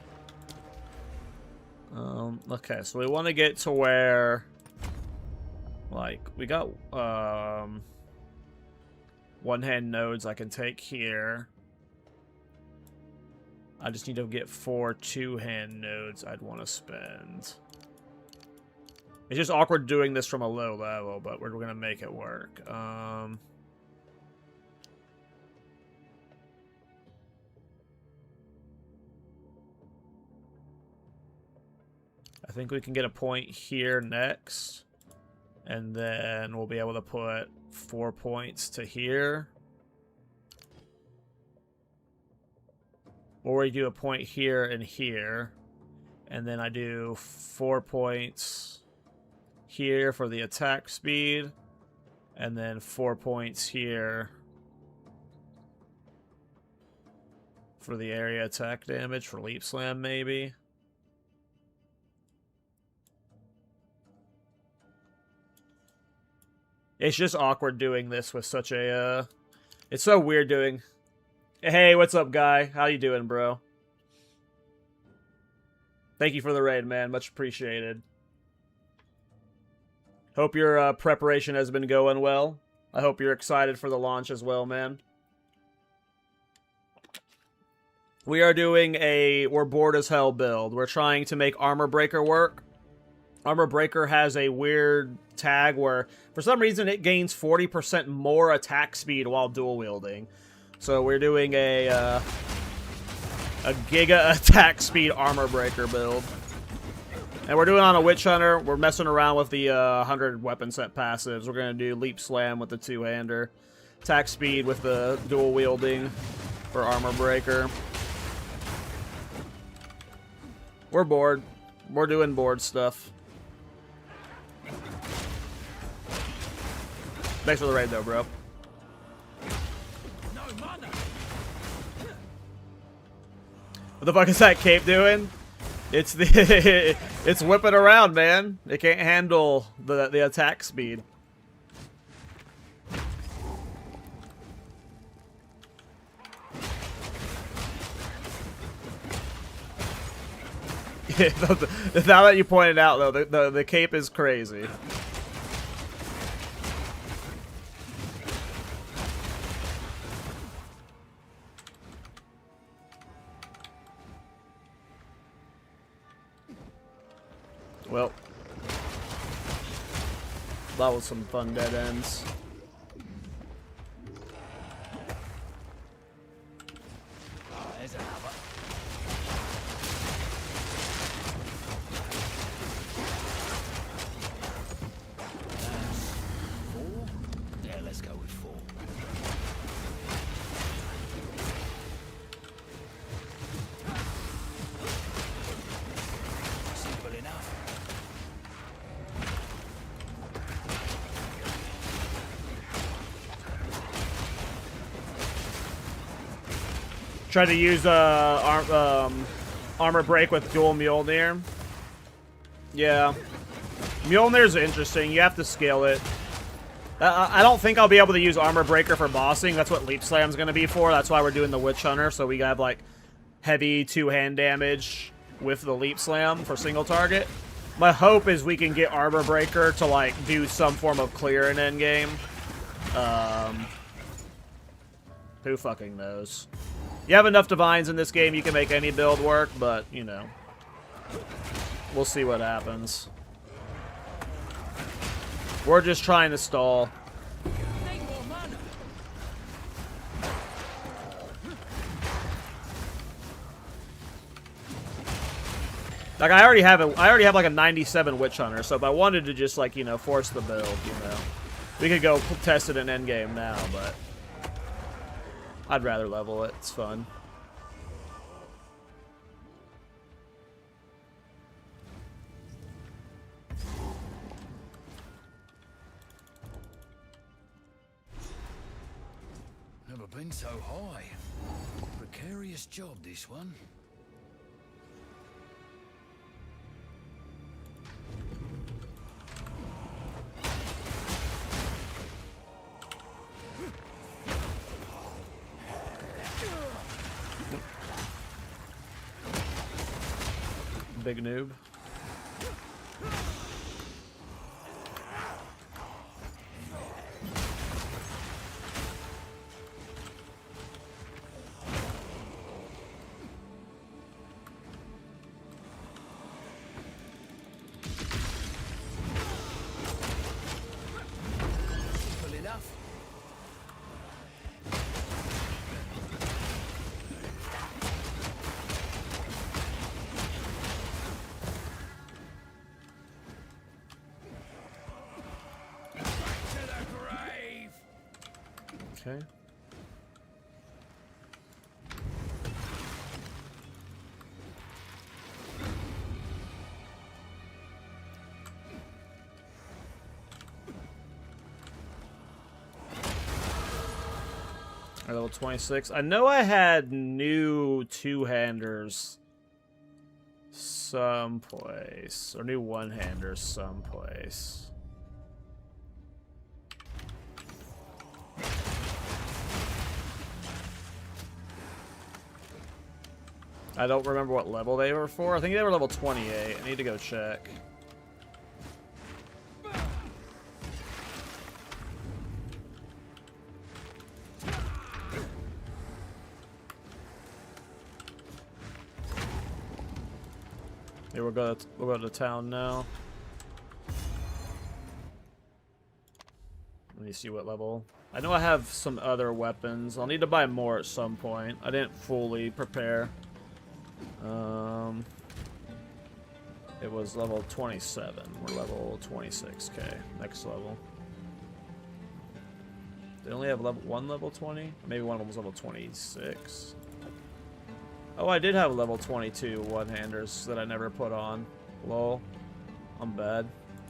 Okay, so we want to get to where, like, we got one-hand nodes I can take here. I just need to get 4 two-hand nodes I'd want to spend. It's just awkward doing this from a low level, but we're going to make it work. I think we can get a point here next, and then we'll be able to put 4 points to here. Or we do a point here and here, and then I do 4 points here for the attack speed, and then 4 points here for the area attack damage for Leap Slam, maybe. It's just awkward doing this with such a, it's so weird doing. Hey, what's up, guy? How you doing, bro? Thank you for the raid, man. Much appreciated. Hope your preparation has been going well. I hope you're excited for the launch as well, man. We are doing a we're bored as hell build. We're trying to make Armor Breaker work. Armor Breaker has a weird tag where, for some reason, it gains 40% more attack speed while dual wielding. So we're doing a Giga attack speed Armor Breaker build. And we're doing it on a Witch Hunter. We're messing around with the 100 weapon set passives. We're going to do Leap Slam with the two-hander. Attack speed with the dual wielding for Armor Breaker. We're bored. We're doing board stuff. Thanks for the raid, though, bro. What the fuck is that cape doing? It's the it's whipping around, man. It can't handle the attack speed. Now that you pointed out, though, the cape is crazy. Well, that was some fun dead ends. There's another. Four? Yeah, let's go with 4. Simple enough. Try to use Armor Break with dual Mjolnir. Yeah. Mjolnir's interesting. You have to scale it. I don't think I'll be able to use Armor Breaker for bossing. That's what Leap Slam's going to be for. That's why we're doing the Witch Hunter. So we have, like, heavy two-hand damage with the Leap Slam for single target. My hope is we can get Armor Breaker to, like, do some form of clear in endgame. Who fucking knows? You have enough divines in this game, you can make any build work, but, you know. We'll see what happens. We're just trying to stall. Like, I already have like a 97 Witch Hunter, so if I wanted to just, like, you know, force the build, you know. We could go test it in Endgame now, but I'd rather level it. It's fun. Never been so high. Precarious job, this one. Big noob. Full enough. Okay. Level 26. I know I had new two-handers someplace, or new one-handers someplace. I don't remember what level they were for. I think they were level 28. I need to go check. Here, we'll go to town now. Let me see what level. I know I have some other weapons. I'll need to buy more at some point. I didn't fully prepare. It was level 27. We're level 26k. Next level. They only have one level 20? Maybe one of them was level 26. Oh, I did have level 22 one-handers that I never put on. Lol. I'm bad.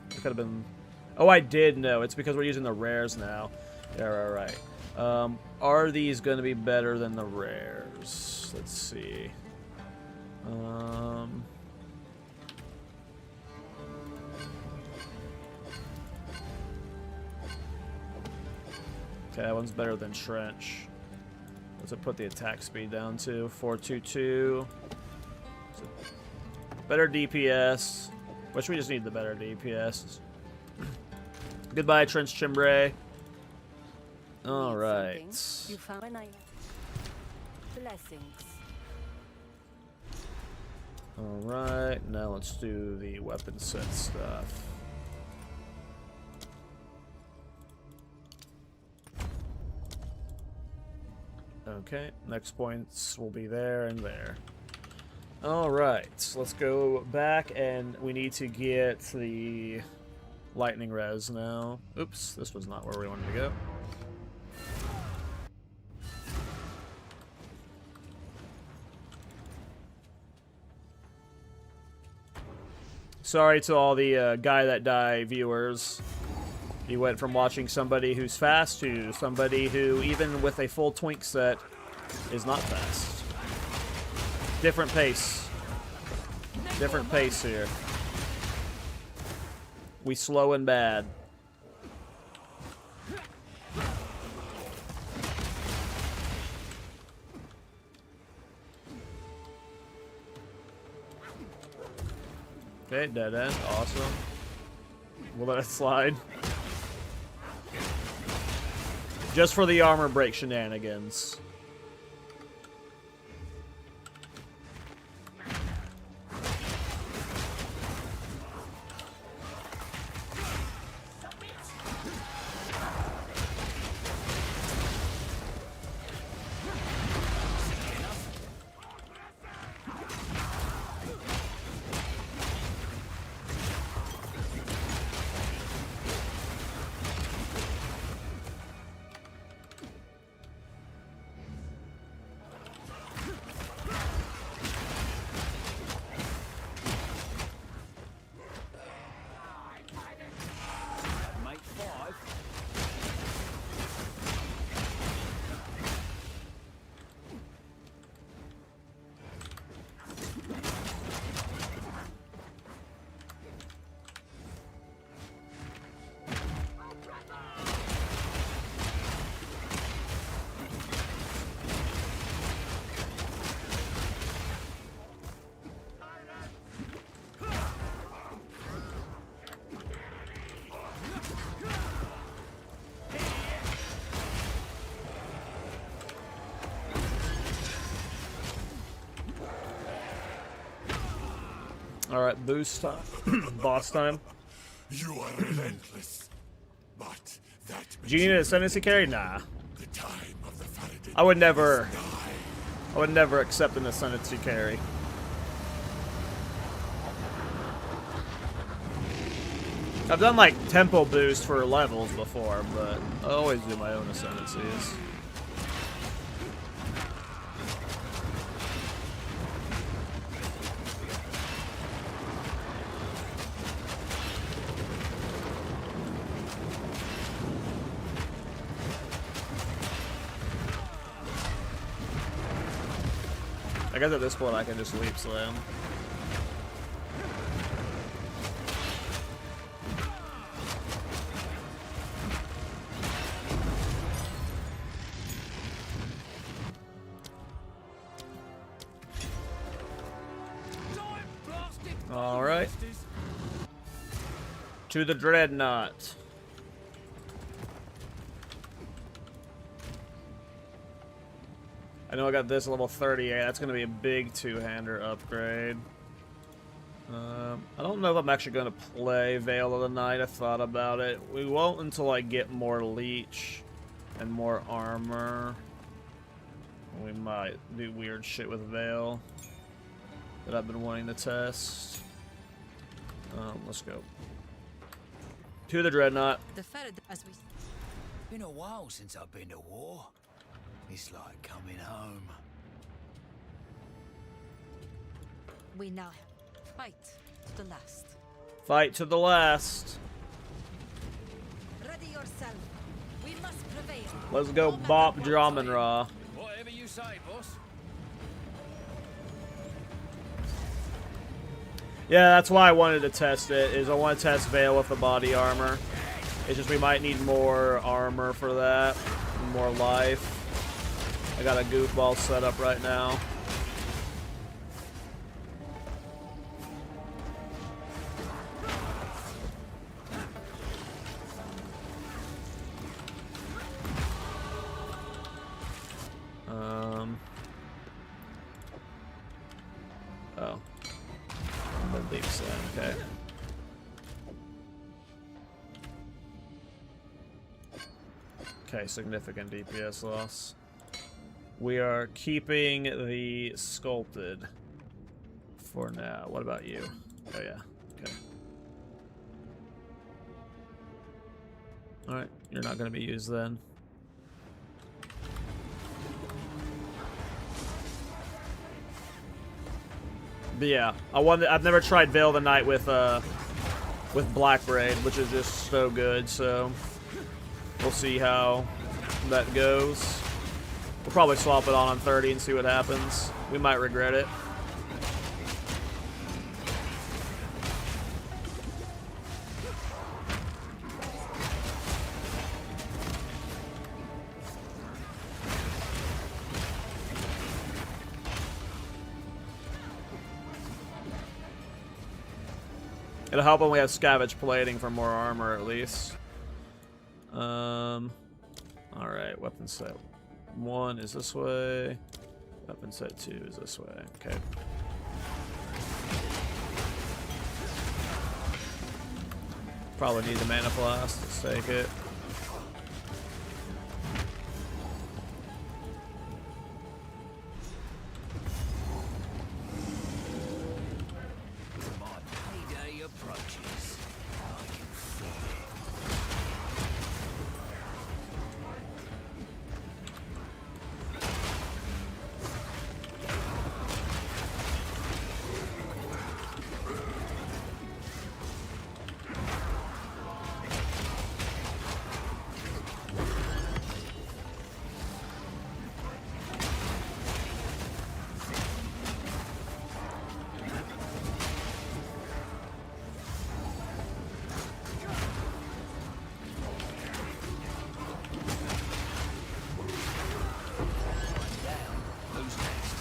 It could have been... Oh, I did know. It's because we're using the rares now. Yeah, right. Are these going to be better than the rares? Let's see. Okay, that one's better than Trench. Let's put the attack speed down to 422. Better DPS. Which we just need the better DPS. Goodbye, Trench Chimbre. Alright. You found an item. Blessings. Alright, now let's do the weapon set stuff. Okay, next points will be there and there. Alright, let's go back and we need to get the lightning res now. Oops, this was not where we wanted to go. Sorry to all the Guy That Die viewers. You went from watching somebody who's fast to somebody who, even with a full twink set, is not fast. Different pace. Different pace here. We slow and bad. Okay, dead end. Awesome. We'll let it slide. Just for the armor break shenanigans. Make 5. Alright, boost time. Boss time. You are relentless, but that Do you need an ascendancy carry? Nah. the time of the Faraday I would never die. I would never accept an ascendancy carry. I've done like tempo boost for levels before, but I always do my own ascendancies. I guess at this point I can just leap slam. Alright. To the Dreadnought. I know I got this level 38. That's going to be a big two-hander upgrade. I don't know if I'm actually going to play Veil of the Night. I thought about it. We won't until I get more Leech and more armor. We might do weird shit with Veil that I've been wanting to test. Let's go. To the Dreadnought. The Ferret, as we Been a while since I've been to war. It's like coming home. we now fight to the last. Fight to the last. Ready yourself. We must prevail. Let's go bop Dramenra. Whatever you say, boss. Yeah, that's why I wanted to test it, is I want to test Veil with the body armor. It's just we might need more armor for that, more life. I got a goofball set up right now. Oh. The leap set, okay. Okay, significant DPS loss. We are keeping the sculpted for now. What about you? Oh yeah, okay. Alright, you're not gonna be used then. But yeah, I've never tried Veil of the Night with Black Braid, which is just so good, so we'll see how that goes. We'll probably swap it on 30 and see what happens. We might regret it. It'll help when we have scavenge plating for more armor, at least. Alright, weapon set 1 is this way. Weapon set 2 is this way. Okay. Probably need the mana blast. Let's take it. My payday approaches. I can feel it. Who's next?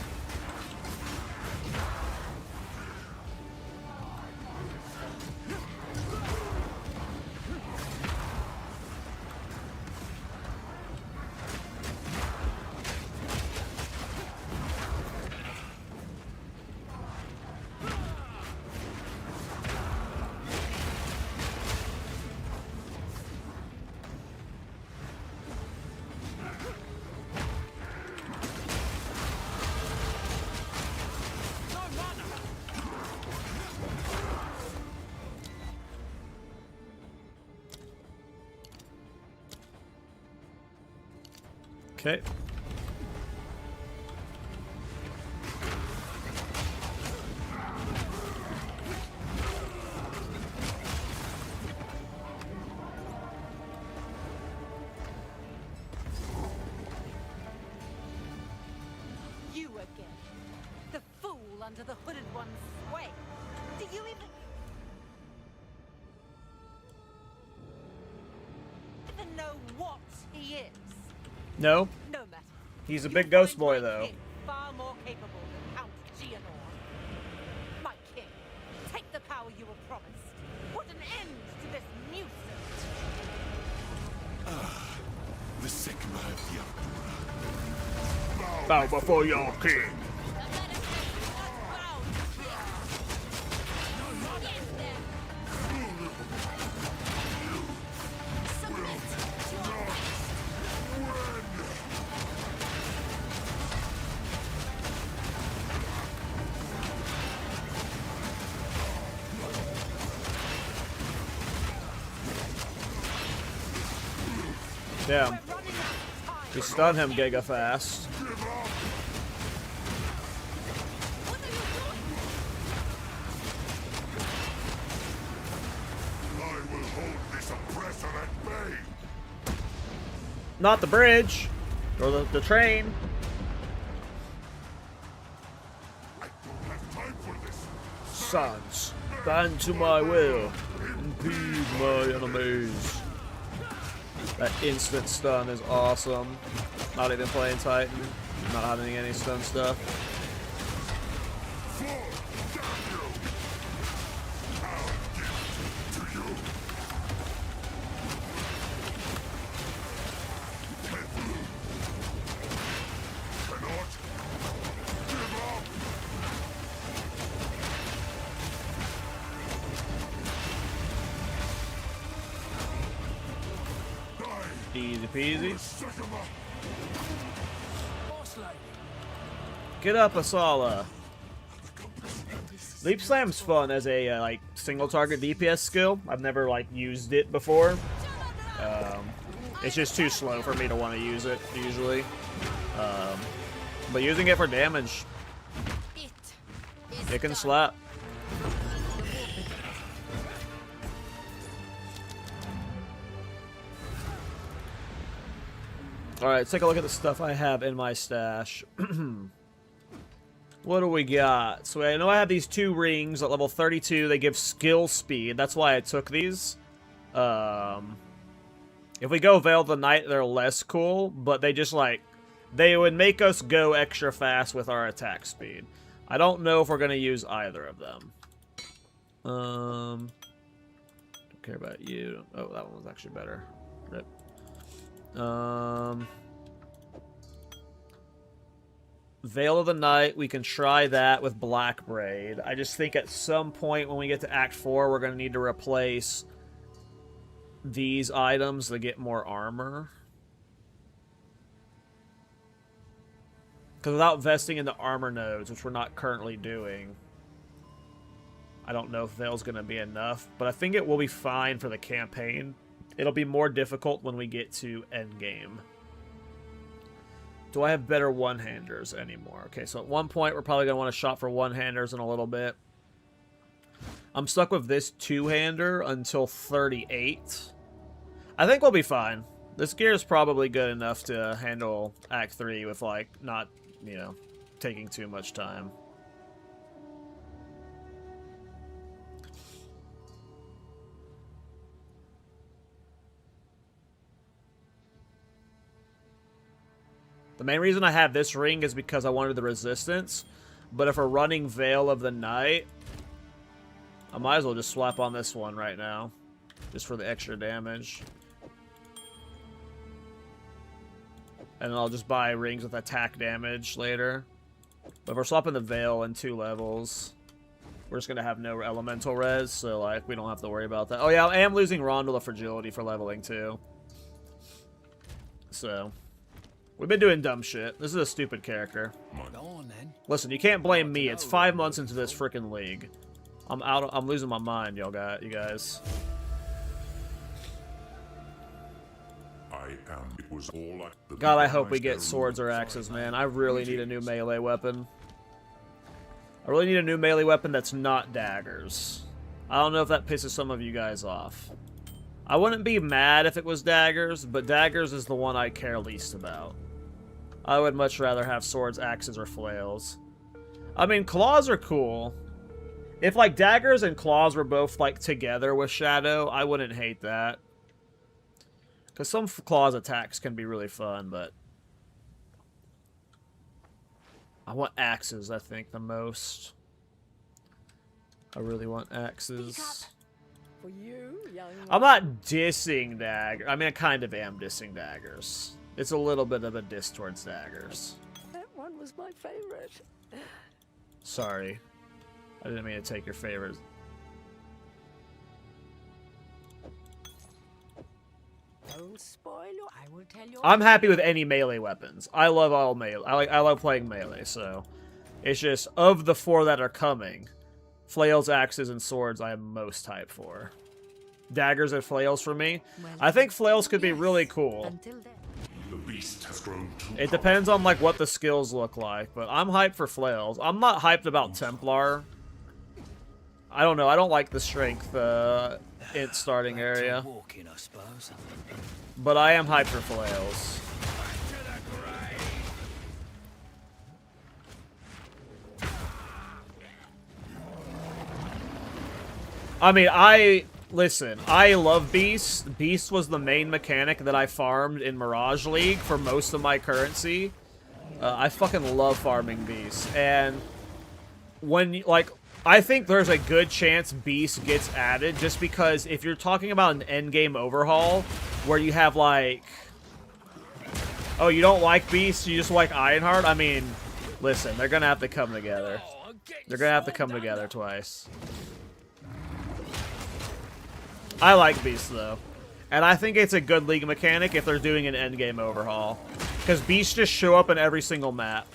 Okay. You again. The fool under the hooded one's sway. Do you even know what he is? No, No matter. he's a You'll big ghost find boy my though. king far more capable than Count Geonor. My king, take the power you were promised. Put an end to this nuisance. The Sigma of the Bow before your king. Damn. We stun him giga fast. I will hold this oppressor at bay. Not the bridge. Or the train. I don't have time for this. Sons, bend to my will. Impede my enemies. That instant stun is awesome. Not even playing Titan. Not having any stun stuff. Easy peasy. Boss lady. Get up, Asala. Leap Slam's fun as a like single target DPS skill. I've never like used it before. It's just too slow for me to want to use it usually. But using it for damage, it can slap. Alright, take a look at the stuff I have in my stash. What do we got? So I know I have these 2 rings at level 32. They give skill speed. That's why I took these. If we go Veil of the Night, they're less cool. But they just like... They would make us go extra fast with our attack speed. I don't know if we're going to use either of them. Don't care about you. Oh, that one was actually better. Rip. Veil of the Night, we can try that with Black Braid. I just think at some point when we get to Act 4, we're going to need to replace these items to get more armor. Because without vesting in the armor nodes, which we're not currently doing, I don't know if Veil's going to be enough. But I think it will be fine for the campaign. It'll be more difficult when we get to Endgame. Do I have better one-handers anymore? Okay, so at one point, we're probably going to want to shop for one-handers in a little bit. I'm stuck with this two-hander until 38. I think we'll be fine. This gear is probably good enough to handle Act 3 with, like, not, you know, taking too much time. The main reason I have this ring is because I wanted the resistance. But if we're running Veil of the Night, I might as well just swap on this one right now. Just for the extra damage. And then I'll just buy rings with attack damage later. But if we're swapping the Veil in 2 levels, we're just going to have no elemental res. So, like, we don't have to worry about that. Oh, yeah, I am losing Rondel of Fragility for leveling, too. So... we've been doing dumb shit. This is a stupid character. Go on, then. Listen, you can't blame me. It's 5 months into this freaking league. I'm losing my mind, you guys. It was all God, I hope we get swords or axes, man. I really need a new melee weapon. I really need a new melee weapon that's not daggers. I don't know if that pisses some of you guys off. I wouldn't be mad if it was daggers, but daggers is the one I care least about. I would much rather have swords, axes, or flails. I mean, claws are cool. If, like, daggers and claws were both, like, together with Shadow, I wouldn't hate that. Because some claws attacks can be really fun, but... I want axes, I think, the most. I really want axes. For you, young I'm not dissing daggers. I mean, I kind of am dissing daggers. It's a little bit of a diss towards daggers. That one was my favorite. Sorry. I didn't mean to take your favors. Don't spoil your... I will tell you... I'm happy with any melee weapons. I love all melee. I love playing melee, so... It's just, of the 4 that are coming, flails, axes, and swords I am most hyped for. Daggers and flails for me. I think flails could be really cool. Until then. The beast has grown too It depends on, like, what the skills look like, but I'm hyped for flails. I'm not hyped about Templar. I don't know. I don't like the strength in starting area. Walking, I suppose. But I am hyped for flails. I mean, listen, I love Beast. Beast was the main mechanic that I farmed in Mirage League for most of my currency. I fucking love farming Beast. And when, like, I think there's a good chance Beast gets added just because if you're talking about an endgame overhaul where you have, like... Oh, you don't like Beast? You just like Ironheart? I mean, listen, they're gonna have to come together. They're gonna have to come together twice. I like Beast, though. And I think it's a good league mechanic if they're doing an endgame overhaul. Because Beasts just show up in every single map.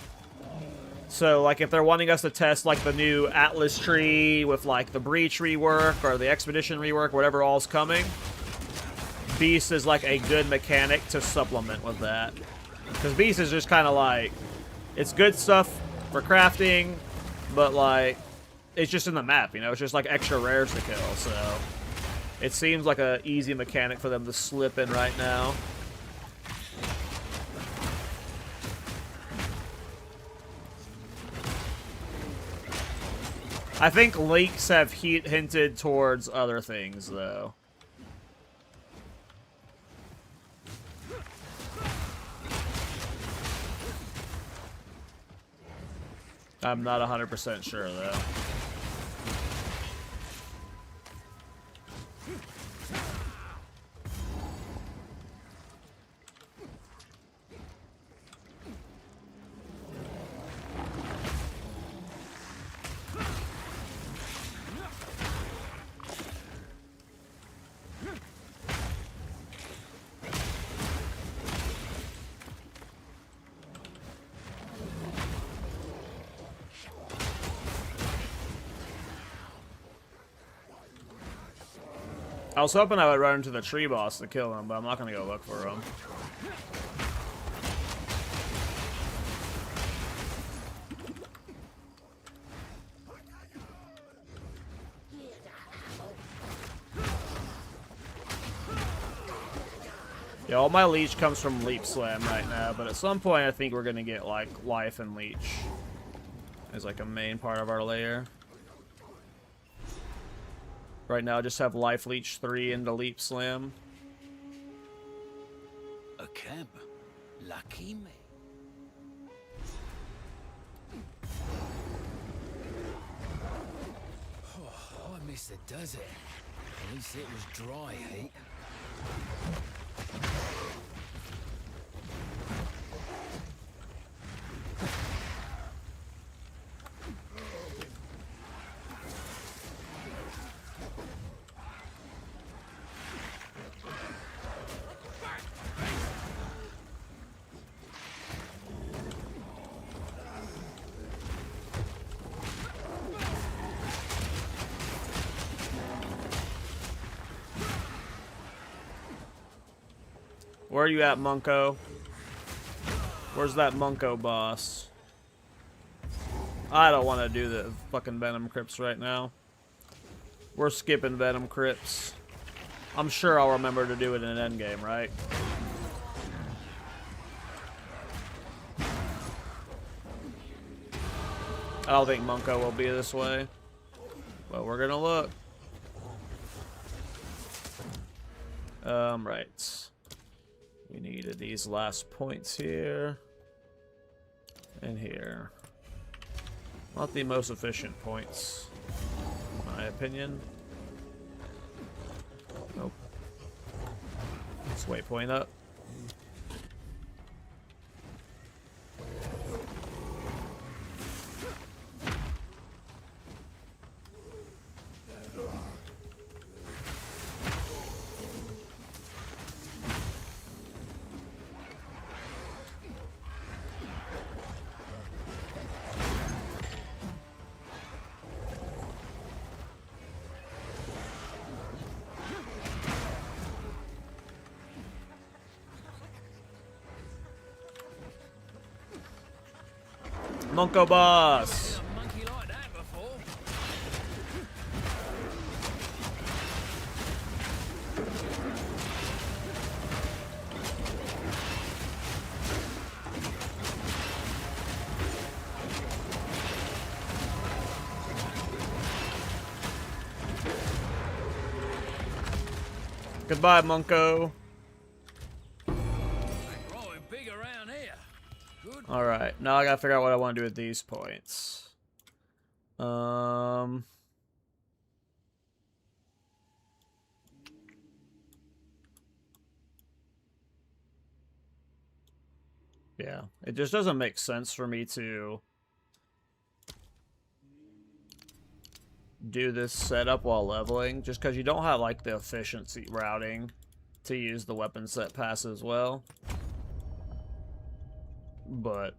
So, like, if they're wanting us to test, like, the new Atlas tree with, like, the Breach rework or the Expedition rework, whatever all's coming, Beast is, like, a good mechanic to supplement with that. Because Beast is just kind of, like, it's good stuff for crafting, but, like, it's just in the map, you know? It's just, like, extra rares to kill, so... It seems like an easy mechanic for them to slip in right now. I think leaks have hinted towards other things, though. I'm not 100% sure, though. I was hoping I would run into the tree boss to kill him, but I'm not gonna go look for him. Yeah, all my leech comes from Leap Slam right now, but at some point I think we're gonna get like life and leech as like a main part of our layer. Right now I just have life leech 3 into Leap Slam. A camp? Lucky me. Oh, I miss the desert. At least it was dry heat. Where are you at, Munko? Where's that Munko boss? I don't want to do the fucking Venom Crypts right now. We're skipping Venom Crypts. I'm sure I'll remember to do it in an endgame, right? I don't think Munko will be this way. But we're gonna look. Right. We needed these last points here. And here. Not the most efficient points, in my opinion. Nope. Let's waypoint up. Munko boss. A monkey like that before. Goodbye, Munko. Growing big around here. Good. Alright, now I gotta figure out what I want to do with these points. Yeah, it just doesn't make sense for me to do this setup while leveling, just because you don't have like the efficiency routing to use the weapon set pass as well. But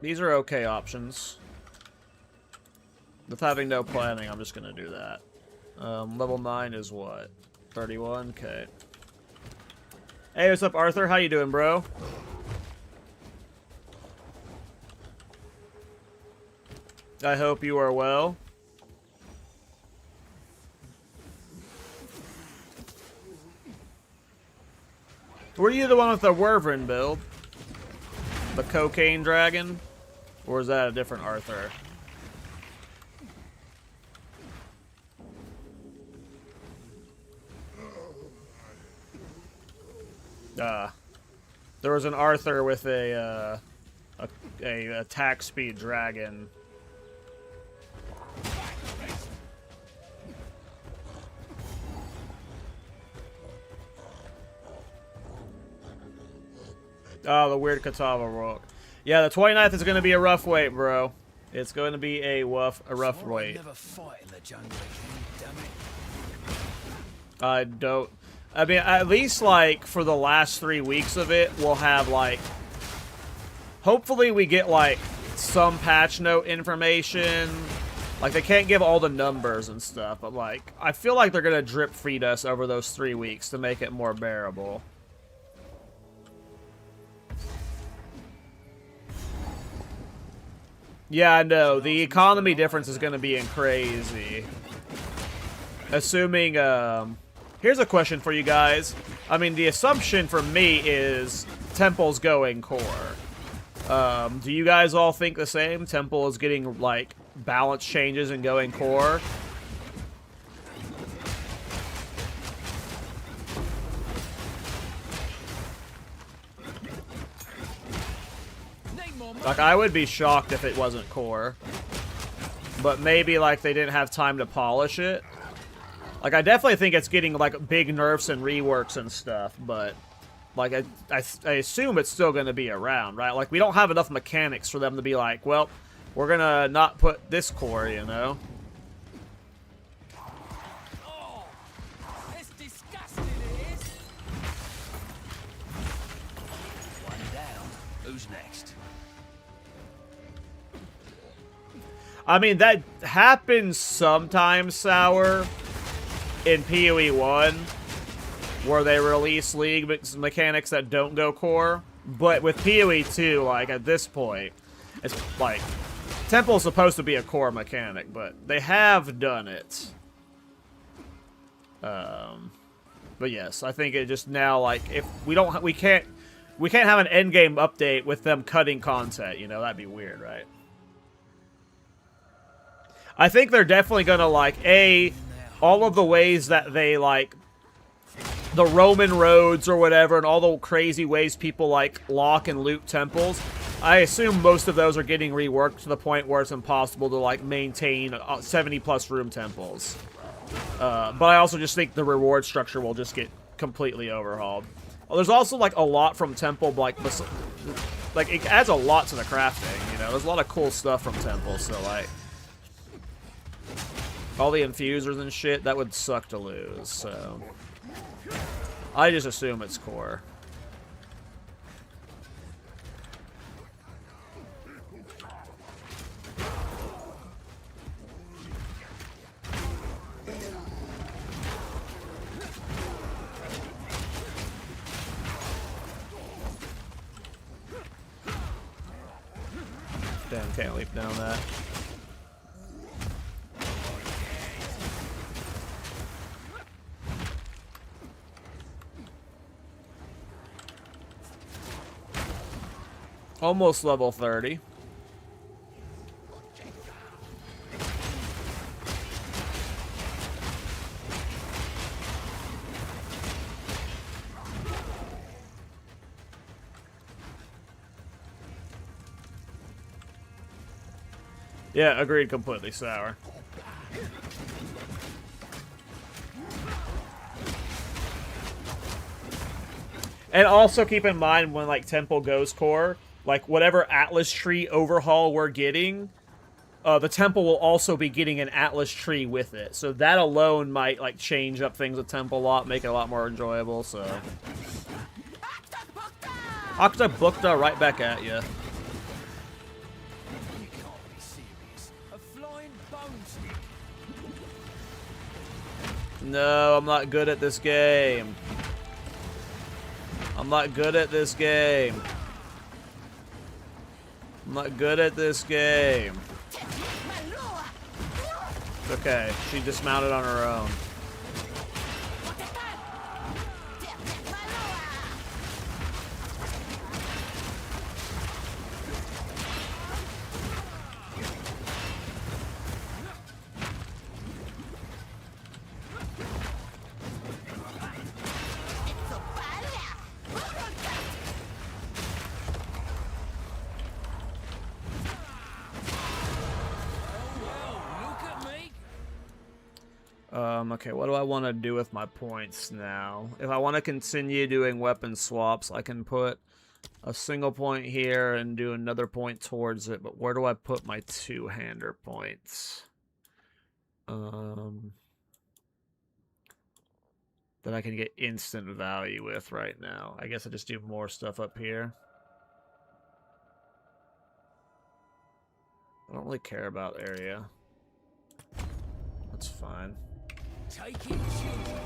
these are okay options. With having no planning, I'm just gonna do that. Level 9 is what? 31? Okay. Hey, what's up, Arthur? How you doing, bro? I hope you are well. Were you the one with the Wyvern build? The cocaine dragon? Or is that a different Arthur? There was an Arthur with a attack speed dragon. Oh, the weird Katava rock. Yeah, the 29th is going to be a rough wait, bro. It's going to be a rough wait. Never fight in the jungle again, damn it. I don't... I mean, at least, like, for the last 3 weeks of it, we'll have, like... Hopefully we get, like, some patch note information. Like, they can't give all the numbers and stuff, but, like, I feel like they're gonna drip feed us over those 3 weeks to make it more bearable. Yeah, I know. The economy difference is gonna be crazy. Assuming, here's a question for you guys. I mean, the assumption for me is Temple's going core. Do you guys all think the same? Temple is getting, like, balance changes and going core? Like, I would be shocked if it wasn't core. But maybe, like, they didn't have time to polish it. Like, I definitely think it's getting, like, big nerfs and reworks and stuff, but... Like, I assume it's still going to be around, right? Like, we don't have enough mechanics for them to be like, well, we're going to not put this core, you know? Oh, it's disgusting, it is. One down. Who's next? I mean, that happens sometimes, Sour, in PoE 1. Where they release League mechanics that don't go core. But with PoE 2, like, at this point, it's like, Temple's supposed to be a core mechanic, but they have done it. But yes, I think it just now, like, if we don't, we can't have an endgame update with them cutting content, you know, that'd be weird, right? I think they're definitely gonna, like, all of the ways that they, like, the Roman roads or whatever, and all the crazy ways people, like, lock and loot temples. I assume most of those are getting reworked to the point where it's impossible to, like, maintain 70-plus room temples. But I also just think the reward structure will just get completely overhauled. Well, there's also, like, a lot from Temple, like, it adds a lot to the crafting, you know? There's a lot of cool stuff from Temple, so, like... all the infusers and shit, that would suck to lose, so... I just assume it's core. Damn, can't leap down that. Almost level 30. Yeah, agreed completely, Sour. And also keep in mind when, like, Temple goes core, like, whatever Atlas tree overhaul we're getting, the Temple will also be getting an Atlas tree with it. So that alone might, like, change up things with Temple a lot, make it a lot more enjoyable, so... Octobukta right back at you. No, I'm not good at this game. I'm not good at this game. I'm not good at this game. It's okay. She dismounted on her own. Okay, what do I want to do with my points now? If I want to continue doing weapon swaps, I can put a single point here and do another point towards it, but where do I put my two-hander points? That I can get instant value with right now. I guess I just do more stuff up here. I don't really care about area. That's fine. Take it, children.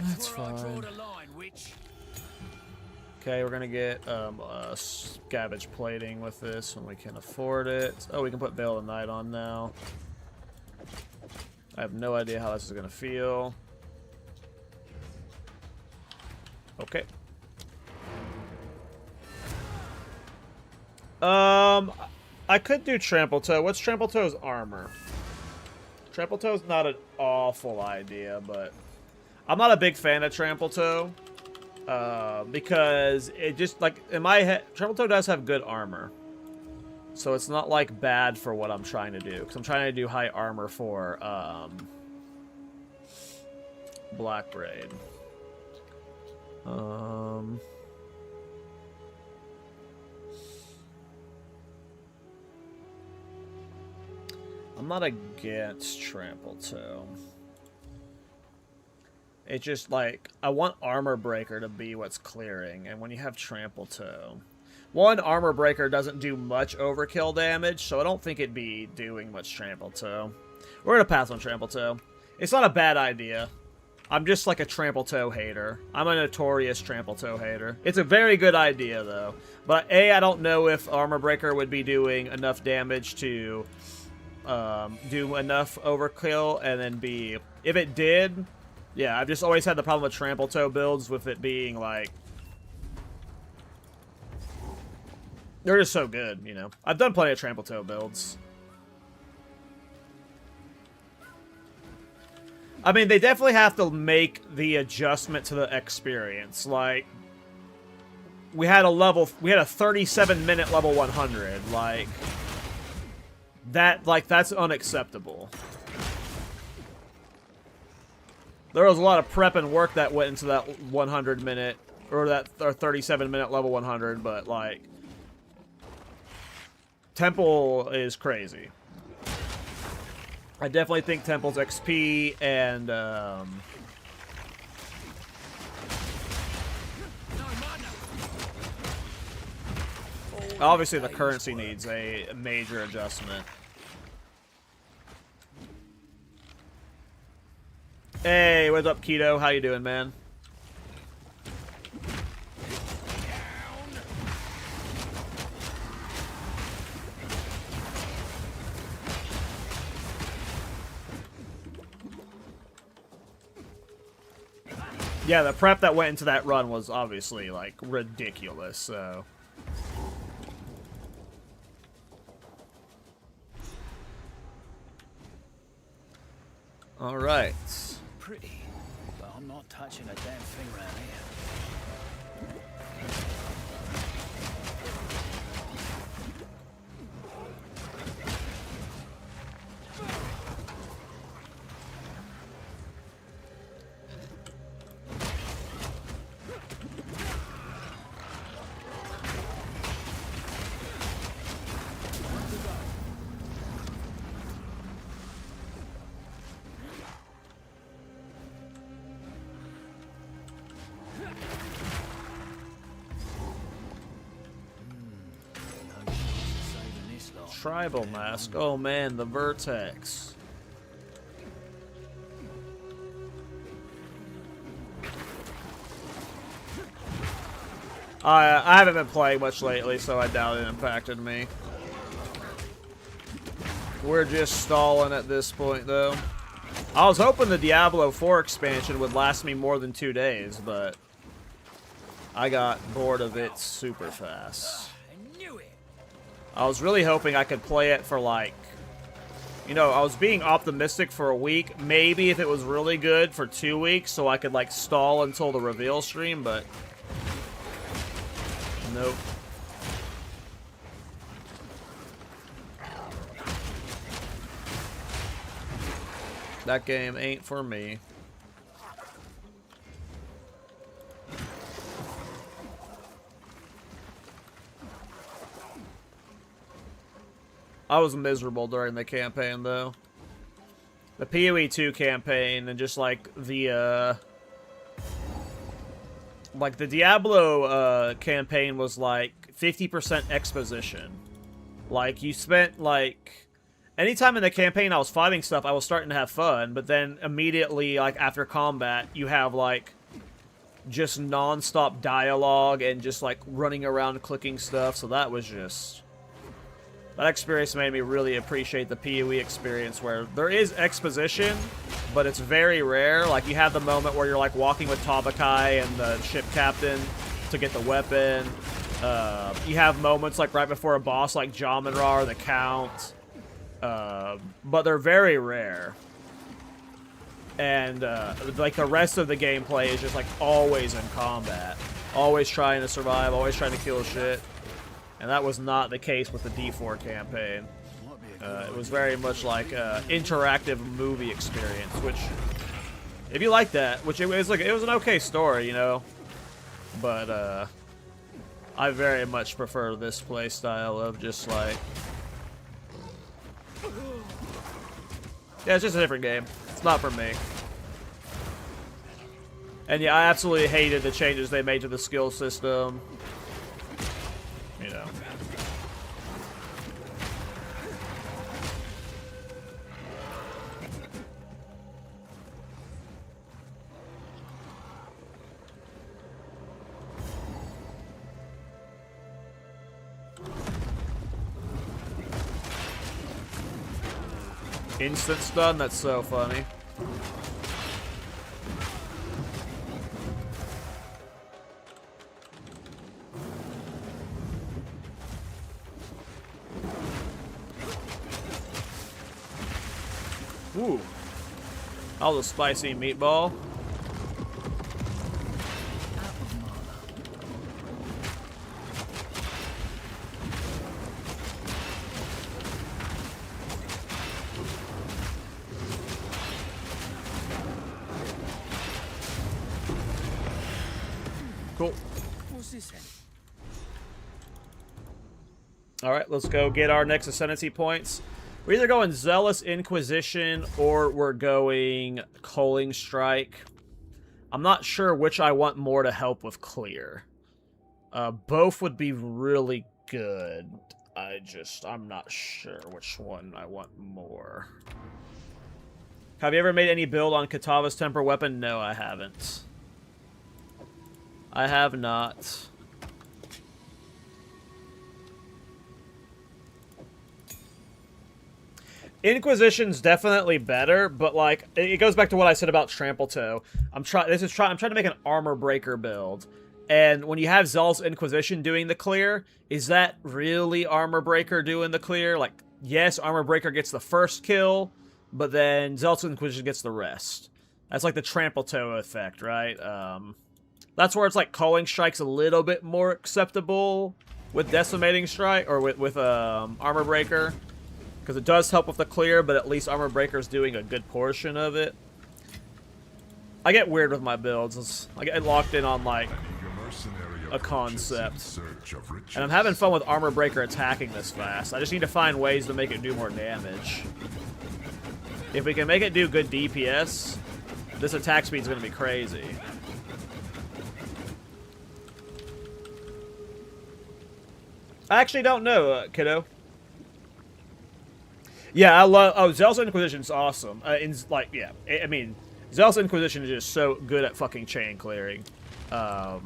That's where I draw fine. the line, witch. Okay, we're gonna get scavenge plating with this when we can afford it. Oh, we can put Veil of Night on now. I have no idea how this is gonna feel. Okay. I could do Trample Toe. What's Trample Toe's armor? Trample Toe's not an awful idea, but I'm not a big fan of Trample Toe. Because it just, like, in my head, Trample Toe does have good armor. So it's not, like, bad for what I'm trying to do. Because I'm trying to do high armor for, Black Braid. I'm not against Trample Toe. It's just like, I want Armor Breaker to be what's clearing, and when you have Trample Toe... One, Armor Breaker doesn't do much overkill damage, so I don't think it'd be doing much Trample Toe. We're gonna pass on Trample Toe. It's not a bad idea. I'm just like a Trample Toe hater. I'm a notorious Trample Toe hater. It's a very good idea, though. But A, I don't know if Armor Breaker would be doing enough damage to do enough overkill, and then B, if it did... Yeah, I've just always had the problem with Trample Toe builds with it being, like... They're just so good, you know. I've done plenty of Trample Toe builds. I mean, they definitely have to make the adjustment to the experience. Like, we had a 37-minute level 100. Like, that's unacceptable. There was a lot of prep and work that went into that 100-minute, or that 37-minute level 100, but, like, Temple is crazy. I definitely think Temple's XP and, obviously the currency needs a major adjustment. Hey, what's up, Keto? How you doing, man? Yeah, the prep that went into that run was obviously, like, ridiculous, so... Alright. Pretty, but I'm not touching a damn thing around here. Tribal Mask. Oh man, the Vertex. I haven't been playing much lately, so I doubt it impacted me. We're just stalling at this point, though. I was hoping the Diablo 4 expansion would last me more than 2 days, but I got bored of it super fast. I was really hoping I could play it for, like, you know, I was being optimistic for a week. Maybe if it was really good for 2 weeks, so I could, like, stall until the reveal stream, but nope. That game ain't for me. I was miserable during the campaign, though. The PoE 2 campaign and just, like, the Diablo, campaign was, like, 50% exposition. Like, you spent, like... anytime in the campaign I was fighting stuff, I was starting to have fun, but then immediately, like, after combat, you have, like, just non-stop dialogue and just, like, running around clicking stuff, so that was just... That experience made me really appreciate the PoE experience, where there is exposition, but it's very rare. Like, you have the moment where you're, like, walking with Tabakai and the ship captain to get the weapon. You have moments, like, right before a boss, like Jamin-Ra or the Count. But they're very rare. And, like, the rest of the gameplay is just, like, always in combat. Always trying to survive, always trying to kill shit. And that was not the case with the D4 campaign. It was very much like an interactive movie experience, which, if you like that, which it was like, it was an okay story, you know, but I very much prefer this play style of just like, yeah, it's just a different game. It's not for me. And yeah, I absolutely hated the changes they made to the skill system. You know. Instant stun? That's so funny. Ooh. All the spicy meatball. Cool. What's this then? Alright, let's go get our next ascendancy points. We're either going Zealous Inquisition or we're going Culling Strike. I'm not sure which I want more to help with clear. Both would be really good. I'm not sure which one I want more. Have you ever made any build on Kitava's Temper weapon? No, I haven't. I have not. Inquisition's definitely better, but like it goes back to what I said about Trample Toe. I'm trying to make an armor breaker build. And when you have Zealous Inquisition doing the clear, is that really Armor Breaker doing the clear? Like, yes, Armor Breaker gets the first kill, but then Zealous Inquisition gets the rest. That's like the Trample Toe effect, right? That's where it's like Culling Strike's a little bit more acceptable with Decimating Strike, or with Armor Breaker. Because it does help with the clear, but at least Armor Breaker's doing a good portion of it. I get weird with my builds. I get locked in on, like, a concept. And I'm having fun with Armor Breaker attacking this fast. I just need to find ways to make it do more damage. If we can make it do good DPS, this attack speed's going to be crazy. I actually don't know, kiddo. Yeah, I love... Oh, Zealous Inquisition's awesome. Yeah. I mean, Zealous Inquisition is just so good at fucking chain clearing. I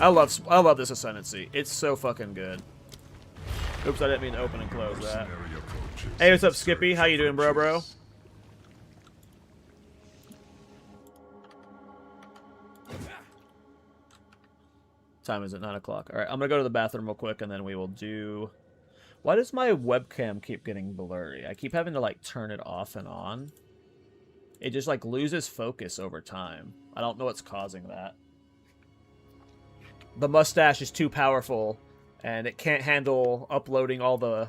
love this Ascendancy. It's so fucking good. Oops, I didn't mean to open and close that. Hey, what's up, Skippy? How you doing, bro? Time is at 9 o'clock. Alright, I'm gonna go to the bathroom real quick and then we will do... Why does my webcam keep getting blurry? I keep having to, like, turn it off and on. It just, like, loses focus over time. I don't know what's causing that. The mustache is too powerful, and it can't handle uploading all the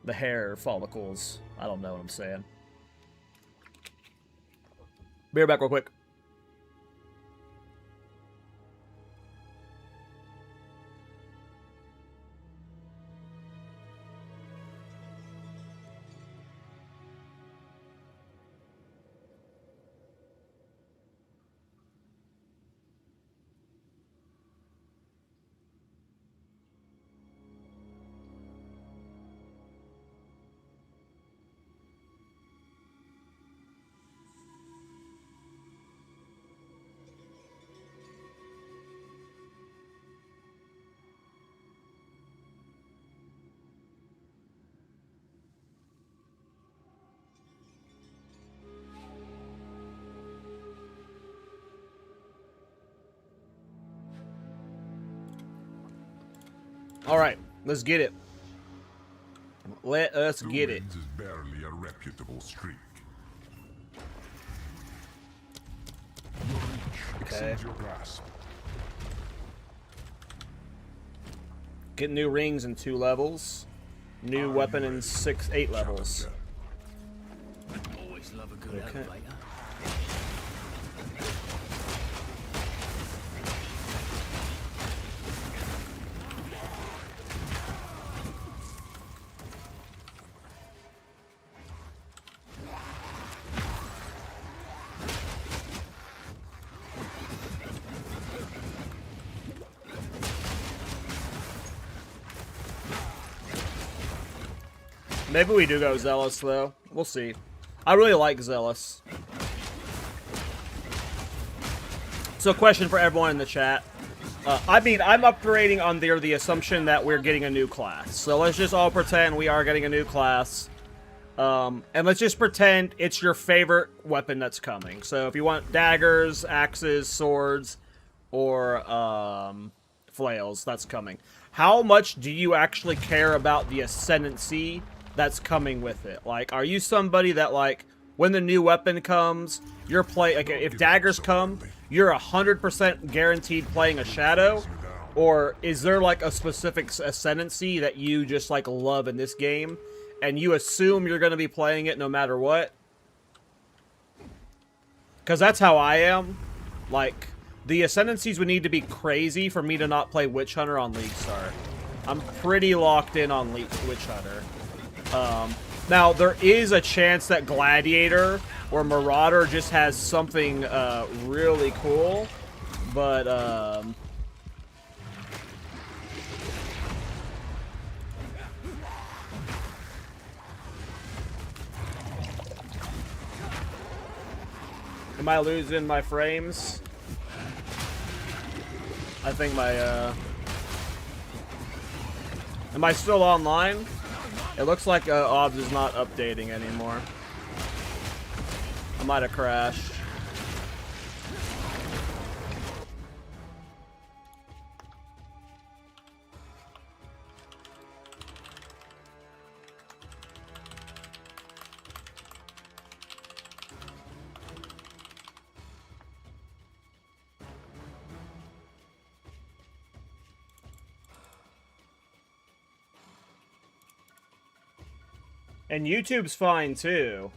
hair follicles. I don't know what I'm saying. Be right back real quick. All right, let's get it. Let us Two get it. wins is barely a reputable streak. Your reach Okay. exceeds your grasp. Get new rings in 2 levels. New weapon in 8 levels. Always love a good Okay. elevator. Maybe we do go Zealous, though. We'll see. I really like Zealous. So, question for everyone in the chat. I mean, I'm upgrading on the assumption that we're getting a new class. So let's just all pretend we are getting a new class. And let's just pretend it's your favorite weapon that's coming. So if you want daggers, axes, swords, or flails, that's coming. How much do you actually care about the ascendancy that's coming with it? Like, are you somebody that, like, when the new weapon comes, you're like, if daggers come, you're 100% guaranteed playing a shadow? Or is there, like, a specific ascendancy that you just, like, love in this game, and you assume you're going to be playing it no matter what? Because that's how I am. Like, the ascendancies would need to be crazy for me to not play Witch Hunter on League Start. I'm pretty locked in on Witch Hunter. Now, there is a chance that Gladiator or Marauder just has something really cool, but am I losing my frames? I think my am I still online? It looks like OBS is not updating anymore. I might have crashed. And YouTube's fine too.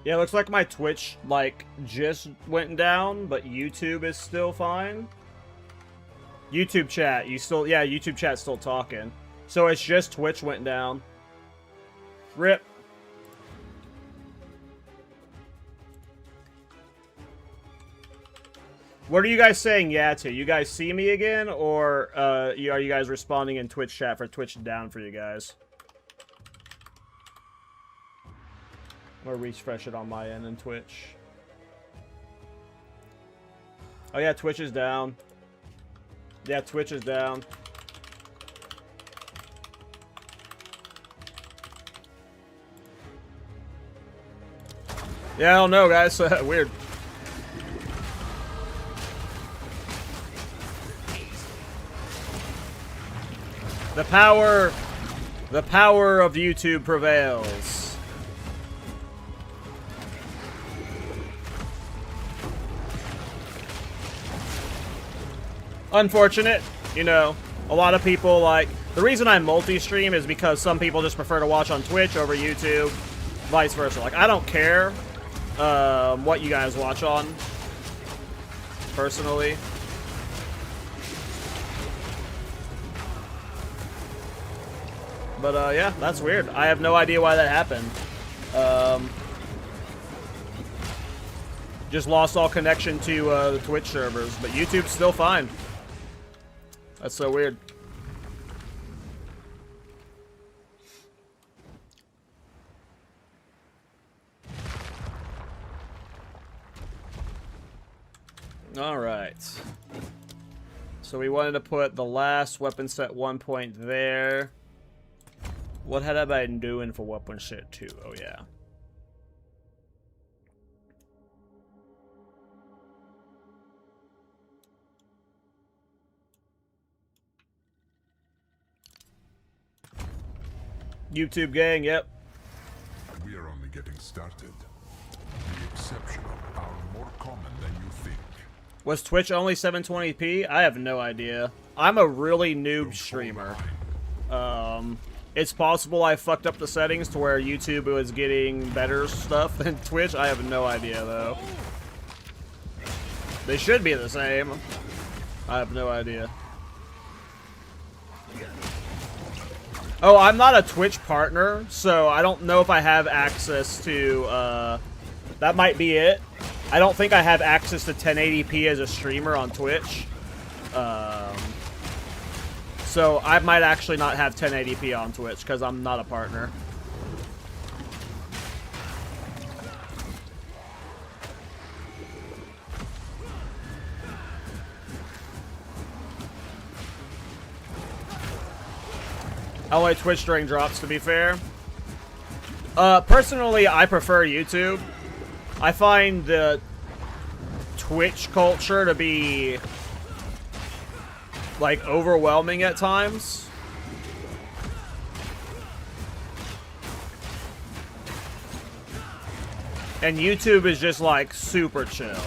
Yeah, looks like my Twitch, like, just went down, but YouTube is still fine. YouTube chat, yeah, YouTube chat's still talking. So it's just Twitch went down. RIP. What are you guys saying yeah to? You guys see me again? Or are you guys responding in Twitch chat for Twitch down for you guys? I'm gonna refresh it on my end in Twitch. Oh yeah, Twitch is down. Yeah, Twitch is down. Yeah, I don't know, guys. Weird. The power of YouTube prevails. Unfortunate, you know. A lot of people, like, the reason I multi-stream is because some people just prefer to watch on Twitch over YouTube, vice versa. Like, I don't care what you guys watch on, personally. But yeah, that's weird. I have no idea why that happened. Just lost all connection to the Twitch servers, but YouTube's still fine. That's so weird. All right. So we wanted to put the last weapon set 1 point there. What had I been doing for weapon set 2? Oh, yeah. YouTube gang, yep. We are only getting started. The exceptional are more common than you think. Was Twitch only 720p? I have no idea. I'm a really noob streamer. It's possible I fucked up the settings to where YouTube was getting better stuff than Twitch. I have no idea, though. They should be the same. I have no idea. Oh, I'm not a Twitch partner, so I don't know if I have access to, that might be it. I don't think I have access to 1080p as a streamer on Twitch. So I might actually not have 1080p on Twitch, because I'm not a partner. I like Twitch during drops, to be fair. Personally, I prefer YouTube. I find the Twitch culture to be, like, overwhelming at times. And YouTube is just, like, super chill.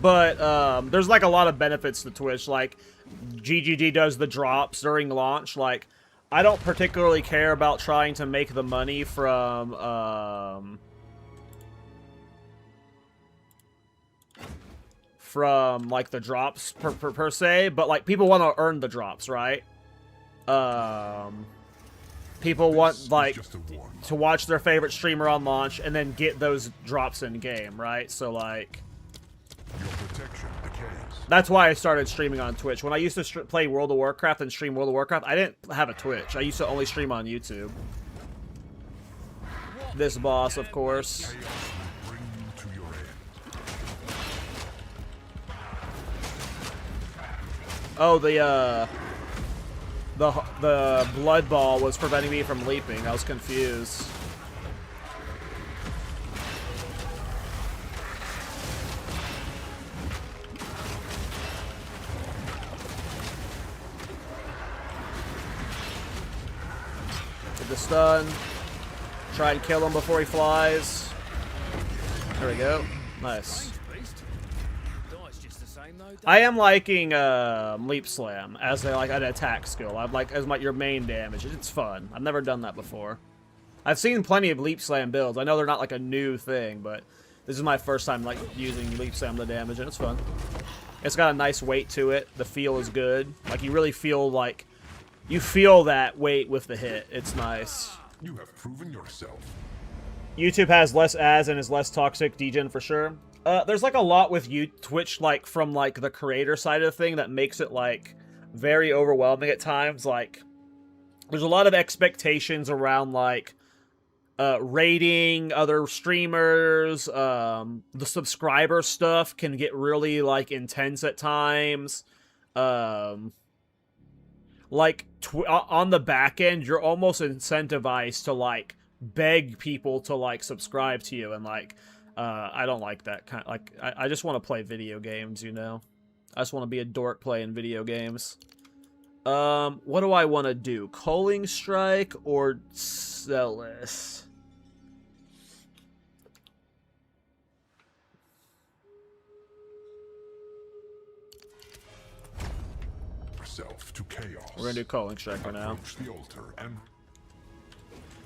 But, there's, like, a lot of benefits to Twitch. Like, GGG does the drops during launch. Like, I don't particularly care about trying to make the money from, like, the drops per se. But, like, people want to earn the drops, right? People want, like, to watch their favorite streamer on launch and then get those drops in game, right? So, like... Your protection decays. That's why I started streaming on Twitch. When I used to play World of Warcraft and stream World of Warcraft, I didn't have a Twitch. I used to only stream on YouTube. This boss, of course. Bring you to your end. Oh, the blood ball was preventing me from leaping. I was confused. The stun. Try and kill him before he flies. There we go. Nice. I am liking Leap Slam as an attack skill. I'm like as your main damage. It's fun. I've never done that before. I've seen plenty of Leap Slam builds. I know they're not like a new thing, but this is my first time like using Leap Slam to damage, and it's fun. It's got a nice weight to it. The feel is good. Like you really feel like you feel that weight with the hit. It's nice. You have proven yourself. YouTube has less ads and is less toxic degen for sure. There's like a lot with Twitch, like from like the creator side of the thing that makes it like very overwhelming at times. Like there's a lot of expectations around like rating other streamers. The subscriber stuff can get really like intense at times. Like on the back end, you're almost incentivized to like beg people to like subscribe to you, and like I don't like that kind. Like I just want to play video games, you know. I just want to be a dork playing video games. What do I want to do? Culling Strike or Celis? To chaos. We're gonna do Culling Strike for now. The altar and...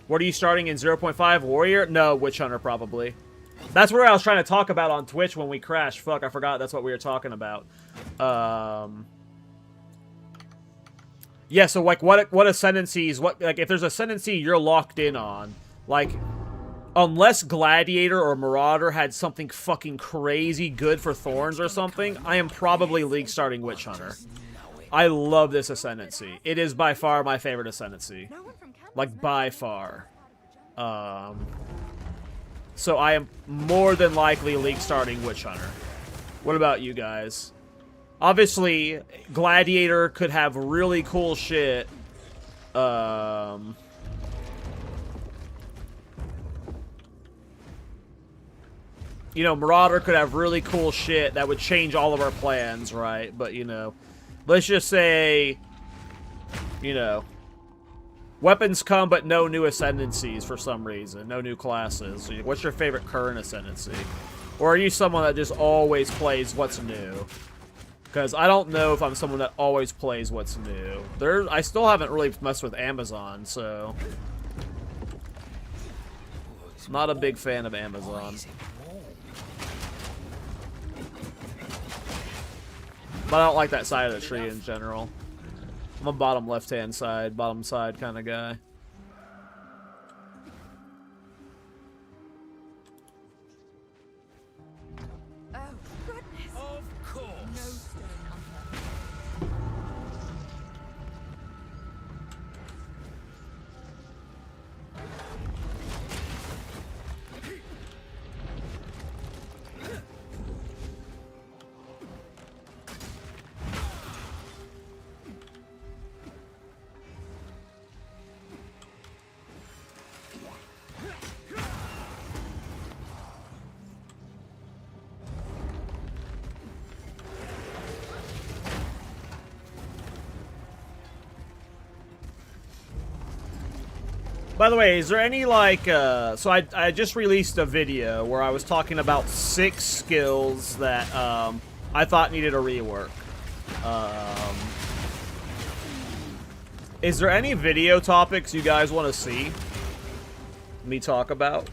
What are you starting in 0.5? Warrior? No, Witch Hunter probably. That's what I was trying to talk about on Twitch when we crashed. Fuck, I forgot that's what we were talking about. Yeah, so like what ascendancies, like if there's ascendancy you're locked in on, like unless Gladiator or Marauder had something fucking crazy good for Thorns or something, I am probably league starting Witch Hunter. I love this ascendancy. It is by far my favorite ascendancy. Like, by far. So I am more than likely league starting Witch Hunter. What about you guys? Obviously, Gladiator could have really cool shit. You know, Marauder could have really cool shit that would change all of our plans, right? But, you know, let's just say, you know, weapons come, but no new ascendancies for some reason. No new classes. What's your favorite current ascendancy? Or are you someone that just always plays what's new? Because I don't know if I'm someone that always plays what's new. I still haven't really messed with Amazon, so... Not a big fan of Amazon. But I don't like that side of the tree in general. I'm a bottom left-hand side, bottom side kind of guy. Oh, goodness. Of course. No stone hunter. By the way, is there any, like, so I just released a video where I was talking about 6 skills that, I thought needed a rework. Is there any video topics you guys want to see me talk about?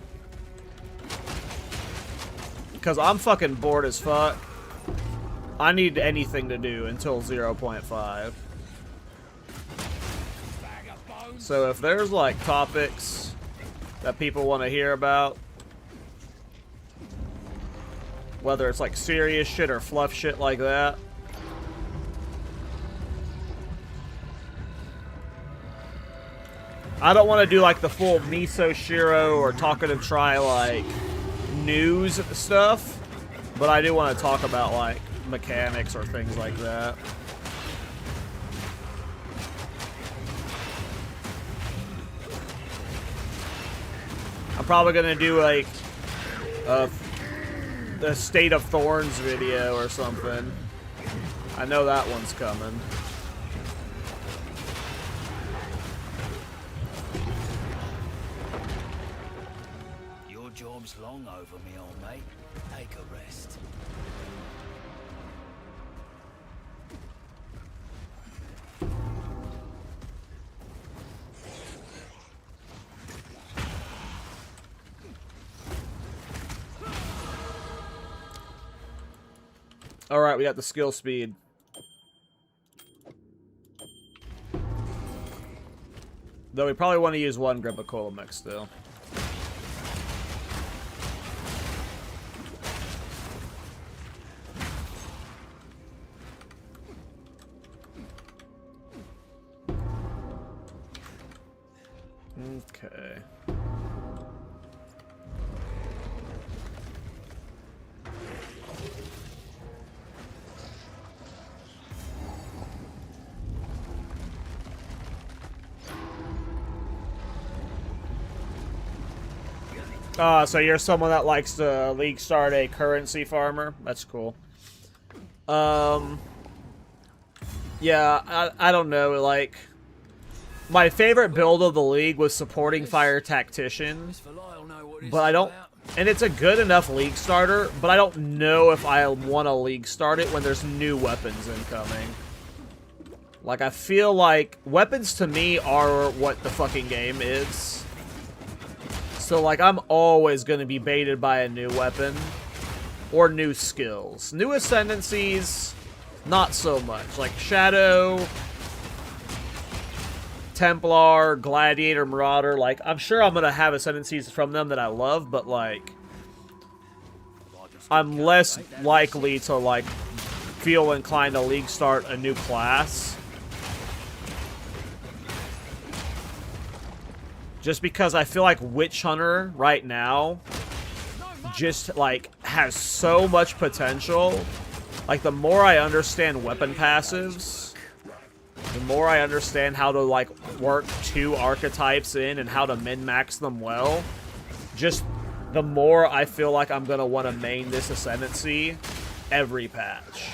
Because I'm fucking bored as fuck. I need anything to do until 0.5. So if there's, like, topics that people want to hear about, whether it's, like, serious shit or fluff shit like that, I don't want to do, like, the full Miso Shiro or Talkative Try, like, news stuff, but I do want to talk about, like, mechanics or things like that. I'm probably gonna do like the State of Thorns video or something. I know that one's coming. Your job's long over me, old mate. Take a rest. Alright, we got the skill speed. Though we probably want to use one grip of Colomex still. Okay. So you're someone that likes to league start a currency farmer? That's cool. Yeah, I don't know, like... My favorite build of the league was supporting fire tactician, but I don't... And it's a good enough league starter, but I don't know if I want to league start it when there's new weapons incoming. Like, I feel like weapons to me are what the fucking game is. So, like, I'm always going to be baited by a new weapon or new skills. New ascendancies, not so much. Like, Shadow, Templar, Gladiator, Marauder. Like, I'm sure I'm going to have ascendancies from them that I love, but, like, I'm less likely to, like, feel inclined to league start a new class. Just because I feel like Witch Hunter right now just, like, has so much potential. Like, the more I understand weapon passives, the more I understand how to, like, work 2 archetypes in and how to min-max them well, just the more I feel like I'm gonna want to main this Ascendancy every patch.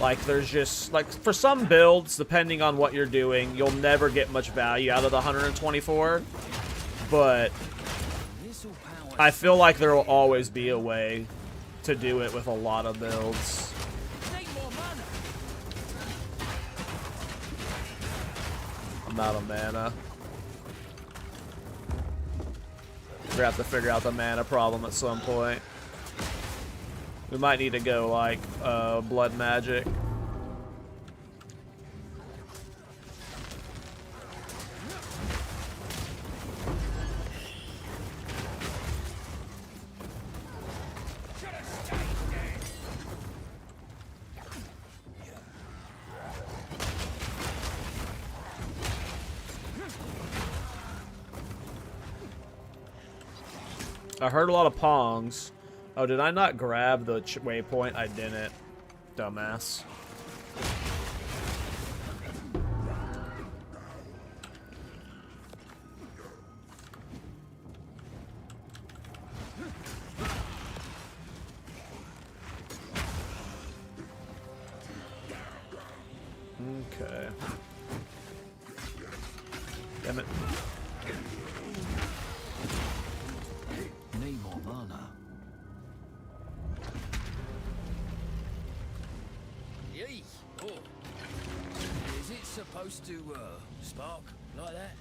Like, there's just, like, for some builds, depending on what you're doing, you'll never get much value out of the 124, but I feel like there will always be a way to do it with a lot of builds. I'm out of mana. We're gonna have to figure out the mana problem at some point. We might need to go, like, blood magic. I heard a lot of pongs. Oh, did I not grab the waypoint? I didn't. Dumbass. Okay. Damn it. Need more mana. Yee! Oh. Is it supposed to spark like that?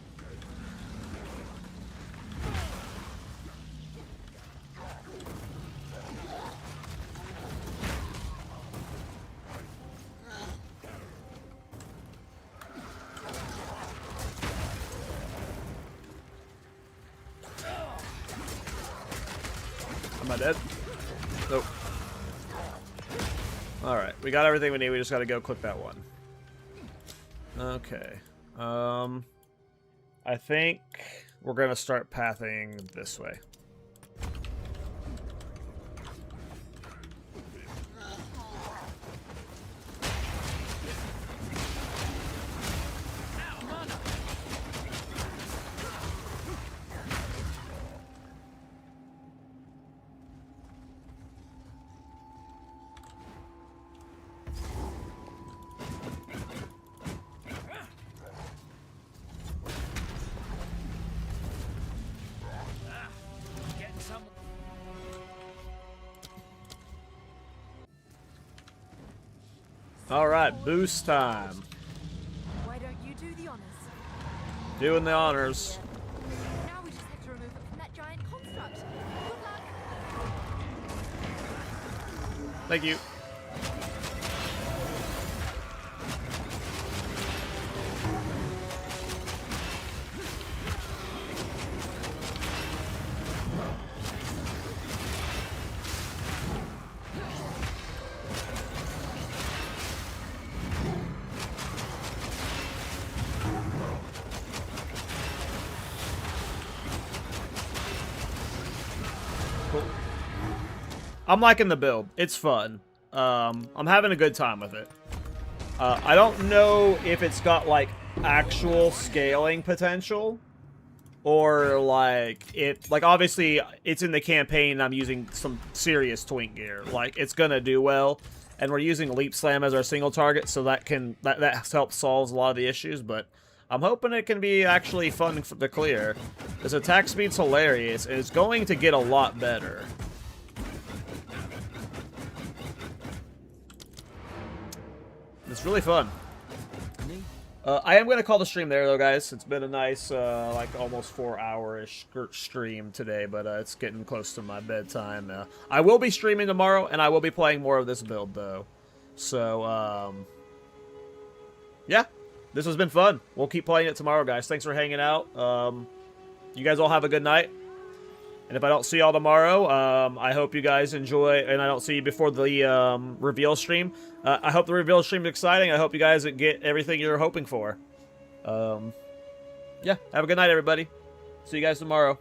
Am I dead? Nope. Alright, we got everything we need. We just gotta go click that one. Okay. I think we're gonna start pathing this way. Alright, boost time. Why don't you do the honors? Doing the honors. Now we just have to remove it from that giant construct. Good luck. Thank you. I'm liking the build. It's fun. I'm having a good time with it. I don't know if it's got, like, actual scaling potential. Or, like, obviously, it's in the campaign, I'm using some serious twink gear. Like, it's gonna do well. And we're using Leap Slam as our single target, so that helps solve a lot of the issues, but I'm hoping it can be actually fun to clear. This attack speed's hilarious, and it's going to get a lot better. It's really fun. I am going to call the stream there, though, guys. It's been a nice, like, almost 4-hour-ish stream today, but it's getting close to my bedtime. I will be streaming tomorrow, and I will be playing more of this build, though. So, yeah. This has been fun. We'll keep playing it tomorrow, guys. Thanks for hanging out. You guys all have a good night. And if I don't see y'all tomorrow, I hope you guys enjoy, and I don't see you before the reveal stream. I hope the reveal stream is exciting. I hope you guys get everything you're hoping for. Yeah, have a good night, everybody. See you guys tomorrow.